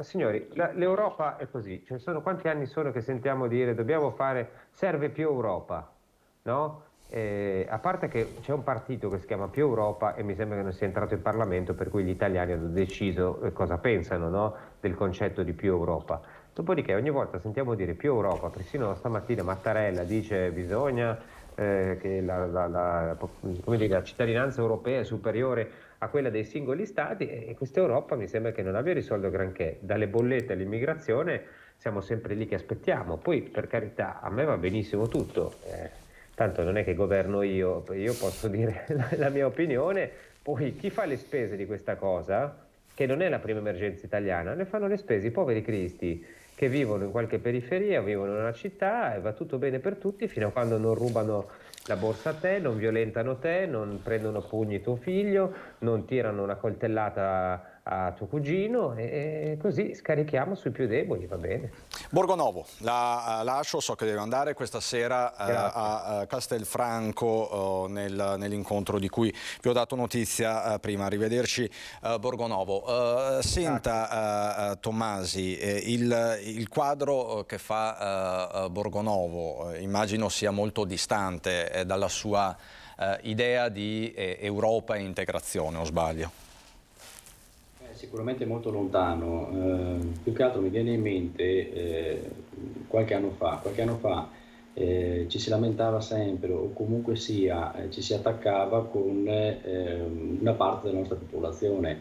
signori, l'Europa è così, cioè quanti anni sono che sentiamo dire serve più Europa, no? A parte che c'è un partito che si chiama Più Europa e mi sembra che non sia entrato in Parlamento, per cui gli italiani hanno deciso cosa pensano, no? Del concetto di più Europa. Dopodiché ogni volta sentiamo dire più Europa, persino stamattina Mattarella dice bisogna che la cittadinanza europea è superiore a quella dei singoli stati e questa Europa mi sembra che non abbia risolto granché. Dalle bollette all'immigrazione siamo sempre lì che aspettiamo, poi per carità a me va benissimo tutto, tanto non è che governo io posso dire la mia opinione, poi chi fa le spese di questa cosa, che non è la prima emergenza italiana, ne fanno le spese i poveri cristi che vivono in qualche periferia, vivono in una città e va tutto bene per tutti fino a quando non rubano la borsa a te, non violentano te, non prendono a pugni tuo figlio, non tirano una coltellata a tuo cugino e così scarichiamo sui più deboli, va bene. Borgonovo, la lascio, so che deve andare questa sera a Castelfranco nell'incontro di cui vi ho dato notizia prima. Arrivederci Borgonovo. Senta Tommasi, il quadro che fa Borgonovo immagino sia molto distante dalla sua idea di Europa e integrazione, o sbaglio? Sicuramente molto lontano, più che altro mi viene in mente qualche anno fa ci si lamentava sempre o comunque sia ci si attaccava con una parte della nostra popolazione,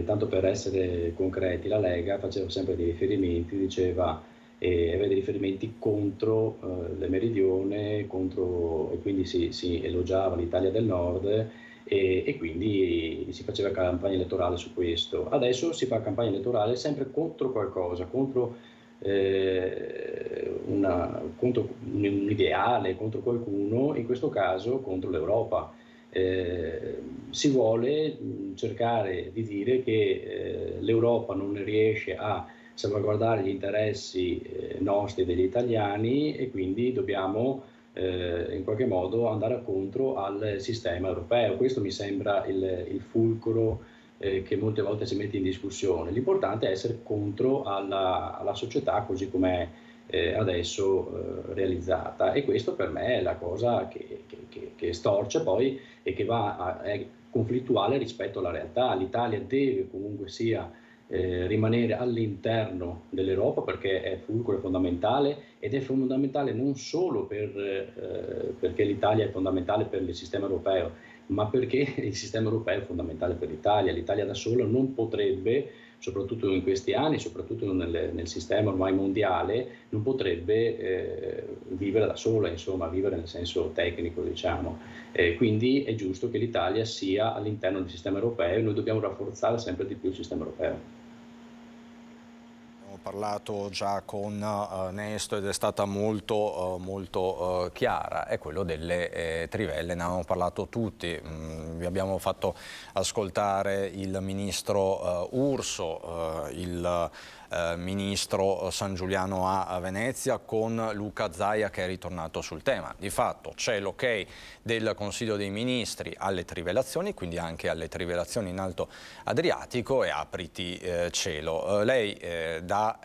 tanto per essere concreti la Lega faceva sempre dei riferimenti, diceva aveva dei riferimenti contro le meridione, e quindi si elogiava l'Italia del Nord e quindi si faceva campagna elettorale su questo. Adesso si fa campagna elettorale sempre contro qualcosa, contro un ideale, contro qualcuno, in questo caso contro l'Europa. Si vuole cercare di dire che l'Europa non riesce a salvaguardare gli interessi nostri degli italiani e quindi dobbiamo in qualche modo andare contro al sistema europeo. Questo mi sembra il fulcro che molte volte si mette in discussione. L'importante è essere contro alla società così com'è adesso realizzata, e questo per me è la cosa che storce poi e che è conflittuale rispetto alla realtà. L'Italia deve comunque sia rimanere all'interno dell'Europa perché è fulcro, è fondamentale, ed è fondamentale non solo perché l'Italia è fondamentale per il sistema europeo, ma perché il sistema europeo è fondamentale per l'Italia. L'Italia da sola non potrebbe, soprattutto in questi anni, soprattutto nel sistema ormai mondiale, non potrebbe vivere da sola, insomma, vivere nel senso tecnico, diciamo. Quindi è giusto che l'Italia sia all'interno del sistema europeo e noi dobbiamo rafforzare sempre di più il sistema europeo. Parlato già con Nesto ed è stata molto chiara, è quello delle trivelle, ne abbiamo parlato tutti, vi abbiamo fatto ascoltare il ministro Urso, il ministro Sangiuliano a Venezia con Luca Zaia che è ritornato sul tema. Di fatto c'è l'ok del Consiglio dei Ministri alle trivellazioni, quindi anche alle trivellazioni in Alto Adriatico, e apriti cielo. Lei da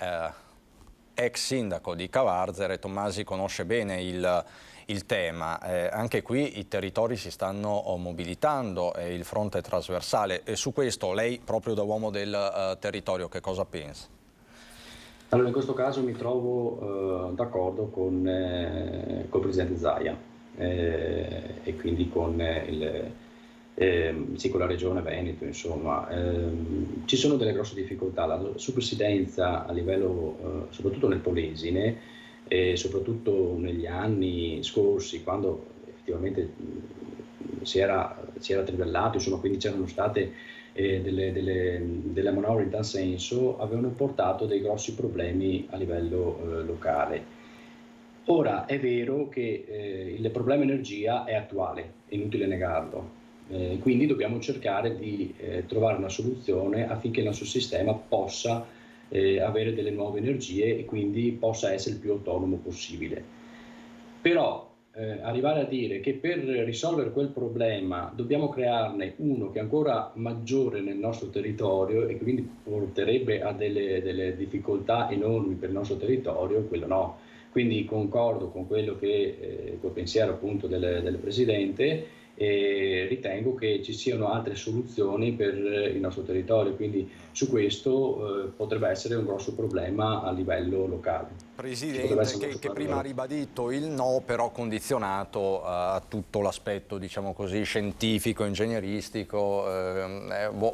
ex sindaco di Cavarzere, Tommasi, conosce bene il tema. Anche qui i territori si stanno mobilitando, il fronte è trasversale, e su questo lei, proprio da uomo del territorio, che cosa pensa? Allora, in questo caso mi trovo d'accordo con il presidente Zaia e quindi con sì, con la regione Veneto, insomma. Ci sono delle grosse difficoltà. La subsidenza a livello, soprattutto nel Polesine, e soprattutto negli anni scorsi, quando effettivamente si era trivellato, insomma, quindi c'erano state delle manovre in tal senso, avevano portato dei grossi problemi a livello locale. Ora è vero che il problema energia è attuale, è inutile negarlo. Quindi dobbiamo cercare di trovare una soluzione affinché il nostro sistema possa avere delle nuove energie e quindi possa essere il più autonomo possibile. Però arrivare a dire che per risolvere quel problema dobbiamo crearne uno che è ancora maggiore nel nostro territorio e che quindi porterebbe a delle difficoltà enormi per il nostro territorio, quello no. Quindi concordo con quello che col pensiero appunto del Presidente, e ritengo che ci siano altre soluzioni per il nostro territorio, quindi su questo potrebbe essere un grosso problema a livello locale. Presidente, che prima ha ribadito il no, però condizionato a tutto l'aspetto, diciamo così, scientifico, ingegneristico,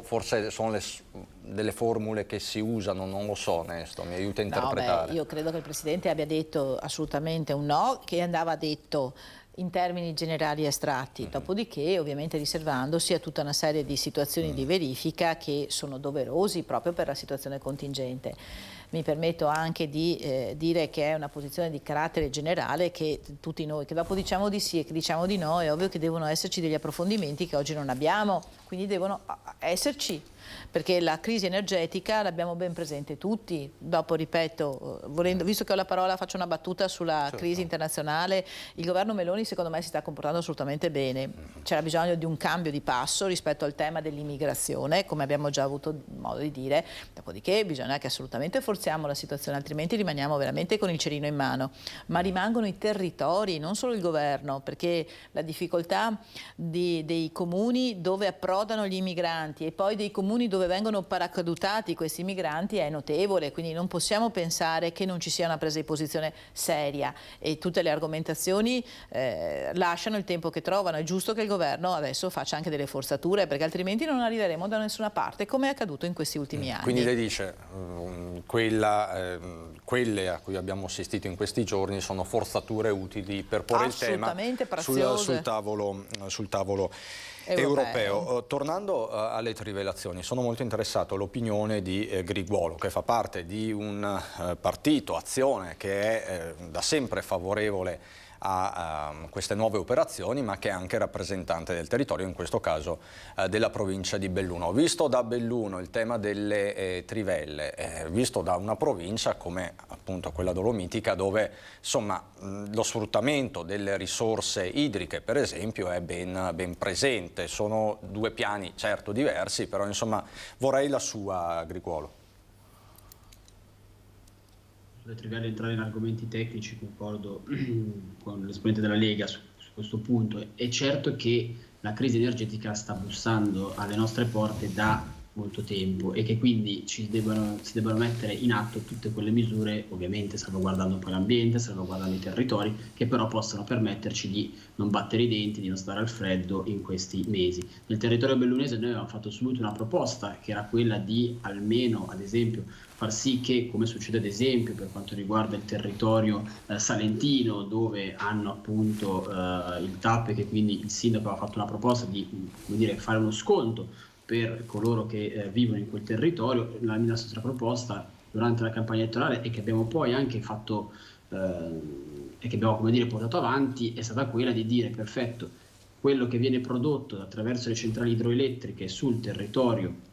forse sono delle formule che si usano, non lo so, Nesto, mi aiuta a interpretare. Io credo che il Presidente abbia detto assolutamente un no, che andava detto in termini generali e astratti, dopodiché ovviamente riservandosi a tutta una serie di situazioni di verifica che sono doverosi proprio per la situazione contingente. Mi permetto anche di dire che è una posizione di carattere generale, che tutti noi che dopo diciamo di sì e che diciamo di no, è ovvio che devono esserci degli approfondimenti che oggi non abbiamo, quindi devono esserci, perché la crisi energetica l'abbiamo ben presente tutti. Dopo, ripeto, visto che ho la parola, faccio una battuta sulla crisi internazionale. Il governo Meloni secondo me si sta comportando assolutamente bene. C'era bisogno di un cambio di passo rispetto al tema dell'immigrazione, come abbiamo già avuto modo di dire, dopodiché bisogna che assolutamente forziamo la situazione, altrimenti rimaniamo veramente con il cerino in mano. Ma rimangono i territori, non solo il governo, perché la difficoltà dei comuni dove approdano gli immigranti e poi dei comuni dove vengono paracadutati questi migranti è notevole, quindi non possiamo pensare che non ci sia una presa di posizione seria, e tutte le argomentazioni lasciano il tempo che trovano. È giusto che il governo adesso faccia anche delle forzature, perché altrimenti non arriveremo da nessuna parte, come è accaduto in questi ultimi anni. Quindi lei dice quelle a cui abbiamo assistito in questi giorni sono forzature utili per porre il tema sul tavolo europeo. Tornando alle trivelazioni, sono molto interessato all'opinione di Griguolo, che fa parte di un partito, Azione, che è da sempre favorevole a queste nuove operazioni, ma che è anche rappresentante del territorio, in questo caso della provincia di Belluno. Visto da Belluno il tema delle trivelle, visto da una provincia come appunto quella dolomitica, dove insomma lo sfruttamento delle risorse idriche per esempio è ben presente. Sono due piani certo diversi, però insomma vorrei la sua, Griguolo. Sulle trivelle entrare in argomenti tecnici, concordo con l'esponente della Lega su questo punto. È certo che la crisi energetica sta bussando alle nostre porte da molto tempo e che quindi si debbano mettere in atto tutte quelle misure, ovviamente salvaguardando poi l'ambiente, salvaguardando i territori, che però possano permetterci di non battere i denti, di non stare al freddo in questi mesi. Nel territorio bellunese noi avevamo fatto subito una proposta, che era quella di almeno, ad esempio, far sì che, come succede ad esempio per quanto riguarda il territorio salentino, dove hanno appunto il TAP, che quindi il sindaco aveva fatto una proposta di fare uno sconto per coloro che vivono in quel territorio. La nostra proposta durante la campagna elettorale, e che abbiamo poi anche fatto e che abbiamo portato avanti, è stata quella di dire: perfetto, quello che viene prodotto attraverso le centrali idroelettriche sul territorio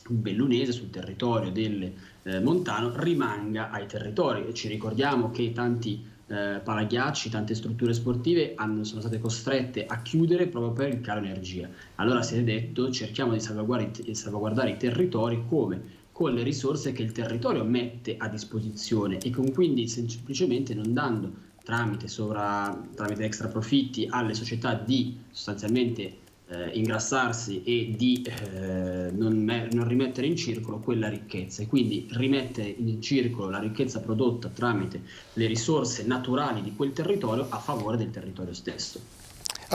bellunese, sul territorio del montano, rimanga ai territori. E ci ricordiamo che tanti palaghiacci, tante strutture sportive sono state costrette a chiudere proprio per il caro energia. Allora si è detto: cerchiamo di salvaguardare i territori come? Con le risorse che il territorio mette a disposizione, e con quindi semplicemente non dando tramite extra profitti alle società di sostanzialmente ingrassarsi e di non rimettere in circolo quella ricchezza, e quindi rimettere in circolo la ricchezza prodotta tramite le risorse naturali di quel territorio a favore del territorio stesso.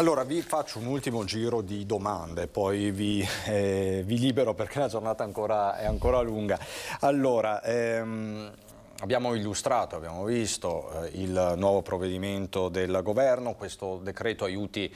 Allora vi faccio un ultimo giro di domande, poi vi libero perché la giornata è ancora lunga. Allora, abbiamo illustrato, abbiamo visto il nuovo provvedimento del governo, questo decreto aiuti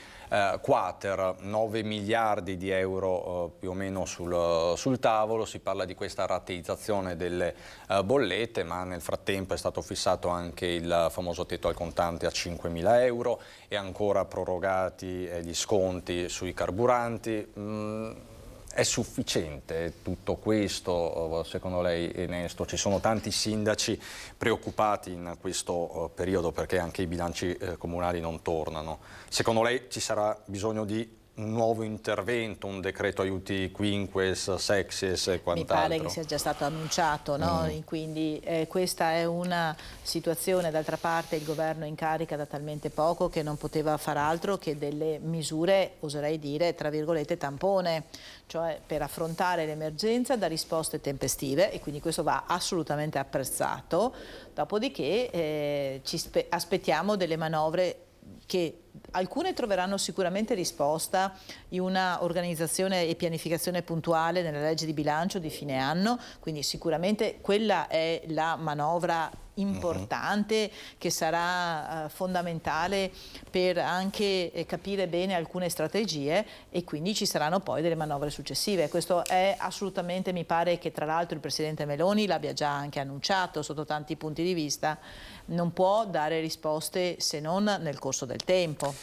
quater, 9 miliardi di euro più o meno sul tavolo. Si parla di questa rateizzazione delle bollette, ma nel frattempo è stato fissato anche il famoso tetto al contante a 5.000 euro e ancora prorogati gli sconti sui carburanti. È sufficiente tutto questo, secondo lei, Nesto? Ci sono tanti sindaci preoccupati in questo periodo perché anche i bilanci comunali non tornano. Secondo lei ci sarà bisogno di un nuovo intervento, un decreto aiuti quinques, sexies e quant'altro? Mi pare che sia già stato annunciato, no? Quindi questa è una situazione, d'altra parte il governo è in carica da talmente poco che non poteva far altro che delle misure, oserei dire, tra virgolette tampone, cioè per affrontare l'emergenza da risposte tempestive, e quindi questo va assolutamente apprezzato. Dopodiché ci aspettiamo delle manovre che alcune troveranno sicuramente risposta in una organizzazione e pianificazione puntuale nella legge di bilancio di fine anno, quindi sicuramente quella è la manovra importante che sarà fondamentale per anche capire bene alcune strategie, e quindi ci saranno poi delle manovre successive. Questo è assolutamente, mi pare che tra l'altro il Presidente Meloni l'abbia già anche annunciato sotto tanti punti di vista, non può dare risposte se non nel corso del tempo.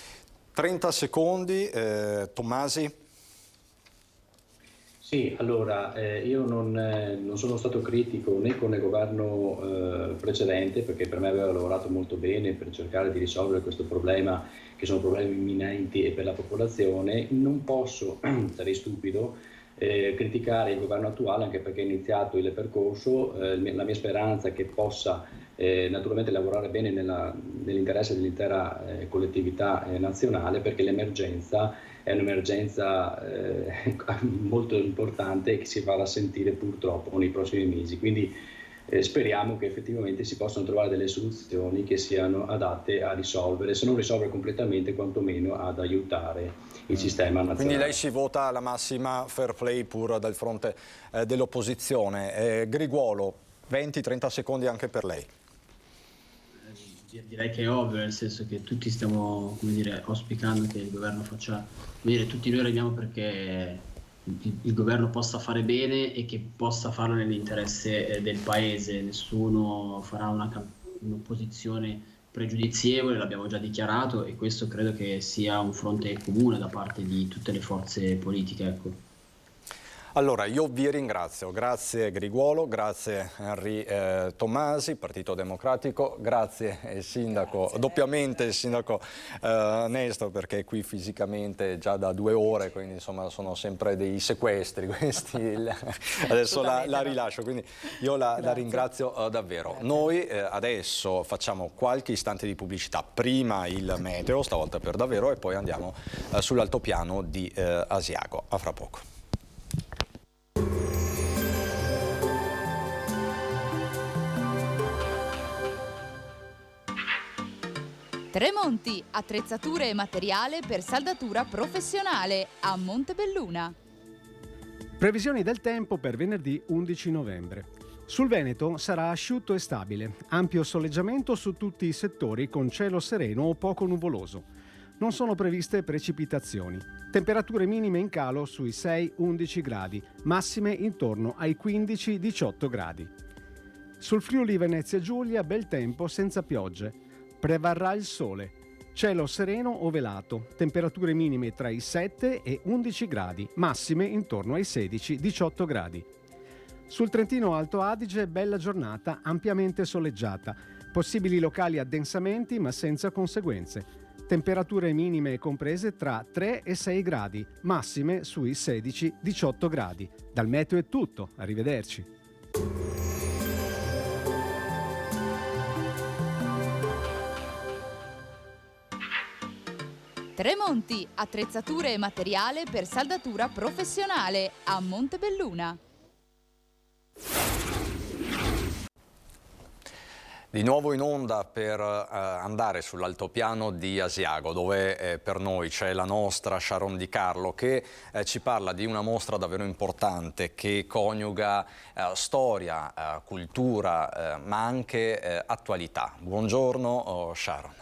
30 secondi, Tommasi. Sì, allora io non sono stato critico né con il governo precedente, perché per me aveva lavorato molto bene per cercare di risolvere questo problema, che sono problemi imminenti e per la popolazione. Non posso, sarei stupido, criticare il governo attuale, anche perché è iniziato il percorso. La mia speranza è che possa naturalmente lavorare bene nell'interesse dell'intera collettività nazionale, perché l'emergenza è un'emergenza molto importante che si va a sentire purtroppo nei prossimi mesi. Quindi speriamo che effettivamente si possano trovare delle soluzioni che siano adatte a risolvere, se non risolvere completamente, quantomeno ad aiutare il sistema nazionale. Quindi lei si vota alla massima fair play pur dal fronte dell'opposizione. Griguolo, 20-30 secondi anche per lei. Direi che è ovvio, nel senso che tutti stiamo, come dire, auspicando che il governo faccia, come dire, tutti noi remiamo perché il governo possa fare bene e che possa farlo nell'interesse del paese. Nessuno farà un'opposizione pregiudizievole, l'abbiamo già dichiarato, e questo credo che sia un fronte comune da parte di tutte le forze politiche, ecco. Allora, io vi ringrazio, grazie Griguolo, grazie Henry Tommasi, Partito Democratico, grazie Sindaco, grazie. Doppiamente il Sindaco Nesto, perché è qui fisicamente già da 2 ore, quindi insomma sono sempre dei sequestri questi, adesso la rilascio, quindi io la ringrazio davvero. Grazie. Noi adesso facciamo qualche istante di pubblicità, prima il meteo, stavolta per davvero, e poi andiamo sull'altopiano di Asiago. A fra poco. Tremonti, attrezzature e materiale per saldatura professionale a Montebelluna. Previsioni del tempo per venerdì 11 novembre. Sul Veneto sarà asciutto e stabile, ampio soleggiamento su tutti i settori con cielo sereno o poco nuvoloso. Non sono previste precipitazioni. Temperature minime in calo sui 6-11 gradi, massime intorno ai 15-18 gradi. Sul Friuli Venezia Giulia bel tempo senza piogge. Prevarrà il sole, cielo sereno o velato, temperature minime tra i 7 e 11 gradi, massime intorno ai 16-18 gradi. Sul Trentino Alto Adige bella giornata ampiamente soleggiata, possibili locali addensamenti ma senza conseguenze, temperature minime comprese tra 3 e 6 gradi, massime sui 16-18 gradi. Dal meteo è tutto, arrivederci. Tremonti, attrezzature e materiale per saldatura professionale a Montebelluna. Di nuovo in onda per andare sull'altopiano di Asiago, dove per noi c'è la nostra Sharon Di Carlo, che ci parla di una mostra davvero importante che coniuga storia, cultura, ma anche attualità. Buongiorno Sharon.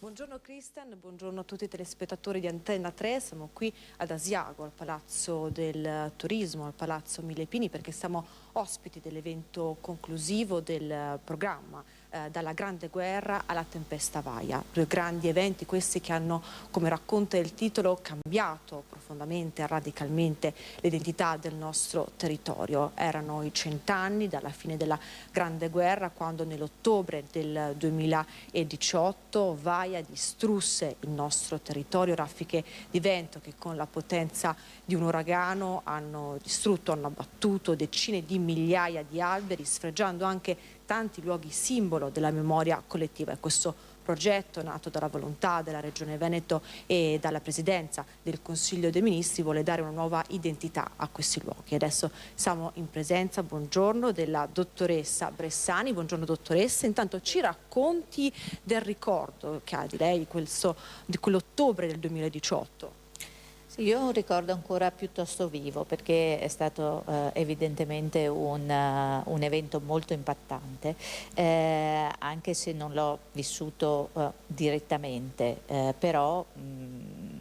Buongiorno Christian, buongiorno a tutti i telespettatori di Antenna 3. Siamo qui ad Asiago, al Palazzo del Turismo, al Palazzo Mille Pini, perché siamo ospiti dell'evento conclusivo del programma Dalla Grande Guerra alla Tempesta Vaia. 2 grandi eventi, questi che hanno, come racconta il titolo, cambiato profondamente, radicalmente l'identità del nostro territorio. Erano i 100 anni dalla fine della Grande Guerra, quando nell'ottobre del 2018 Vaia distrusse il nostro territorio, raffiche di vento che con la potenza di un uragano hanno distrutto, hanno abbattuto decine di migliaia di alberi, sfregiando anche tanti luoghi simbolo della memoria collettiva. E questo progetto, nato dalla volontà della Regione Veneto e dalla Presidenza del Consiglio dei Ministri, vuole dare una nuova identità a questi luoghi. Adesso siamo in presenza, buongiorno, della dottoressa Bressani. Buongiorno dottoressa, intanto ci racconti del ricordo che ha di lei di quell'ottobre del 2018. Io ho un ricordo ancora piuttosto vivo, perché è stato evidentemente un evento molto impattante, anche se non l'ho vissuto direttamente, però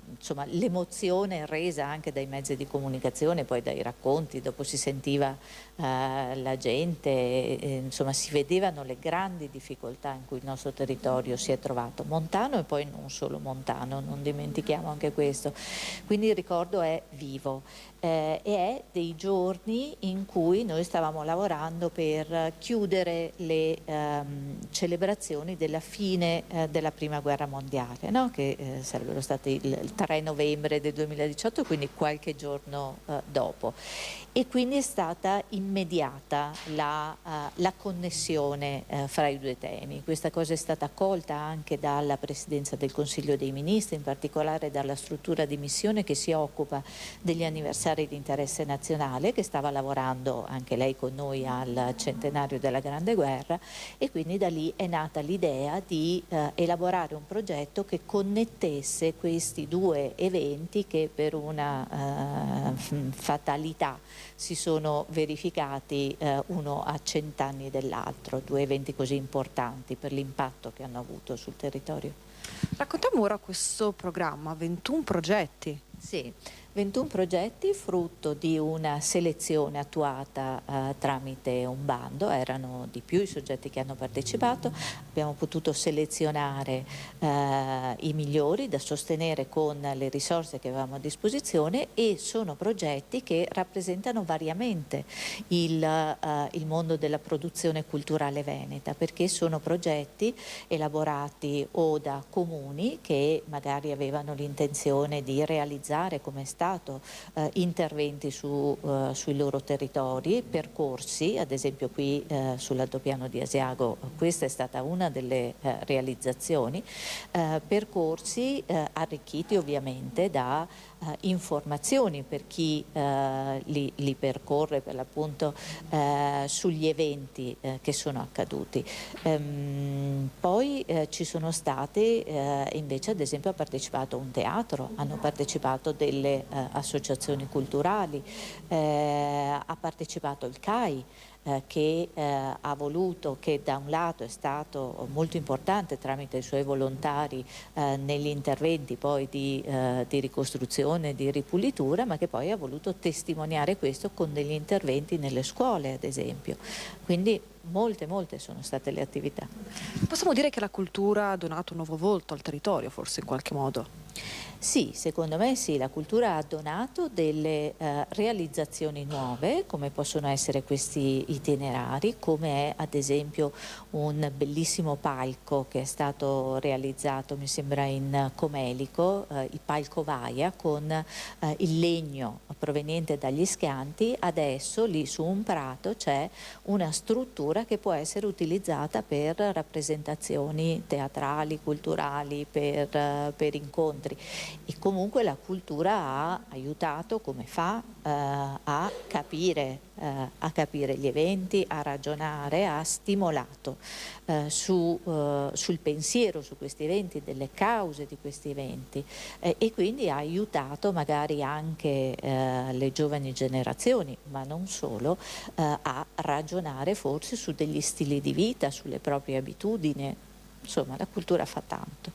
insomma, l'emozione resa anche dai mezzi di comunicazione, poi dai racconti, dopo si sentiva la gente, insomma si vedevano le grandi difficoltà in cui il nostro territorio si è trovato, montano e poi non solo montano, non dimentichiamo anche questo. Quindi il ricordo è vivo e è dei giorni in cui noi stavamo lavorando per chiudere le celebrazioni della fine della Prima Guerra Mondiale, no? Che sarebbero stati il 3 novembre del 2018, quindi qualche giorno dopo. E quindi è stata immediata la connessione fra i 2 temi. Questa cosa è stata accolta anche dalla Presidenza del Consiglio dei Ministri, in particolare dalla struttura di missione che si occupa degli anniversari di interesse nazionale, che stava lavorando anche lei con noi al centenario della Grande Guerra, e quindi da lì è nata l'idea di elaborare un progetto che connettesse questi 2 eventi che per una fatalità si sono verificati uno a 100 anni dell'altro, 2 eventi così importanti per l'impatto che hanno avuto sul territorio. Raccontiamo ora questo programma, 21 progetti. Sì, 21 progetti frutto di una selezione attuata tramite un bando. Erano di più i soggetti che hanno partecipato, abbiamo potuto selezionare i migliori da sostenere con le risorse che avevamo a disposizione, e sono progetti che rappresentano variamente il mondo della produzione culturale veneta, perché sono progetti elaborati o da comuni che magari avevano l'intenzione di realizzare, come è stato, interventi sui loro territori, percorsi, ad esempio qui sull'altopiano di Asiago questa è stata una delle realizzazioni, percorsi arricchiti ovviamente da informazioni per chi li percorre, per l'appunto sugli eventi che sono accaduti. Poi ci sono state invece, ad esempio ha partecipato un teatro, hanno partecipato delle associazioni culturali, ha partecipato il CAI, che ha voluto, che da un lato è stato molto importante tramite i suoi volontari negli interventi poi di ricostruzione, di ripulitura, ma che poi ha voluto testimoniare questo con degli interventi nelle scuole, ad esempio. Quindi molte sono state le attività. Possiamo dire che la cultura ha donato un nuovo volto al territorio, forse in qualche modo? Sì, secondo me sì, la cultura ha donato delle realizzazioni nuove, come possono essere questi itinerari, come è ad esempio un bellissimo palco che è stato realizzato, mi sembra in Comelico, il palco Vaia, con il legno proveniente dagli scanti. Adesso lì su un prato c'è una struttura che può essere utilizzata per rappresentazioni teatrali, culturali, per incontri. e comunque la cultura ha aiutato, come fa, a capire gli eventi, a ragionare, ha stimolato sul pensiero su questi eventi, delle cause di questi eventi, e quindi ha aiutato magari anche le giovani generazioni, ma non solo, a ragionare forse su degli stili di vita, sulle proprie abitudini. Insomma, la cultura fa tanto.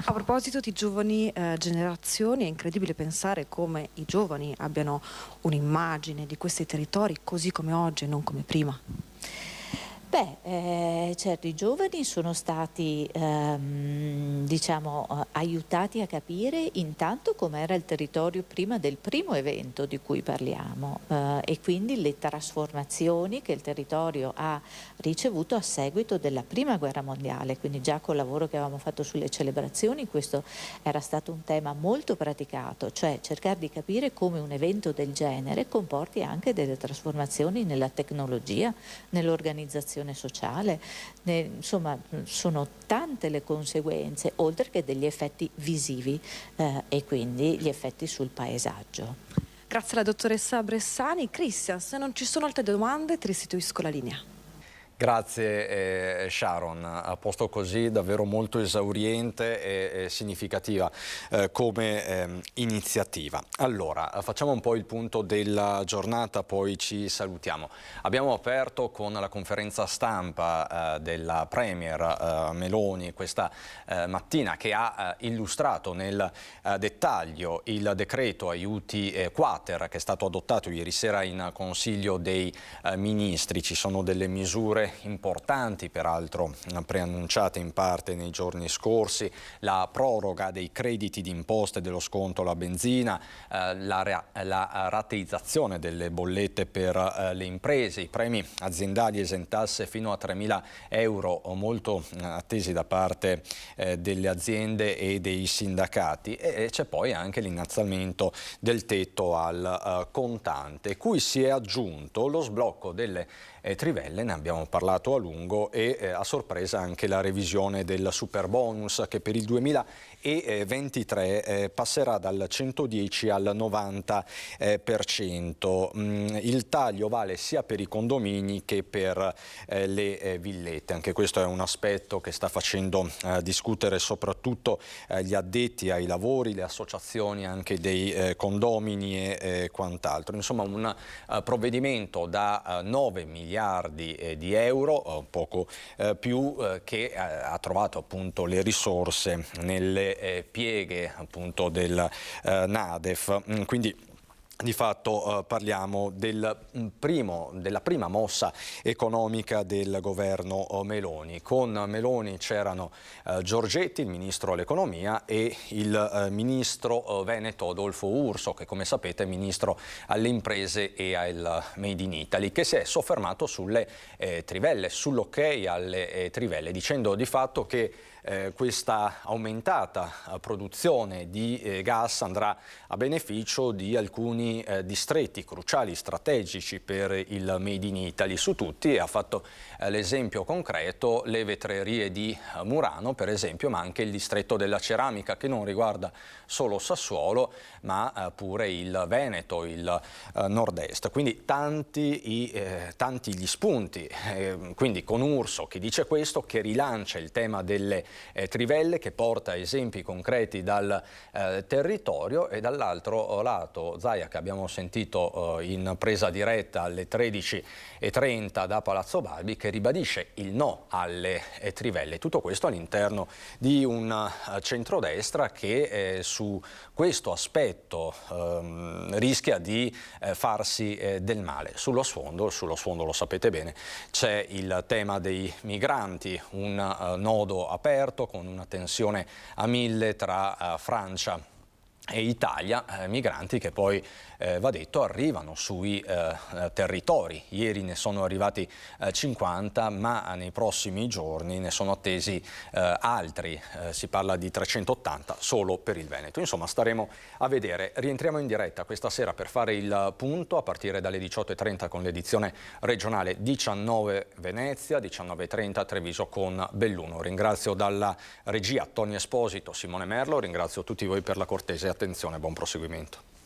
A proposito di giovani generazioni, è incredibile pensare come i giovani abbiano un'immagine di questi territori così come oggi e non come prima. Certo, i giovani sono stati aiutati a capire intanto com'era il territorio prima del primo evento di cui parliamo, e quindi le trasformazioni che il territorio ha ricevuto a seguito della prima guerra mondiale. Quindi già col lavoro che avevamo fatto sulle celebrazioni questo era stato un tema molto praticato, cioè cercare di capire come un evento del genere comporti anche delle trasformazioni nella tecnologia, nell'organizzazione sociale, insomma sono tante le conseguenze, oltre che degli effetti visivi e quindi gli effetti sul paesaggio. Grazie alla dottoressa Bressani. Christian, se non ci sono altre domande ti restituisco la linea. Grazie Sharon, a posto così, davvero molto esauriente e significativa come iniziativa. Allora, facciamo un po' il punto della giornata, poi ci salutiamo. Abbiamo aperto con la conferenza stampa della Premier Meloni questa mattina, che ha illustrato nel dettaglio il decreto aiuti quater che è stato adottato ieri sera in Consiglio dei Ministri. Ci sono delle misure importanti, peraltro preannunciate in parte nei giorni scorsi: la proroga dei crediti d'imposta e dello sconto alla benzina, la rateizzazione delle bollette per le imprese, i premi aziendali esentasse fino a 3.000 euro, molto attesi da parte delle aziende e dei sindacati, e c'è poi anche l'innalzamento del tetto al contante, cui si è aggiunto lo sblocco delle trivelle, ne abbiamo parlato a lungo, e a sorpresa anche la revisione del superbonus, che per il 2023 passerà dal 110 al 90%. Il taglio vale sia per i condomini che per le villette. Anche questo è un aspetto che sta facendo discutere soprattutto gli addetti ai lavori, le associazioni anche dei condomini e quant'altro. Insomma, un provvedimento da 9 miliardi di euro, poco più, che ha trovato appunto le risorse nelle pieghe appunto del NADEF. Quindi di fatto parliamo della prima mossa economica del governo Meloni. Con Meloni c'erano Giorgetti, il ministro all'economia, e il ministro veneto Adolfo Urso, che come sapete è ministro alle imprese e al Made in Italy, che si è soffermato sulle trivelle, sull'ok alle trivelle, dicendo di fatto che questa aumentata produzione di gas andrà a beneficio di alcuni distretti cruciali, strategici per il Made in Italy su tutti, e ha fatto l'esempio concreto le vetrerie di Murano, per esempio, ma anche il distretto della ceramica, che non riguarda solo Sassuolo ma pure il Veneto, il nord-est. Quindi tanti gli spunti, quindi con Urso che dice questo, che rilancia il tema delle trivelle, che porta esempi concreti dal territorio, e dall'altro lato Zaia, che abbiamo sentito in presa diretta alle 13:30 da Palazzo Balbi, che ribadisce il no alle trivelle. Tutto questo all'interno di un centrodestra che su questo aspetto rischia di farsi del male. Sullo sfondo lo sapete bene, c'è il tema dei migranti, un nodo aperto con una tensione a 1000 tra Francia e Italia, migranti che poi, va detto, arrivano sui territori. Ieri ne sono arrivati 50, ma nei prossimi giorni ne sono attesi altri, si parla di 380 solo per il Veneto. Insomma, staremo a vedere. Rientriamo in diretta questa sera per fare il punto a partire dalle 18:30 con l'edizione regionale 19 Venezia, 19:30 Treviso con Belluno. Ringrazio dalla regia Tony Esposito, Simone Merlo, ringrazio tutti voi per la cortese attenzione, buon proseguimento.